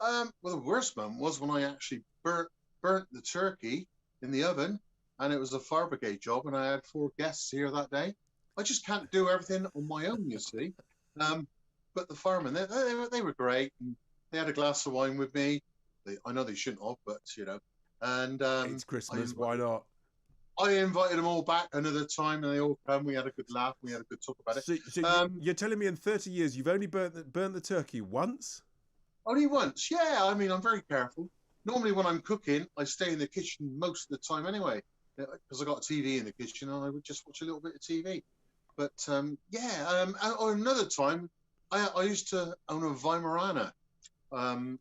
Well, the worst moment was when I actually burnt the turkey in the oven, and it was a fire brigade job, and I had 4 guests here that day. I just can't do everything on my own, you see. But the firemen, they were great. And they had a glass of wine with me. I know they shouldn't have, but And it's Christmas, why not? I invited them all back another time, and they all come. We had a good laugh. We had a good talk about it. So you're telling me in 30 years you've only burnt the turkey once? Only once, yeah. I mean, I'm very careful. Normally, when I'm cooking, I stay in the kitchen most of the time anyway, because I got a TV in the kitchen, and I would just watch a little bit of TV. But or another time, I used to own a Weimaraner.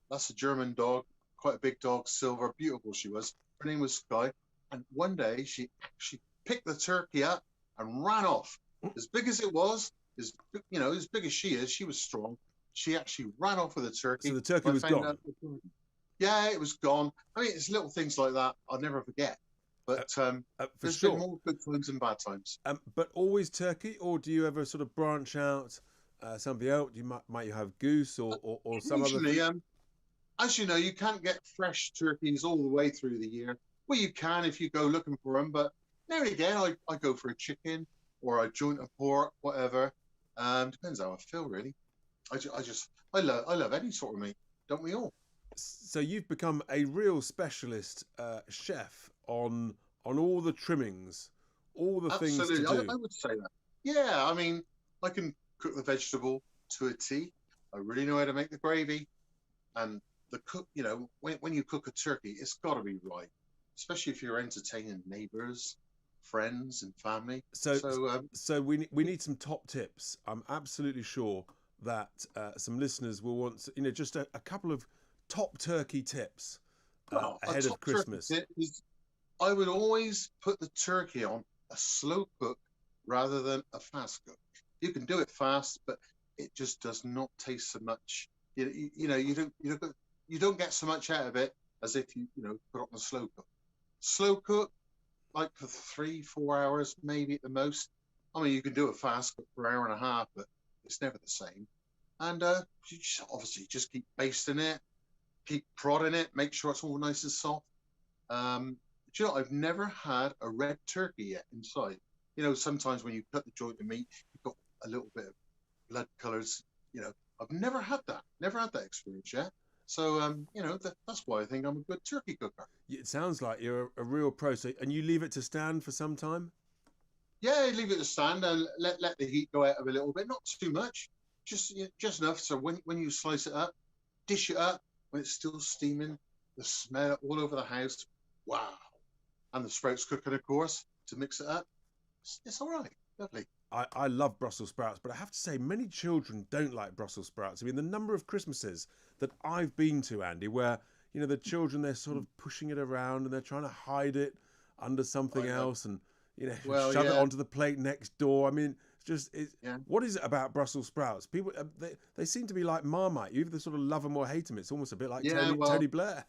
That's a German dog, quite a big dog, silver, beautiful she was. Her name was Sky. And one day she actually picked the turkey up and ran off. As big as it was, as big as she was strong. She actually ran off with the turkey. So the turkey was gone? Yeah, it was gone. I mean, it's little things like that I'll never forget. But there's been more good times and bad times. But always turkey, or do you ever sort of branch out something else? Might you have goose or some other thing? As you know, you can't get fresh turkeys all the way through the year. Well, you can if you go looking for them, but now and again I go for a chicken or a joint of pork, whatever. Depends how I feel, really. I love any sort of meat, don't we all? So you've become a real specialist chef on all the trimmings, all the things to do. I would say that. Yeah, I mean, I can cook the vegetable to a T. I really know how to make the gravy, and the cook. When you cook a turkey, it's got to be right, especially if you're entertaining neighbours, friends, and family. So we need some top tips. I'm absolutely sure that some listeners will want just a couple of top turkey tips ahead of Christmas. I would always put the turkey on a slow cook rather than a fast cook. You can do it fast, but it just does not taste so much. You don't get so much out of it as if you put it on a slow cook. Slow cook, like for 3-4 hours, maybe at the most. I mean, you can do a fast cook for an hour and a half, but it's never the same. And you obviously just keep basting it, keep prodding it, make sure it's all nice and soft. Do you know, I've never had a red turkey yet inside. Sometimes when you cut the joint of meat, you've got a little bit of blood colours. I've never had that. Never had that experience yet. So, that's why I think I'm a good turkey cooker. It sounds like you're a real pro. And you leave it to stand for some time? Yeah, leave it to stand and let the heat go out of it a little bit. Not too much, just enough. So when you slice it up, dish it up, when it's still steaming, the smell all over the house. Wow. And the sprouts cooking, of course, to mix it up. It's all right. Lovely. I love Brussels sprouts, but I have to say many children don't like Brussels sprouts. I mean, the number of Christmases that I've been to, Andy, where, you know, the children, they're sort of pushing it around and they're trying to hide it under something else and, you know, shove it onto the plate next door. I mean, what is it about Brussels sprouts? People, they seem to be like Marmite. You either sort of love them or hate them. It's almost a bit like Tony Blair.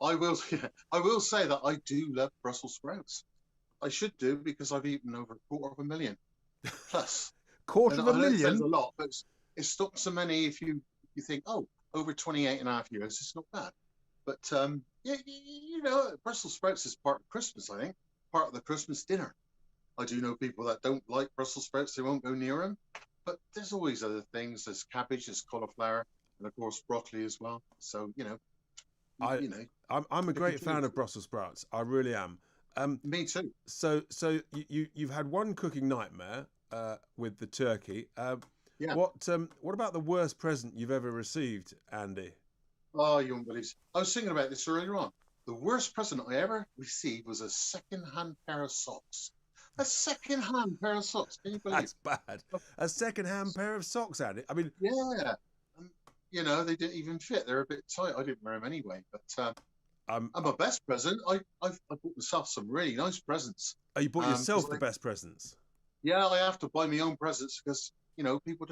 I will say that I do love Brussels sprouts. I should do, because I've eaten over 250,000 plus. Quarter of a million? It sounds a lot, but it's not so many if you think, oh, over 28 and a half years, it's not bad. But, yeah, you know, Brussels sprouts is part of Christmas, I think, part of the Christmas dinner. I do know people that don't like Brussels sprouts, they won't go near them. But there's always other things. There's cabbage, there's cauliflower, and of course broccoli as well. So, you know, I'm a great fan of Brussels sprouts. I really am. Me too. So you've had one cooking nightmare with the turkey. Yeah. What about the worst present you've ever received, Andy? Oh, you won't believe it. I was thinking about this earlier on. The worst present I ever received was a second-hand pair of socks. A second-hand pair of socks. Can you believe? That's bad. A second-hand pair of socks, Andy. I mean, yeah. You know, they didn't even fit. They're a bit tight. I didn't wear them anyway. But and my best present, I bought myself some really nice presents. Oh, you bought yourself the best presents? Yeah, I have to buy my own presents because, you know, people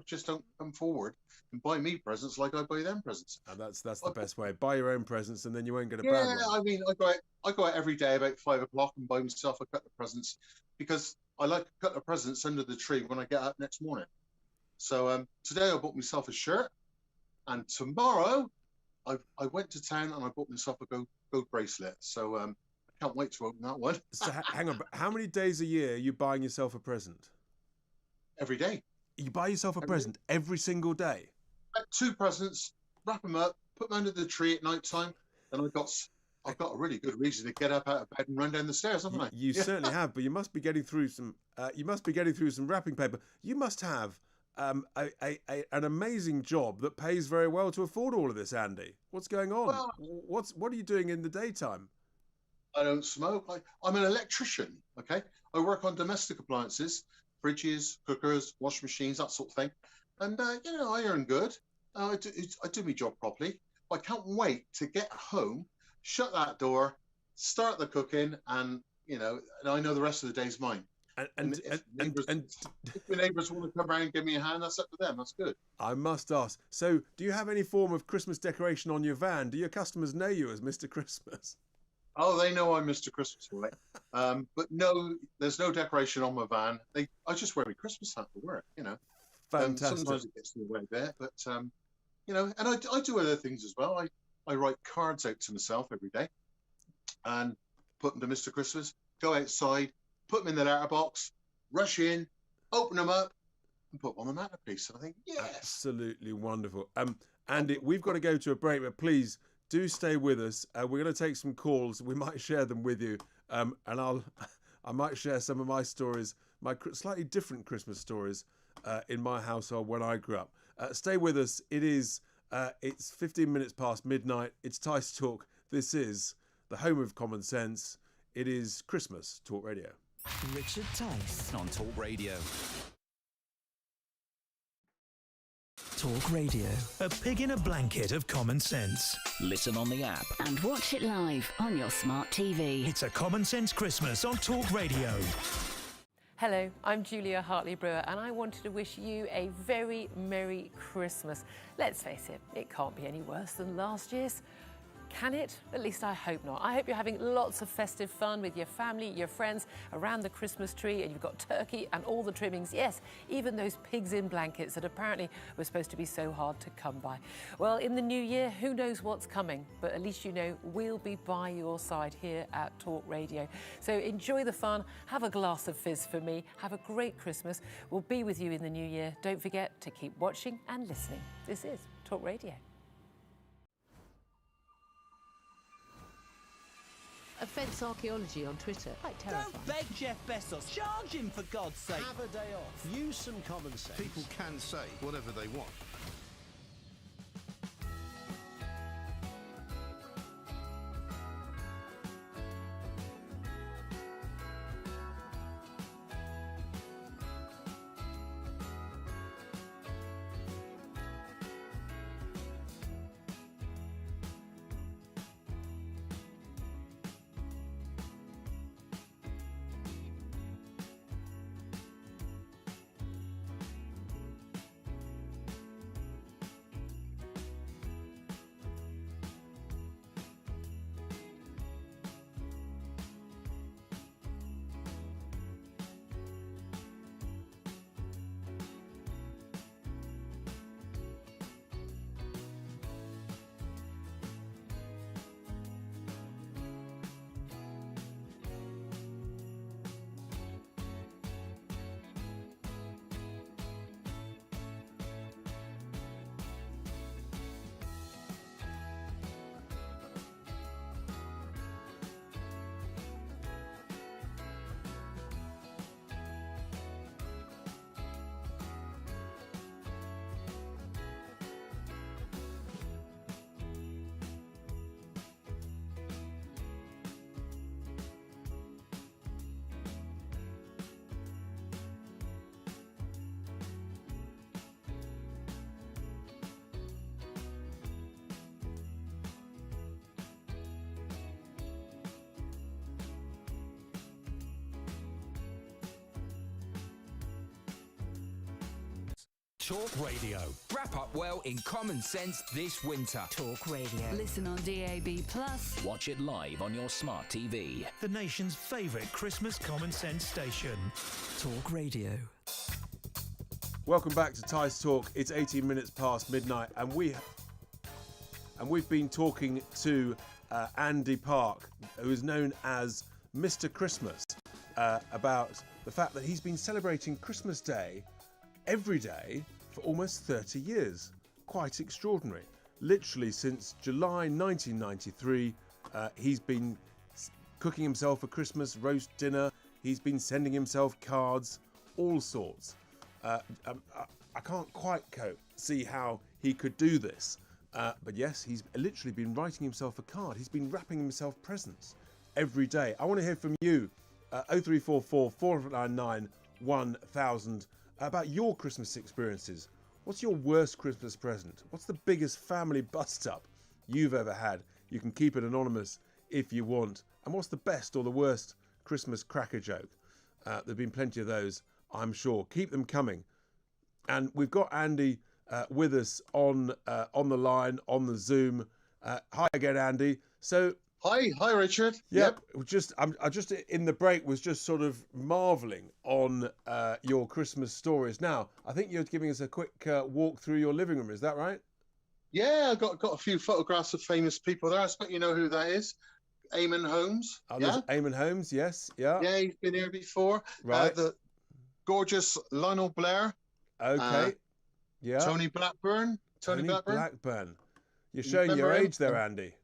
just don't come forward and buy me presents like I buy them presents. And that's the best way. Buy your own presents and then you won't get a bad one. Yeah, I mean, I go out every day about 5 o'clock and buy myself a couple of presents because I like a couple of presents under the tree when I get up next morning. So today I bought myself a shirt, and tomorrow I went to town and I bought myself a gold bracelet. So I can't wait to open that one. So hang on, how many days a year are you buying yourself a present? Every day. You buy yourself a present every single day? 2 presents, wrap them up, put them under the tree at night time, and I've got a really good reason to get up out of bed and run down the stairs, haven't I? You certainly have, but you must be getting through some. You must be getting through some wrapping paper. You must have an amazing job that pays very well to afford all of this, Andy. What's going on? Well, what are you doing in the daytime? I don't smoke. I'm an electrician. Okay, I work on domestic appliances, fridges, cookers, washing machines, that sort of thing. And you know, I earn good. I do my job properly. I can't wait to get home, shut that door, start the cooking, and you know, and I know the rest of the day's mine. And if the neighbours want to come around and give me a hand, that's up to them. That's good. I must ask. So, do you have any form of Christmas decoration on your van? Do your customers know you as Mr. Christmas? Oh, they know I'm Mr. Christmas, right? But no, there's no decoration on my van. I just wear my Christmas hat to work, you know. Fantastic. Sometimes it gets in the way there, but you know, and I do other things as well. I write cards out to myself every day, and put them to Mr. Christmas. Go outside, put them in the letterbox, rush in, open them up, and put them on the mantelpiece. And I think, yes, absolutely wonderful. Andy, we've got to go to a break, but please do stay with us. We're going to take some calls. We might share them with you, and I might share some of my stories, my slightly different Christmas stories in my household when I grew up. Stay with us. It's 15 minutes past midnight. It's Tice Talk. This is the home of common sense. It is Christmas Talk Radio. Richard Tice on Talk Radio. Talk Radio, a pig in a blanket of common sense. Listen on the app. And watch it live on your smart TV. It's a Common Sense Christmas on Talk Radio. Hello, I'm Julia Hartley-Brewer and I wanted to wish you a very Merry Christmas. Let's face it can't be any worse than last year's. Can it? At least I hope not. I hope you're having lots of festive fun with your family, your friends around the Christmas tree, and you've got turkey and all the trimmings. Yes, even those pigs in blankets that apparently were supposed to be so hard to come by. Well, in the new year, who knows what's coming, but at least you know we'll be by your side here at Talk Radio. So enjoy the fun, have a glass of fizz for me, have a great Christmas. We'll be with you in the new year. Don't forget to keep watching and listening. This is Talk Radio. Offence archaeology on Twitter. Quite terrifying. Don't beg Jeff Bezos. Charge him, for God's sake. Have a day off. Use some common sense. People can say whatever they want. Talk Radio. Wrap up well in common sense this winter. Talk Radio. Listen on DAB+. Watch it live on your smart TV. The nation's favourite Christmas common sense station. Talk Radio. Welcome back to Tice Talk. It's 18 minutes past midnight, and we've been talking to Andy Park, who is known as Mr. Christmas, about the fact that he's been celebrating Christmas Day every day for almost 30 years. Quite extraordinary. Literally since July 1993, he's been cooking himself a Christmas roast dinner. He's been sending himself cards, all sorts. I can't quite see how he could do this. But yes, he's literally been writing himself a card. He's been wrapping himself presents every day. I want to hear from you. 0344 499 1000 about your Christmas experiences. What's your worst Christmas present? What's the biggest family bust-up you've ever had? You can keep it anonymous if you want. And what's the best or the worst Christmas cracker joke? There have been plenty of those, I'm sure. Keep them coming. And we've got Andy with us on the line, on the Zoom. Hi again, Andy. So... Hi, Richard. Yep. I just in the break was just sort of marvelling on your Christmas stories. Now, I think you're giving us a quick walk through your living room. Is that right? Yeah, I got a few photographs of famous people there. I expect you know who that is. Eamon Holmes. Yeah. Eamon Holmes. Yes. Yeah. Yeah, he's been here before. Right. The gorgeous Lionel Blair. Okay. Yeah. Tony Blackburn. Tony Blackburn. You're showing your age there, Andy.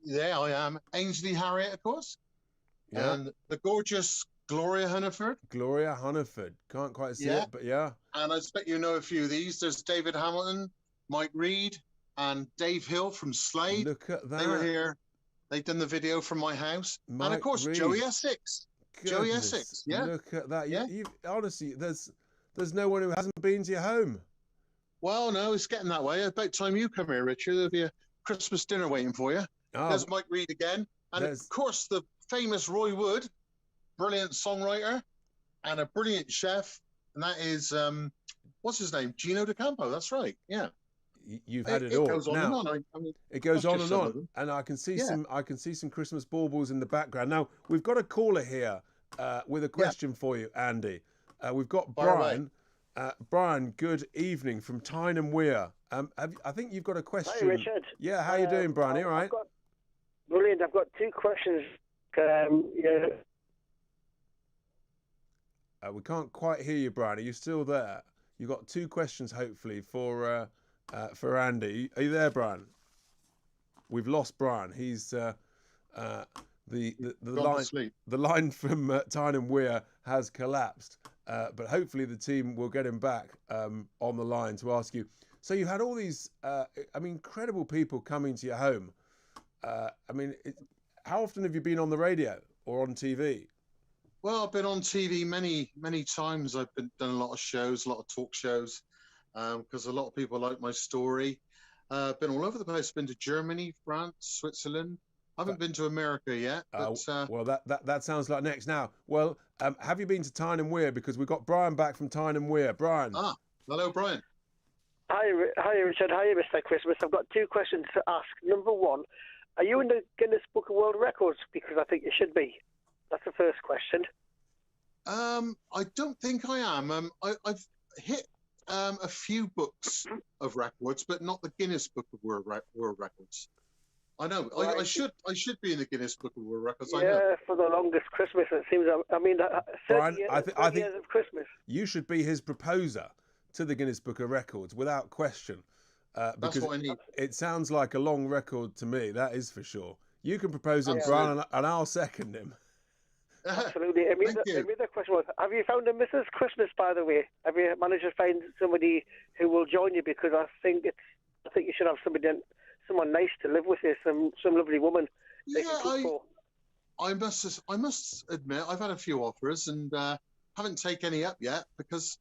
Yeah, I am. Ainsley Harriott, of course. Yeah. And the gorgeous Gloria Hunniford. Gloria Hunniford. Can't quite see it, but yeah. And I expect you know a few of these. There's David Hamilton, Mike Reed, and Dave Hill from Slade. Look at that. They were here. They've done the video from my house. Mike and of course, Reed. Joey Essex. Joey Essex, yeah. Look at that. Yeah. You honestly, there's no one who hasn't been to your home. Well, no, it's getting that way. About time you come here, Richard. There'll be a Christmas dinner waiting for you. Oh. There's Mike Reed again. And of course, the famous Roy Wood, brilliant songwriter and a brilliant chef. And that is, what's his name? Gino D'Acampo. That's right. Yeah. You've had it all. Goes on now, and on. I mean, it goes on and on. And I can see some Christmas baubles in the background. Now, we've got a caller here with a question for you, Andy. We've got Brian. Brian, good evening from Tyne and Weir. I think you've got a question. Hi, Richard. Yeah, how you doing, Brian? You all right? Brilliant. I've got two questions. We can't quite hear you, Brian. Are you still there? You've got two questions, hopefully, for Andy. Are you there, Brian? We've lost Brian. He's the line from Tyne and Weir has collapsed. But hopefully the team will get him back on the line to ask you. So you had all these, incredible people coming to your home. How often have you been on the radio or on TV? Well, I've been on TV many, many times. I've done a lot of shows, a lot of talk shows, because a lot of people like my story. Been all over the place. Been to Germany, France, Switzerland. I haven't been to America yet. But, well, that sounds like next. Now, well, have you been to Tyne and Weir? Because we've got Brian back from Tyne and Weir. Brian. Hello, Brian. Hi, Richard. Hi, Mr. Christmas. I've got two questions to ask. Number one, are you in the Guinness Book of World Records? Because I think you should be. That's the first question. I don't think I am. I've hit a few books of records, but not the Guinness Book of World Records. I know. Right. I should be in the Guinness Book of World Records. Yeah, I know. For the longest Christmas, it seems. Brian, I think years of Christmas. You should be his proposer to the Guinness Book of Records without question. That's what I need. It sounds like a long record to me. That is for sure. You can propose him, Brian, and I'll second him. Absolutely. The other question was: have you found a Mrs. Christmas? By the way, have you managed to find somebody who will join you? Because I think you should have someone nice to live with you, some lovely woman. Yeah, I must admit I've had a few offers and haven't taken any up yet because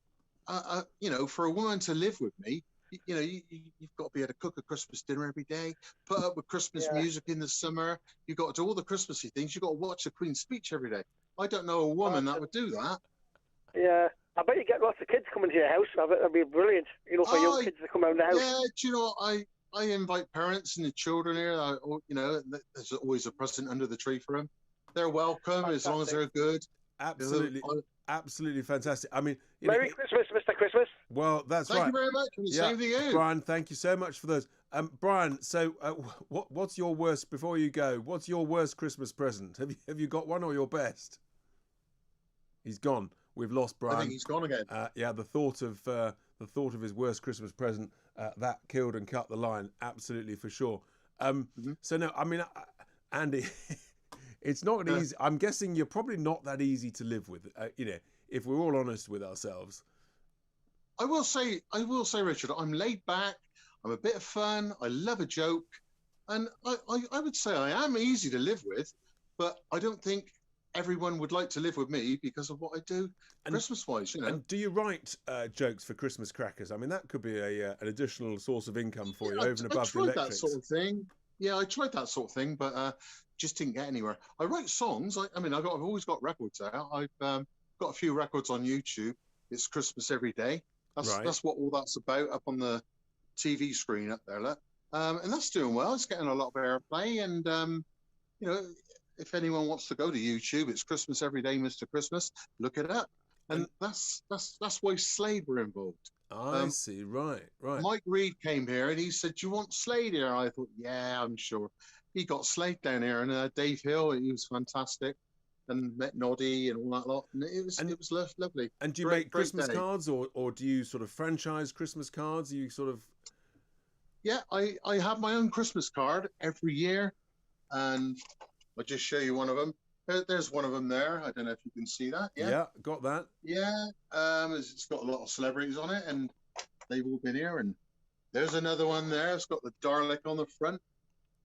for a woman to live with me, you've got to be able to cook a Christmas dinner every day, put up with Christmas music in the summer. You've got to do all the Christmassy things. You've got to watch the Queen's speech every day. I don't know a woman that would do that. Yeah, I bet you get lots of kids coming to your house. That'd be brilliant. You know, for young kids to come around the house. Yeah, do you know, I invite parents and the children here. You know, there's always a present under the tree for them. They're welcome as long as they're good. Absolutely, absolutely fantastic. I mean, Merry Christmas, Mr. Christmas. Well, that's right. Thank you very much. Same to you, Brian. Thank you so much for those. Brian, so what's your worst, before you go, what's your worst Christmas present? Have you got one, or your best? He's gone. We've lost Brian. I think he's gone again. Yeah, the thought of his worst Christmas present that killed and cut the line, absolutely, for sure. So no, I mean, Andy, it's not easy. I'm guessing you're probably not that easy to live with. You know, if we're all honest with ourselves. I will say, Richard, I'm laid back. I'm a bit of fun. I love a joke, and I would say I am easy to live with, but I don't think everyone would like to live with me because of what I do Christmas-wise, you know. And do you write jokes for Christmas crackers? I mean, that could be an additional source of income for you over and above the electrics. I tried that sort of thing. Yeah, I tried that sort of thing, but just didn't get anywhere. I write songs. I mean, I've always got records out. I've got a few records on YouTube. It's Christmas every day. That's what all that's about up on the TV screen up there. Look. And that's doing well. It's getting a lot of airplay, and you know, if anyone wants to go to YouTube, it's Christmas Every Day, Mr. Christmas. Look it up, and that's why Slade were involved. I see, right. Mike Reed came here and he said, "Do you want Slade here?" I thought, "Yeah, I'm sure." He got Slade down here, and Dave Hill, he was fantastic, and met Noddy and all that lot, and it was lovely. And do you make Christmas cards, or do you sort of franchise Christmas cards? You sort of. Yeah, I have my own Christmas card every year, and I'll just show you one of them. There's one of them there. I don't know if you can see that. Yeah, got that. Yeah, it's got a lot of celebrities on it, and they've all been here. And there's another one there. It's got the Dalek on the front.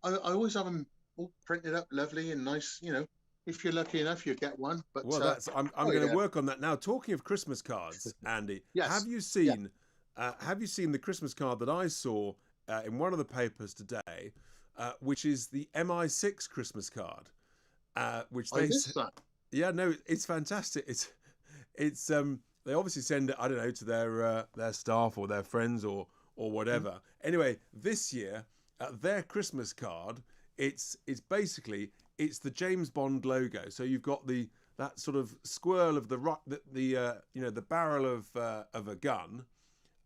I always have them all printed up lovely and nice. You know, if you're lucky enough, you get one. But well, I'm going to work on that now. Talking of Christmas cards, Andy, have you seen the Christmas card that I saw in one of the papers today, which is the MI6 Christmas card, which they it's fantastic. It's they obviously send it, I don't know, to their staff or their friends or whatever. Anyway, this year their Christmas card, it's basically the James Bond logo. So you've got that sort of swirl of the barrel of a gun.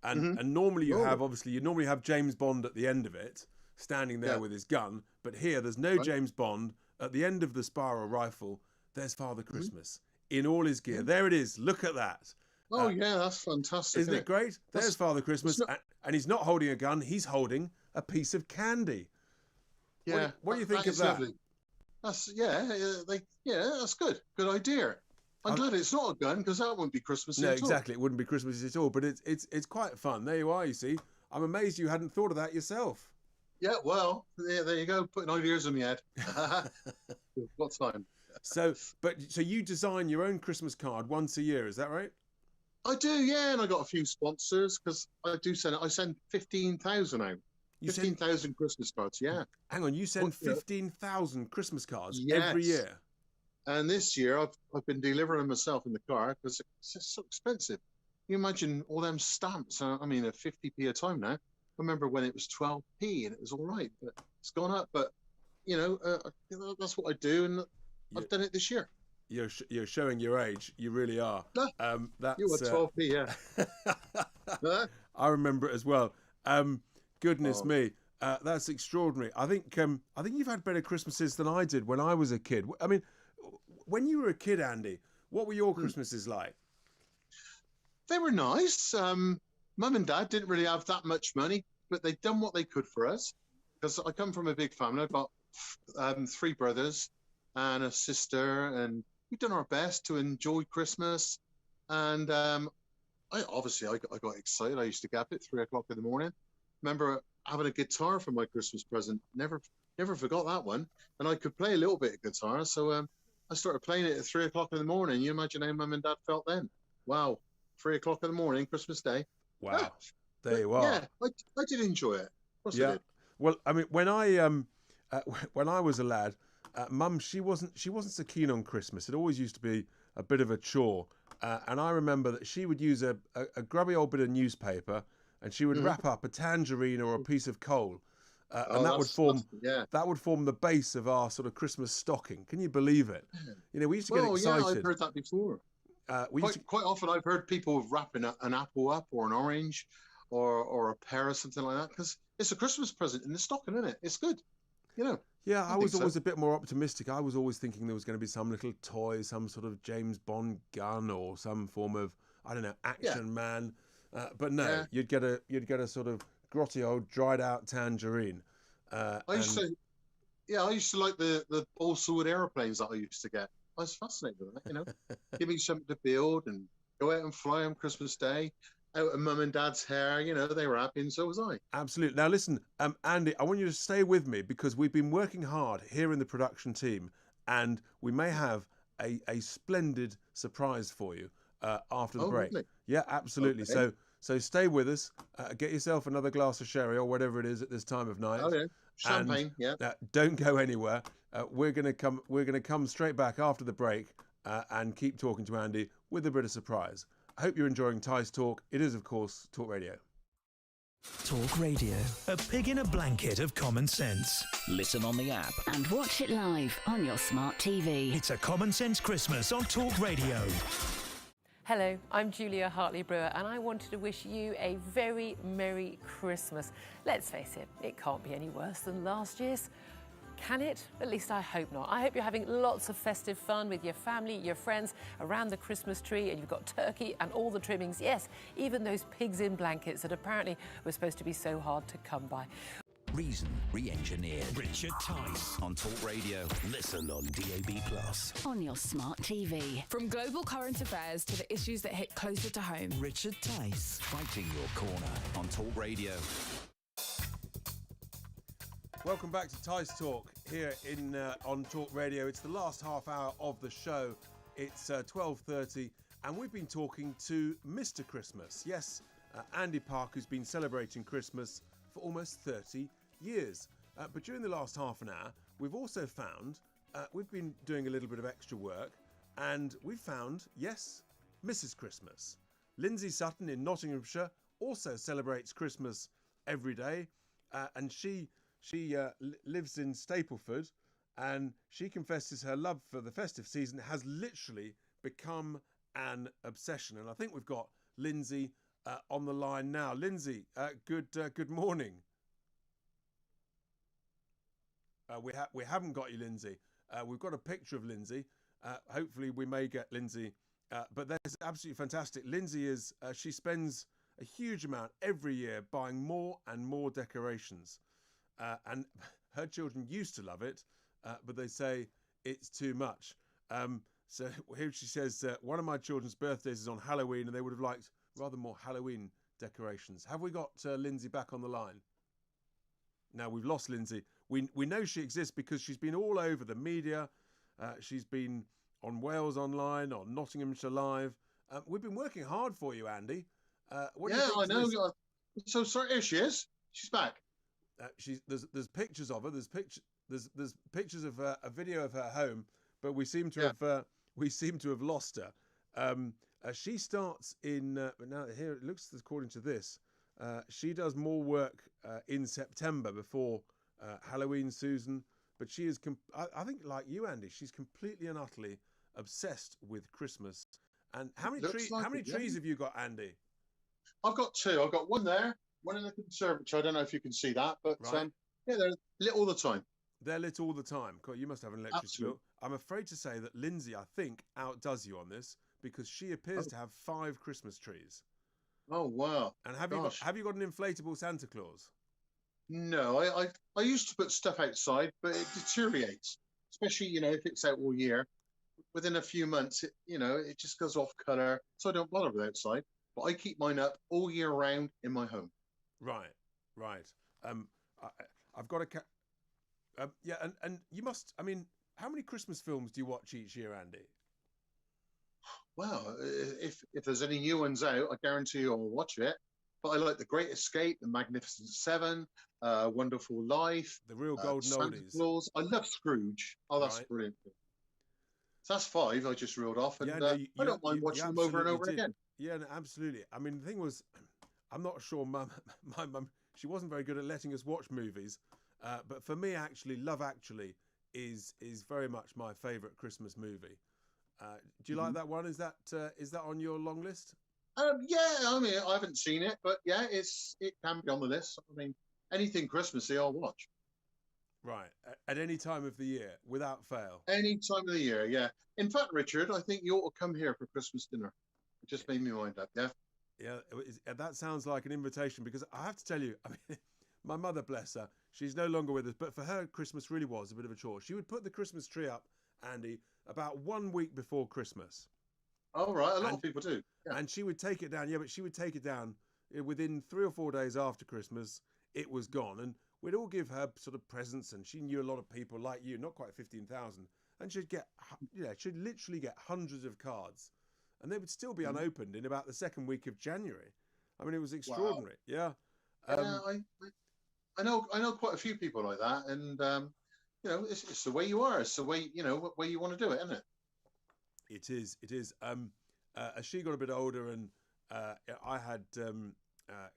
And normally you have James Bond at the end of it, standing there with his gun. But here, there's no James Bond. At the end of the spiral rifle, there's Father Christmas in all his gear. There it is. Look at that. Oh, yeah, that's fantastic. Isn't it great? There's Father Christmas. And he's not holding a gun. He's holding a piece of candy. Yeah. What do you think of that? Lovely. That's good. Good idea. I'm glad it's not a gun, because that wouldn't be Christmas at all. No, exactly. It wouldn't be Christmas at all. But it's quite fun. There you are, you see. I'm amazed you hadn't thought of that yourself. Yeah, well, there you go. Putting ideas in my head. What time? So you design your own Christmas card once a year, is that right? I do, yeah. And I got a few sponsors, because I send 15,000 out. 15,000 Christmas cards, yeah. Hang on, you send 15,000 Christmas cards every year? And this year, I've been delivering them myself in the car because it's just so expensive. You imagine all them stamps. I mean, at 50p a time now. I remember when it was 12p and it was all right, but it's gone up. But, you know, that's what I do, and I've done it this year. You're showing your age. You really are. That's, you were 12p, yeah. I remember it as well. Goodness me. That's extraordinary. I think you've had better Christmases than I did when I was a kid. I mean, when you were a kid, Andy, what were your Christmases like? They were nice. Mum and Dad didn't really have that much money, but they'd done what they could for us. Because I come from a big family. I've got 3 brothers and a sister, and we've done our best to enjoy Christmas. And I got excited. I used to get up at 3 o'clock in the morning. Remember having a guitar for my Christmas present. Never forgot that one. And I could play a little bit of guitar, so I started playing it at 3 o'clock in the morning. You imagine how Mum and Dad felt then. Wow, 3 o'clock in the morning, Christmas Day. Wow, there you are. Yeah, I did enjoy it. Of course I did. Well, I mean, when I was a lad, Mum, she wasn't so keen on Christmas. It always used to be a bit of a chore. And I remember that she would use a grubby old bit of newspaper, and she would wrap up a tangerine or a piece of coal, and that would form the base of our sort of Christmas stocking. Can you believe it? You know, we used to get excited. Yeah, I've heard that before. Quite often I've heard people wrapping an apple up, or an orange, or a pear or something like that, because it's a Christmas present in the stocking, isn't it? It's good, you know. Yeah, I was always a bit more optimistic. I was always thinking there was going to be some little toy, some sort of James Bond gun, or some form of, I don't know, action man. But no, you'd get a sort of grotty old dried out tangerine. I used to like the balsa wood aeroplanes that I used to get. I was fascinated with that, you know. Give me something to build and go out and fly on Christmas Day. Out of mum and dad's hair, you know, they were happy, and so was I. Absolutely. Now listen, Andy, I want you to stay with me, because we've been working hard here in the production team, and we may have a splendid surprise for you after the break. Really? Yeah, absolutely. Okay. So stay with us. Get yourself another glass of sherry or whatever it is at this time of night. Oh yeah, champagne. Don't go anywhere. We're gonna come straight back after the break and keep talking to Andy with a bit of surprise. I hope you're enjoying Tice Talk. It is, of course, Talk Radio. Talk Radio, a pig in a blanket of common sense. Listen on the app. And watch it live on your smart TV. It's a Common Sense Christmas on Talk Radio. Hello, I'm Julia Hartley-Brewer, and I wanted to wish you a very Merry Christmas. Let's face it, it can't be any worse than last year's. Can it? At least I hope not. I hope you're having lots of festive fun with your family, your friends, around the Christmas tree, and you've got turkey and all the trimmings. Yes, even those pigs in blankets that apparently were supposed to be so hard to come by. Reason re-engineered. Richard Tice on Talk Radio. Listen on DAB+. On your smart TV. From global current affairs to the issues that hit closer to home. Richard Tice. Fighting your corner on Talk Radio. Welcome back to Tice Talk here on Talk Radio. It's the last half hour of the show. It's 12:30, and we've been talking to Mr. Christmas. Yes, Andy Park, who's been celebrating Christmas for almost 30 years. But during the last half an hour, we've also found, we've been doing a little bit of extra work, and we found, yes, Mrs. Christmas. Lindsay Sutton in Nottinghamshire also celebrates Christmas every day, and she lives in Stapleford, and she confesses her love for the festive season has literally become an obsession. And I think we've got Lindsay on the line now. Lindsay, good morning. We haven't got you, Lindsay. We've got a picture of Lindsay. Hopefully we may get Lindsay. But that's absolutely fantastic. Lindsay she spends a huge amount every year buying more and more decorations. And her children used to love it, but they say it's too much. So here she says, one of my children's birthdays is on Halloween, and they would have liked rather more Halloween decorations. Have we got Lindsay back on the line? No, we've lost Lindsay. We know she exists because she's been all over the media. She's been on Wales Online, on Nottinghamshire Live. We've been working hard for you, Andy. What do you think I know. So sorry, here she is. She's back. There's pictures of her. There's pictures of a video of her home, but we seem to have lost her. She starts in now here it looks, according to this, she does more work in September before Halloween, Susan. But she is, I think, like you, Andy, she's completely and utterly obsessed with Christmas. And how many trees have you got, Andy? I've got two. I've got one there. One in the conservatory. I don't know if you can see that, but right. They're lit all the time. They're lit all the time. God, you must have an electricity bill. I'm afraid to say that Lindsay, I think, outdoes you on this because she appears to have 5 Christmas trees. Oh wow! And have you got an inflatable Santa Claus? No, I used to put stuff outside, but it deteriorates, especially if it's out all year. Within a few months, it just goes off colour, so I don't bother with outside. But I keep mine up all year round in my home. Right. I've got a and you must. I mean, how many Christmas films do you watch each year, Andy? Well, if there's any new ones out, I guarantee you I'll watch it. But I like The Great Escape, The Magnificent Seven, Wonderful Life, the real golden Santa oldies. Claus. I love Scrooge. Oh, that's brilliant. So that's 5 I just reeled off, and Yeah, I don't mind watching them over and over did. again. Yeah, no, absolutely. I mean, the thing was, I'm not sure my mum, she wasn't very good at letting us watch movies, but for me, actually, Love Actually is very much my favourite Christmas movie. Do you like that one? Is that on your long list? Yeah, I mean, I haven't seen it, but yeah, it can be on the list. I mean, anything Christmassy, I'll watch. Right, at any time of the year, without fail. Any time of the year, yeah. In fact, Richard, I think you ought to come here for Christmas dinner. It just made me wind up, yeah? Yeah, that sounds like an invitation, because I have to tell you, I mean, my mother, bless her, she's no longer with us, but for her, Christmas really was a bit of a chore. She would put the Christmas tree up, Andy, about 1 week before Christmas. Oh, right, a lot of people do. Yeah. And she would take it down, but she would take it down within 3 or 4 days after Christmas, it was gone. And we'd all give her sort of presents, and she knew a lot of people like you, not quite 15,000, and she'd literally get hundreds of cards, and they would still be unopened in about the second week of January. I mean, it was extraordinary. Wow. Yeah. I know quite a few people like that, and it's the way you are. It's the way what way you want to do it, isn't it? It is. As she got a bit older, and I had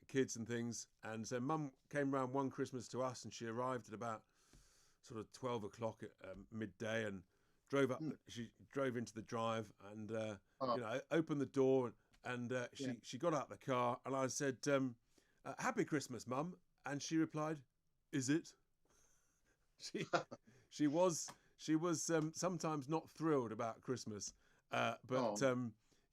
kids and things, and so Mum came round one Christmas to us, and she arrived at about sort of 12 o'clock at midday, and drove up. She drove into the drive, and opened the door, and she got out the car, and I said, "Happy Christmas, Mum," and she replied, "Is it?" She was sometimes not thrilled about Christmas, but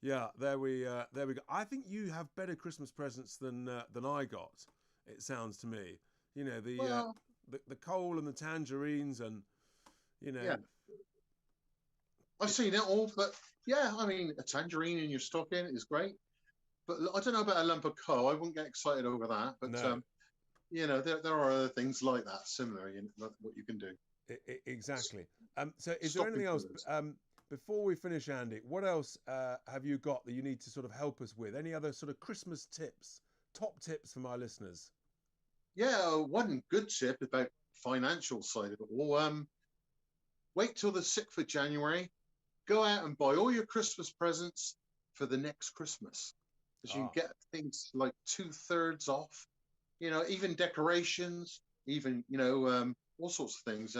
yeah, there we go. I think you have better Christmas presents than I got. It sounds to me, the coal and the tangerines, and Yeah. I've seen it all, but yeah, I mean, a tangerine in your stocking is great, but I don't know about a lump of coal. I wouldn't get excited over that, but No. There are other things like that, similar, what you can do. Exactly. So is there anything else, before we finish, Andy, what else have you got that you need to sort of help us with? Any other sort of Christmas tips, top tips for my listeners? Yeah, one good tip about financial side of it all. Wait till the 6th of January. Go out and buy all your Christmas presents for the next Christmas. Because you can get things like 2/3 off. Even decorations, even, all sorts of things.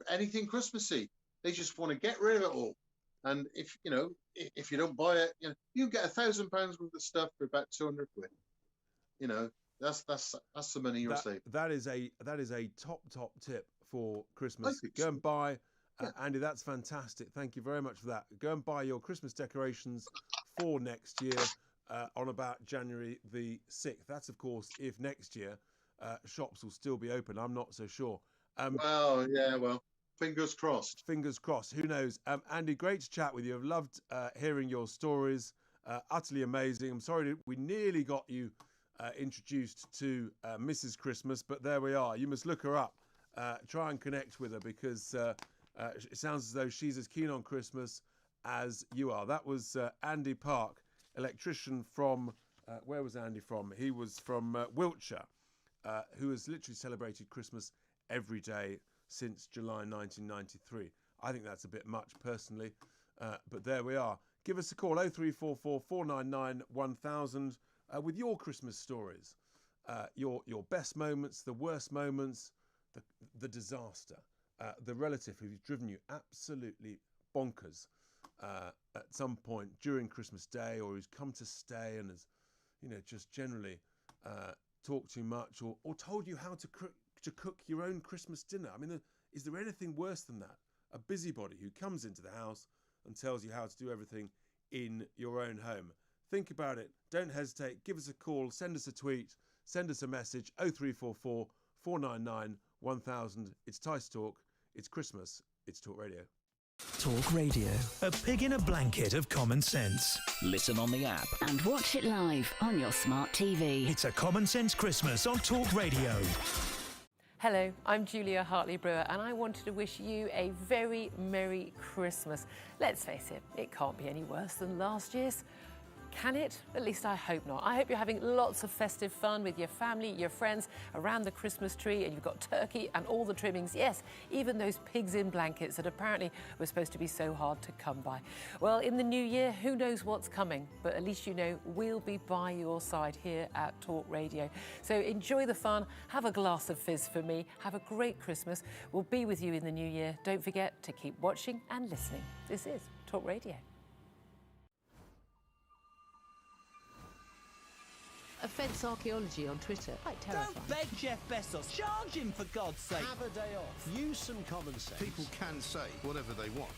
Anything Christmassy. They just want to get rid of it all. And if you don't buy it, you can get £1,000 worth of stuff for about 200 quid. That's the money you're saving. That is a top tip for Christmas. Go and buy, Andy. That's fantastic. Thank you very much for that. Go and buy your Christmas decorations for next year on about January the 6th. That's of course if next year shops will still be open. I'm not so sure. Fingers crossed. Fingers crossed. Who knows? Andy, great to chat with you. I've loved hearing your stories. Utterly amazing. I'm sorry we nearly got you introduced to Mrs. Christmas, but there we are. You must look her up. Try and connect with her, because it sounds as though she's as keen on Christmas as you are. That was Andy Park, electrician from, where was Andy from? He was from Wiltshire, who has literally celebrated Christmas every day since July 1993. I think that's a bit much personally, but there we are. Give us a call, 0344 499 1000, with your Christmas stories, your best moments, the worst moments, the disaster, the relative who's driven you absolutely bonkers at some point during Christmas Day, or who's come to stay and has, just generally talked too much, or told you how to cook your own Christmas dinner. I mean, is there anything worse than that? A busybody who comes into the house and tells you how to do everything in your own home. Think about it. Don't hesitate. Give us a call. Send us a tweet. Send us a message. 0344 499 1000. It's Tice Talk. It's Christmas. It's Talk Radio. Talk Radio. A pig in a blanket of common sense. Listen on the app. And watch it live on your smart TV. It's a Common Sense Christmas on Talk Radio. Hello, I'm Julia Hartley-Brewer, and I wanted to wish you a very Merry Christmas. Let's face it can't be any worse than last year's. Can it? At least I hope not. I hope you're having lots of festive fun with your family, your friends, around the Christmas tree, and you've got turkey and all the trimmings. Yes, even those pigs in blankets that apparently were supposed to be so hard to come by. Well, in the new year, who knows what's coming? But at least you know we'll be by your side here at Talk Radio. So enjoy the fun, have a glass of fizz for me, have a great Christmas. We'll be with you in the new year. Don't forget to keep watching and listening. This is Talk Radio. Offence archaeology on Twitter. Quite terrifying. Don't beg Jeff Bezos. Charge him, for God's sake. Have a day off. Use some common sense. People can say whatever they want.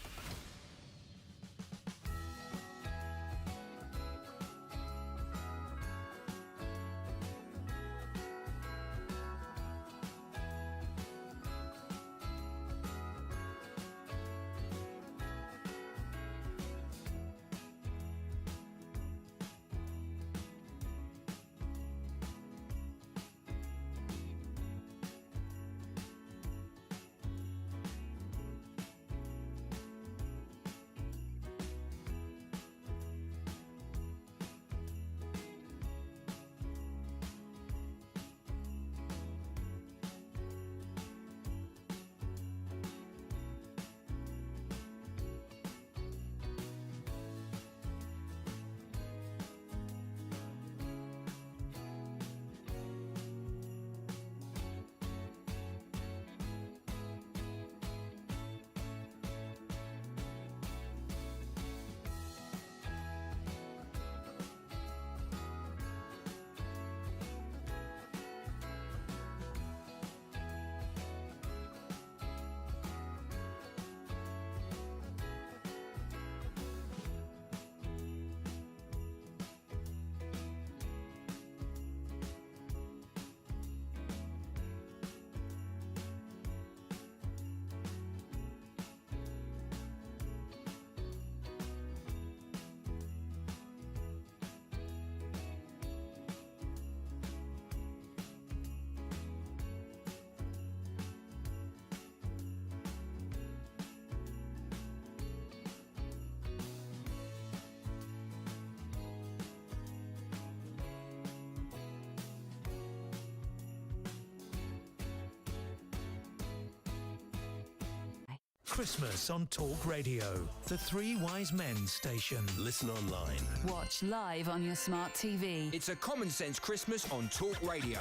Christmas on Talk Radio, the Three Wise Men station. Listen online. Watch live on your smart TV. It's a common sense Christmas on Talk Radio.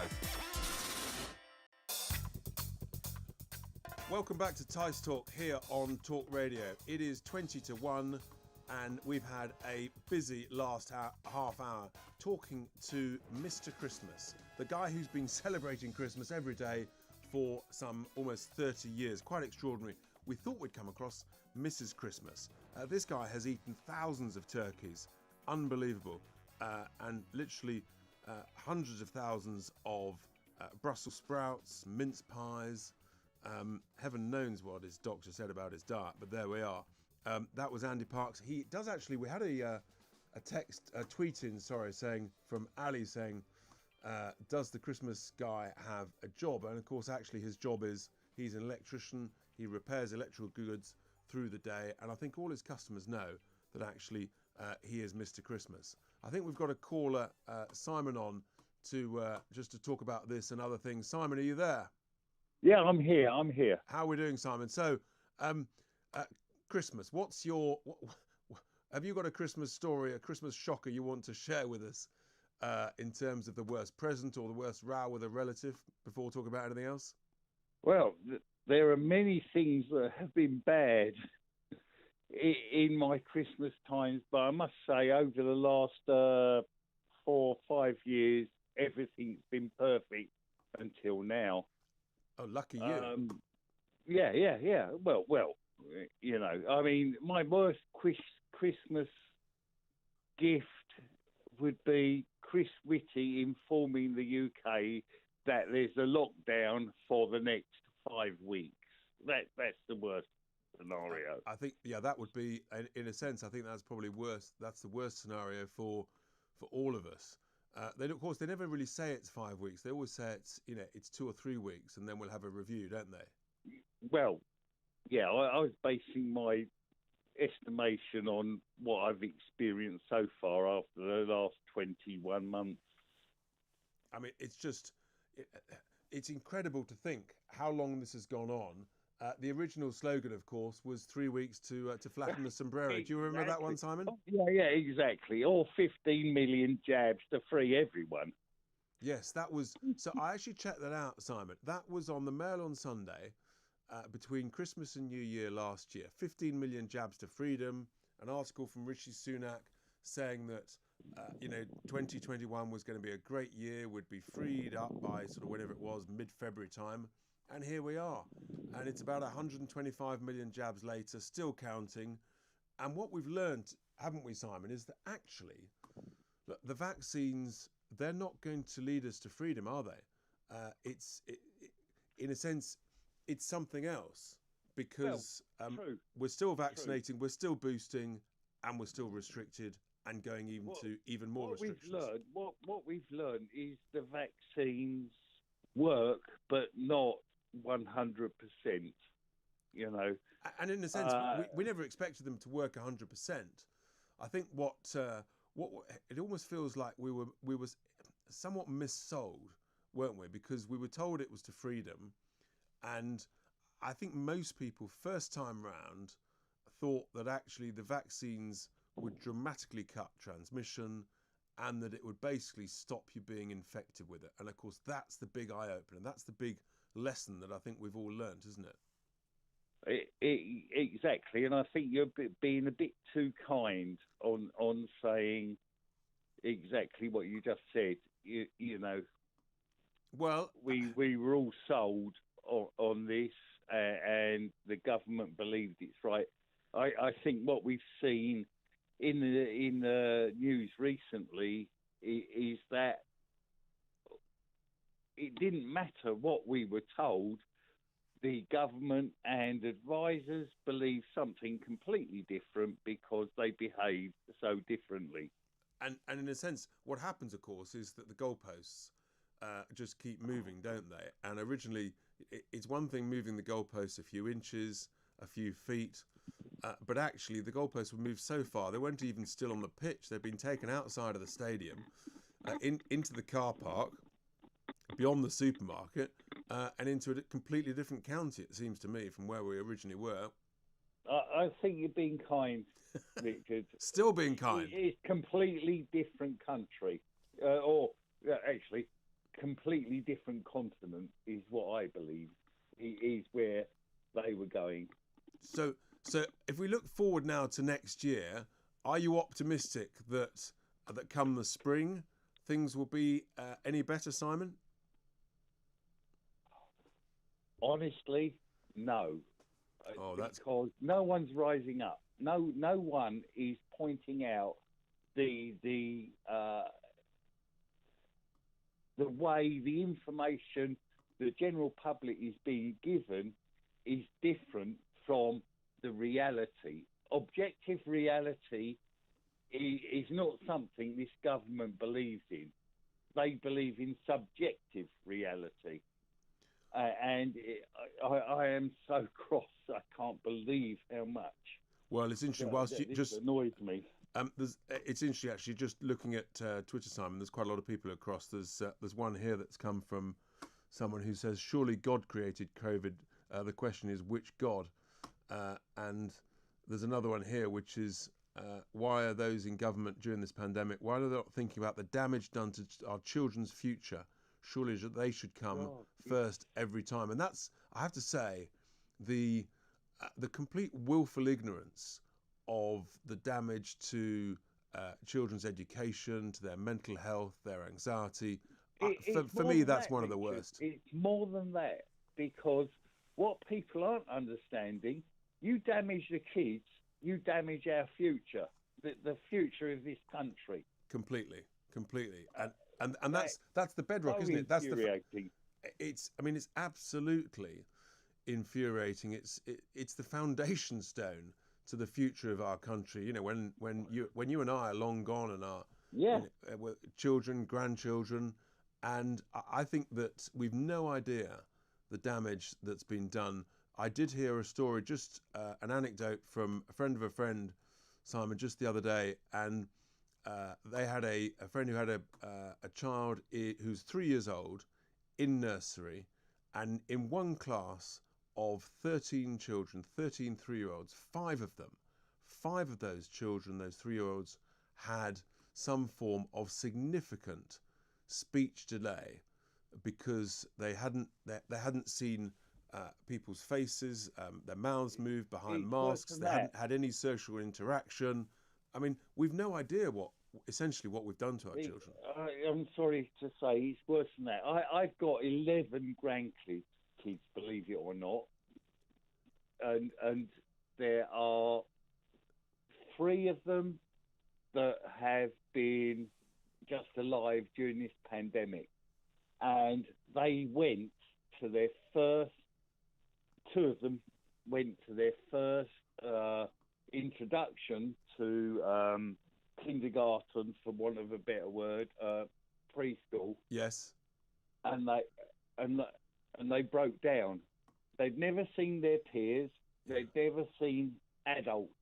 Welcome back to Tice Talk here on Talk Radio. It is 20 to 1 and we've had a busy last half hour talking to Mr. Christmas, the guy who's been celebrating Christmas every day for some almost 30 years. Quite extraordinary. We thought we'd come across Mrs. Christmas. This guy has eaten thousands of turkeys, unbelievable, and literally hundreds of thousands of Brussels sprouts, mince pies. Heaven knows what his doctor said about his diet, but there we are. That was Andy Parks. He does actually, we had a tweet in, saying, from Ali saying, does the Christmas guy have a job? And of course, actually his job is, he's an electrician. He repairs electrical goods through the day, and I think all his customers know that actually he is Mr. Christmas. I think we've got a caller, Simon, on to just to talk about this and other things. Simon, are you there? Yeah, I'm here. How are we doing, Simon? So, Christmas. What's your? Have you got a Christmas story, a Christmas shocker you want to share with us in terms of the worst present or the worst row with a relative before we talk about anything else? Well, there are many things that have been bad in my Christmas times, but I must say over the last 4 or 5 years, everything's been perfect until now. Oh, lucky you. Yeah. Well, you know, I mean, my worst Christmas gift would be Chris Whitty informing the UK that there's a lockdown for the next 5 weeks. That's the worst scenario. I think, that would be, in a sense, I think that's probably worse. That's the worst scenario for all of us. Then, of course, they never really say it's 5 weeks. They always say it's 2 or 3 weeks, and then we'll have a review, don't they? Well, yeah, I was basing my estimation on what I've experienced so far after the last 21 months. I mean, it's incredible to think how long this has gone on. The original slogan, of course, was 3 weeks to flatten the sombrero. Do you remember that one, Simon? Yeah, exactly. Or 15 million jabs to free everyone. Yes, that was... So I actually checked that out, Simon. That was on the Mail on Sunday between Christmas and New Year last year. 15 million jabs to freedom. An article from Rishi Sunak saying that, 2021 was going to be a great year, would be freed up by sort of whenever it was, mid-February time. And here we are. And it's about 125 million jabs later, still counting. And what we've learned, haven't we, Simon, is that actually the vaccines, they're not going to lead us to freedom, are they? In a sense, it's something else because we're still vaccinating, we're still boosting, and we're still restricted and going even more restrictions. What we've learned is the vaccines work, but not 100%. And in a sense, we never expected them to work 100%. I think what it almost feels like we were somewhat missold, weren't we? Because we were told it was to freedom, and I think most people first time round thought that actually the vaccines would dramatically cut transmission and that it would basically stop you being infected with it. And of course, that's the big eye-opener. That's the big lesson that I think we've all learnt, isn't it? Exactly. And I think you're being a bit too kind on saying exactly what you just said. Well, we were all sold on this, and the government believed it's right. I think what we've seen in the news recently is that it didn't matter what we were told. The government and advisors believed something completely different because they behaved so differently. And in a sense, what happens, of course, is that the goalposts just keep moving, don't they? And originally, it's one thing moving the goalposts a few inches, a few feet, but actually the goalposts would move so far, they weren't even still on the pitch. They'd been taken outside of the stadium, into the car park, beyond the supermarket, and into a completely different county, it seems to me, from where we originally were. I think you're being kind, Richard. Still being kind. It's completely different country, actually, completely different continent is what I believe is where they were going. So if we look forward now to next year, are you optimistic that come the spring things will be any better, Simon? Honestly, no. Oh, that's because no one's rising up. No one is pointing out the way the information the general public is being given is different from the reality. Objective reality is not something this government believes in. They believe in subjective reality. And I am so cross, I can't believe how much. Well, it's interesting. Whilst you just annoys me. It's interesting actually. Just looking at Twitter, Simon. There's quite a lot of people across. There's one here that's come from someone who says, "Surely God created COVID. The question is which God?" And there's another one here which is, "Why are those in government during this pandemic? Why are they not thinking about the damage done to our children's future? Surely they should come first every time." And that's, I have to say, the complete willful ignorance of the damage to children's education, to their mental health, their anxiety. For me, that's one of the worst. It's more than that, because what people aren't understanding, you damage the kids, you damage our future, the future of this country. Completely. And that's the bedrock, isn't it? That's infuriating. It's absolutely infuriating. It's the foundation stone to the future of our country. You know, when you and I are long gone and our children, grandchildren, and I think that we've no idea the damage that's been done. I did hear a story, just an anecdote from a friend of a friend, Simon, just the other day, and they had a friend who had a child who's 3 years old in nursery, and in one class of 13 children, 13 3-year-olds, five of those children, those 3-year-olds, had some form of significant speech delay because they hadn't seen people's faces, their mouths moved behind masks, they hadn't had any social interaction. I mean, we've no idea what we've done to our children. I'm sorry to say, it's worse than that. I've got 11 grandkids, believe it or not, and there are 3 of them that have been just alive during this pandemic, and they went to their first. 2 of them went to their first introduction to kindergarten, for want of a better word, preschool. Yes. And they broke down. They'd never seen their peers. They'd never seen adults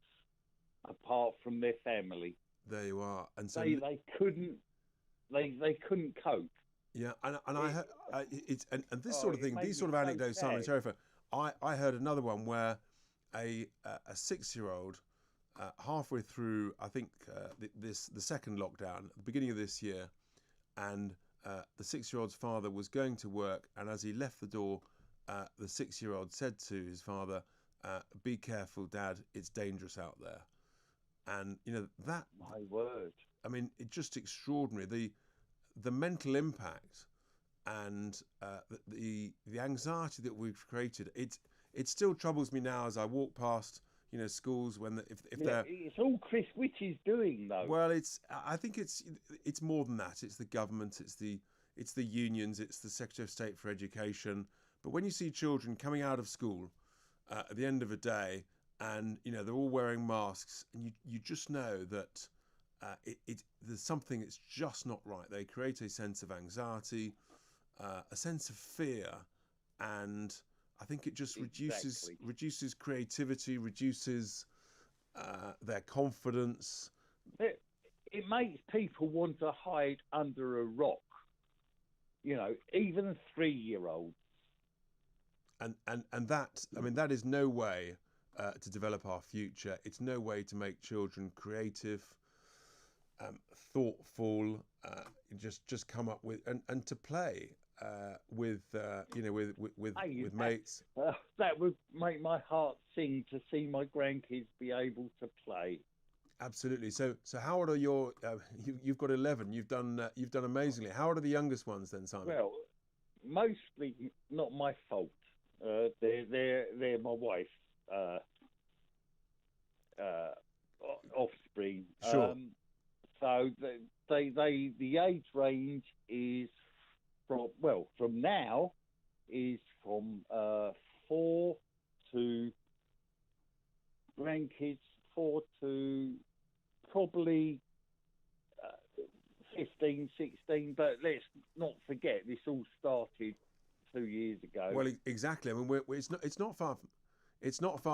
apart from their family. There you are. And so they couldn't cope. Yeah, and I heard it's and this sort of thing, these sort of anecdotes, Simon, terrifying. I heard another one where a 6-year-old halfway through, I think the second lockdown at the beginning of this year, and the 6-year-old's father was going to work, and as he left the door, the 6-year-old said to his father, "Be careful, Dad. It's dangerous out there." And that. My word. I mean, it's just extraordinary. The mental impact and the anxiety that we've created. It still troubles me now as I walk past schools when it's all Chris Whitty's doing though. Well, I think it's more than that. It's the government, it's the unions, it's the Secretary of State for Education. But when you see children coming out of school at the end of a day, and they're all wearing masks, and you just know that there's something that's just not right. They create a sense of anxiety, a sense of fear, and I think it just reduces creativity, reduces their confidence. It makes people want to hide under a rock. Even 3-year-olds. And that, I mean, that is no way to develop our future. It's no way to make children creative, thoughtful, just come up with and to play with mates. That would make my heart sing to see my grandkids be able to play. Absolutely. So how old are your? You've got 11. You've done amazingly. How old are the youngest ones then, Simon? Well, mostly not my fault. They're my wife's offspring. Sure. So the age range is from now is from 4 to grandkids, 4 to probably 15, 16. But let's not forget, this all started 2 years ago. Well, exactly. I mean, it's not far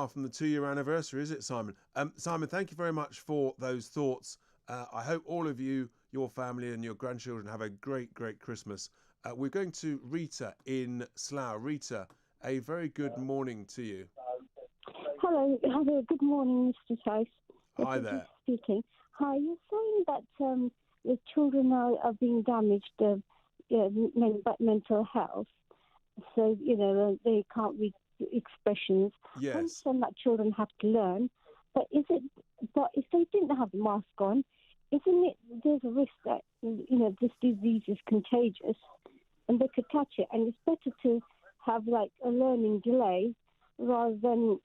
from the 2-year anniversary, is it, Simon? Simon, thank you very much for those thoughts. I hope all of you, your family and your grandchildren have a great, great Christmas. We're going to Rita in Slough. Rita, a very good morning to you. Hello, good morning, Mr. Tice. Hi there. Speaking. Hi, you're saying that the children are being damaged, mental health, so they can't read expressions. Yes. I understand that children have to learn, but if they didn't have the mask on, there's a risk that this disease is contagious and they could catch it, and it's better to have like a learning delay rather than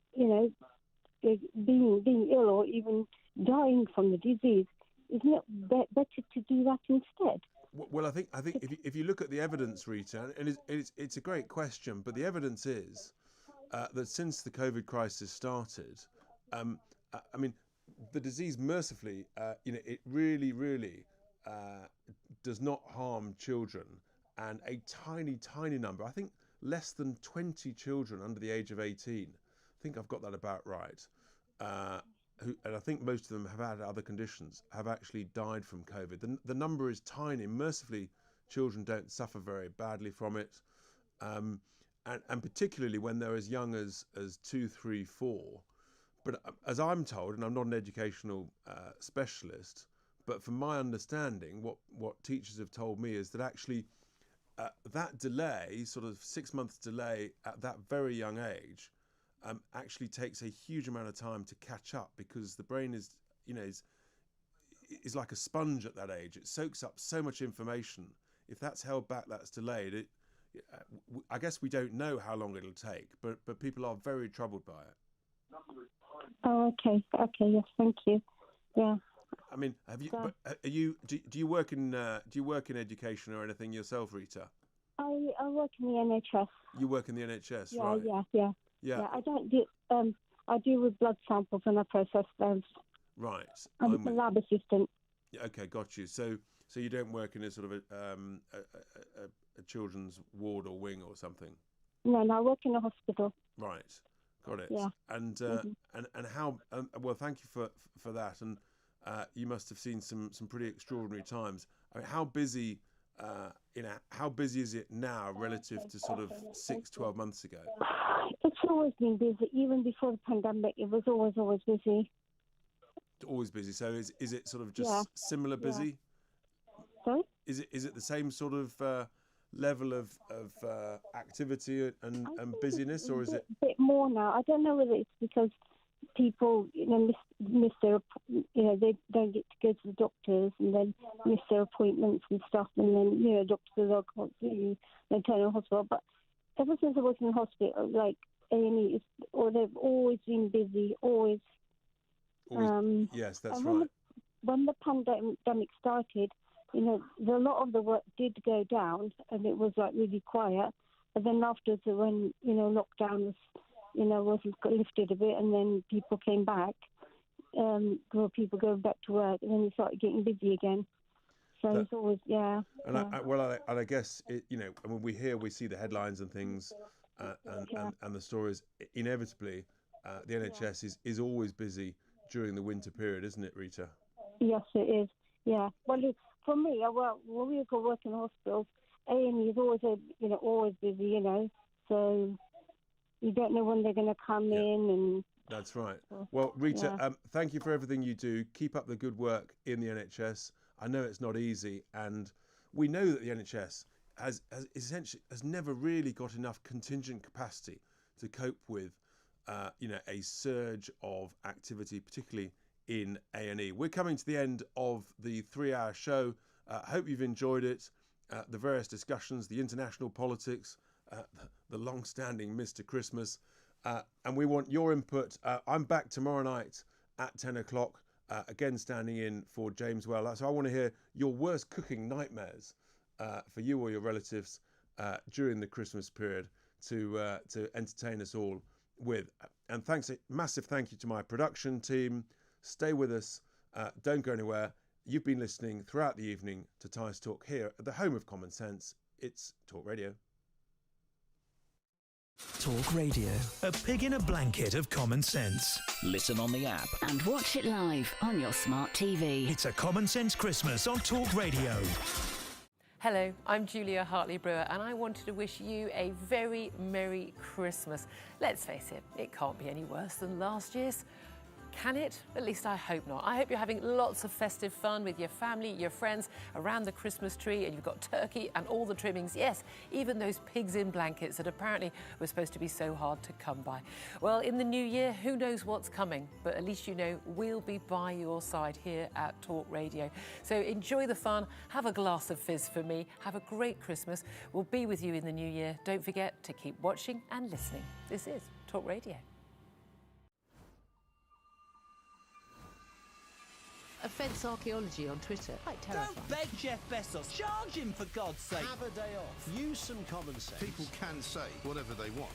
being ill or even dying from the disease. Isn't it better to do that instead? Well, I think if you look at the evidence, Rita, and it's a great question, but the evidence is that since the COVID crisis started, I mean, the disease, mercifully, it really, really does not harm children, and a tiny, tiny number. I think less than 20 children under the age of 18, I think I've got that about right, and I think most of them have had other conditions, have actually died from COVID. The number is tiny. Mercifully, children don't suffer very badly from it. And particularly when they're as young as 2, 3, 4. But as I'm told, and I'm not an educational specialist, but from my understanding, what teachers have told me is that actually that delay, sort of 6 months delay at that very young age, actually takes a huge amount of time to catch up, because the brain is like a sponge at that age. It soaks up so much information. If that's held back, that's delayed. I guess we don't know how long it'll take, but people are very troubled by it. Oh, okay. Yes, thank you. Yeah. I mean, have you? But do you work in education or anything yourself, Rita? I work in the NHS. You work in the NHS, yeah, right? Yeah. I don't do. I deal with blood samples and I process those. Right. I'm a lab assistant. Yeah, okay, got you. So you don't work in a sort of a children's ward or wing or something? No, I work in a hospital. Right, got it. Yeah. And and how? Well, thank you for that. And you must have seen some pretty extraordinary times. I mean, how busy? How busy is it now relative to sort of 6-12 months ago? It's always been busy. Even before the pandemic, it was always busy. Always busy. So is it sort of just similar busy? Sorry? Is it the same sort of level of activity and busyness, or is it a bit more now? I don't know whether it's because people, miss their, they don't get to go to the doctors and then miss their appointments and stuff, and then doctors can't see you, they turn to hospital. But ever since I was in hospital, like A&E, they've always been busy, always. Yes, that's right. When the pandemic started, a lot of the work did go down, and it was like really quiet. But then afterwards, when lockdown was, wasn't lifted a bit, and then people came back, people going back to work, and then it started getting busy again. So it's always And I guess when we see the headlines and things, and the stories. Inevitably, the NHS is always busy during the winter period, isn't it, Rita? Yes, it is. Yeah. Well, for me, when we go work in hospitals, A&E is always always busy. So you don't know when they're going to come in and. That's right. Well, Rita, thank you for everything you do. Keep up the good work in the NHS. I know it's not easy, and we know that the NHS has never really got enough contingent capacity to cope with, a surge of activity, particularly in A&E. We're coming to the end of the 3-hour show. Hope you've enjoyed it. The various discussions, the international politics, the long-standing Mr. Christmas. And we want your input. I'm back tomorrow night at 10 o'clock, again standing in for James Well. So I want to hear your worst cooking nightmares for you or your relatives during the Christmas period to entertain us all with. And massive thank you to my production team. Stay with us. Don't go anywhere. You've been listening throughout the evening to Tice Talk here at the home of common sense. It's Talk Radio. Talk Radio, a pig in a blanket of common sense. Listen on the app. And watch it live on your smart TV. It's a Common Sense Christmas on Talk Radio. Hello, I'm Julia Hartley-Brewer, and I wanted to wish you a very Merry Christmas. Let's face it, it can't be any worse than last year's. Can it? At least I hope not. I hope you're having lots of festive fun with your family, your friends, around the Christmas tree, and you've got turkey and all the trimmings. Yes, even those pigs in blankets that apparently were supposed to be so hard to come by. Well, in the new year, who knows what's coming, but at least you know we'll be by your side here at Talk Radio. So enjoy the fun, have a glass of fizz for me, have a great Christmas. We'll be with you in the new year. Don't forget to keep watching and listening. This is Talk Radio. Offence archaeology on Twitter. Quite terrifying. Don't beg Jeff Bezos. Charge him, for God's sake. Have a day off. Use some common sense. People can say whatever they want.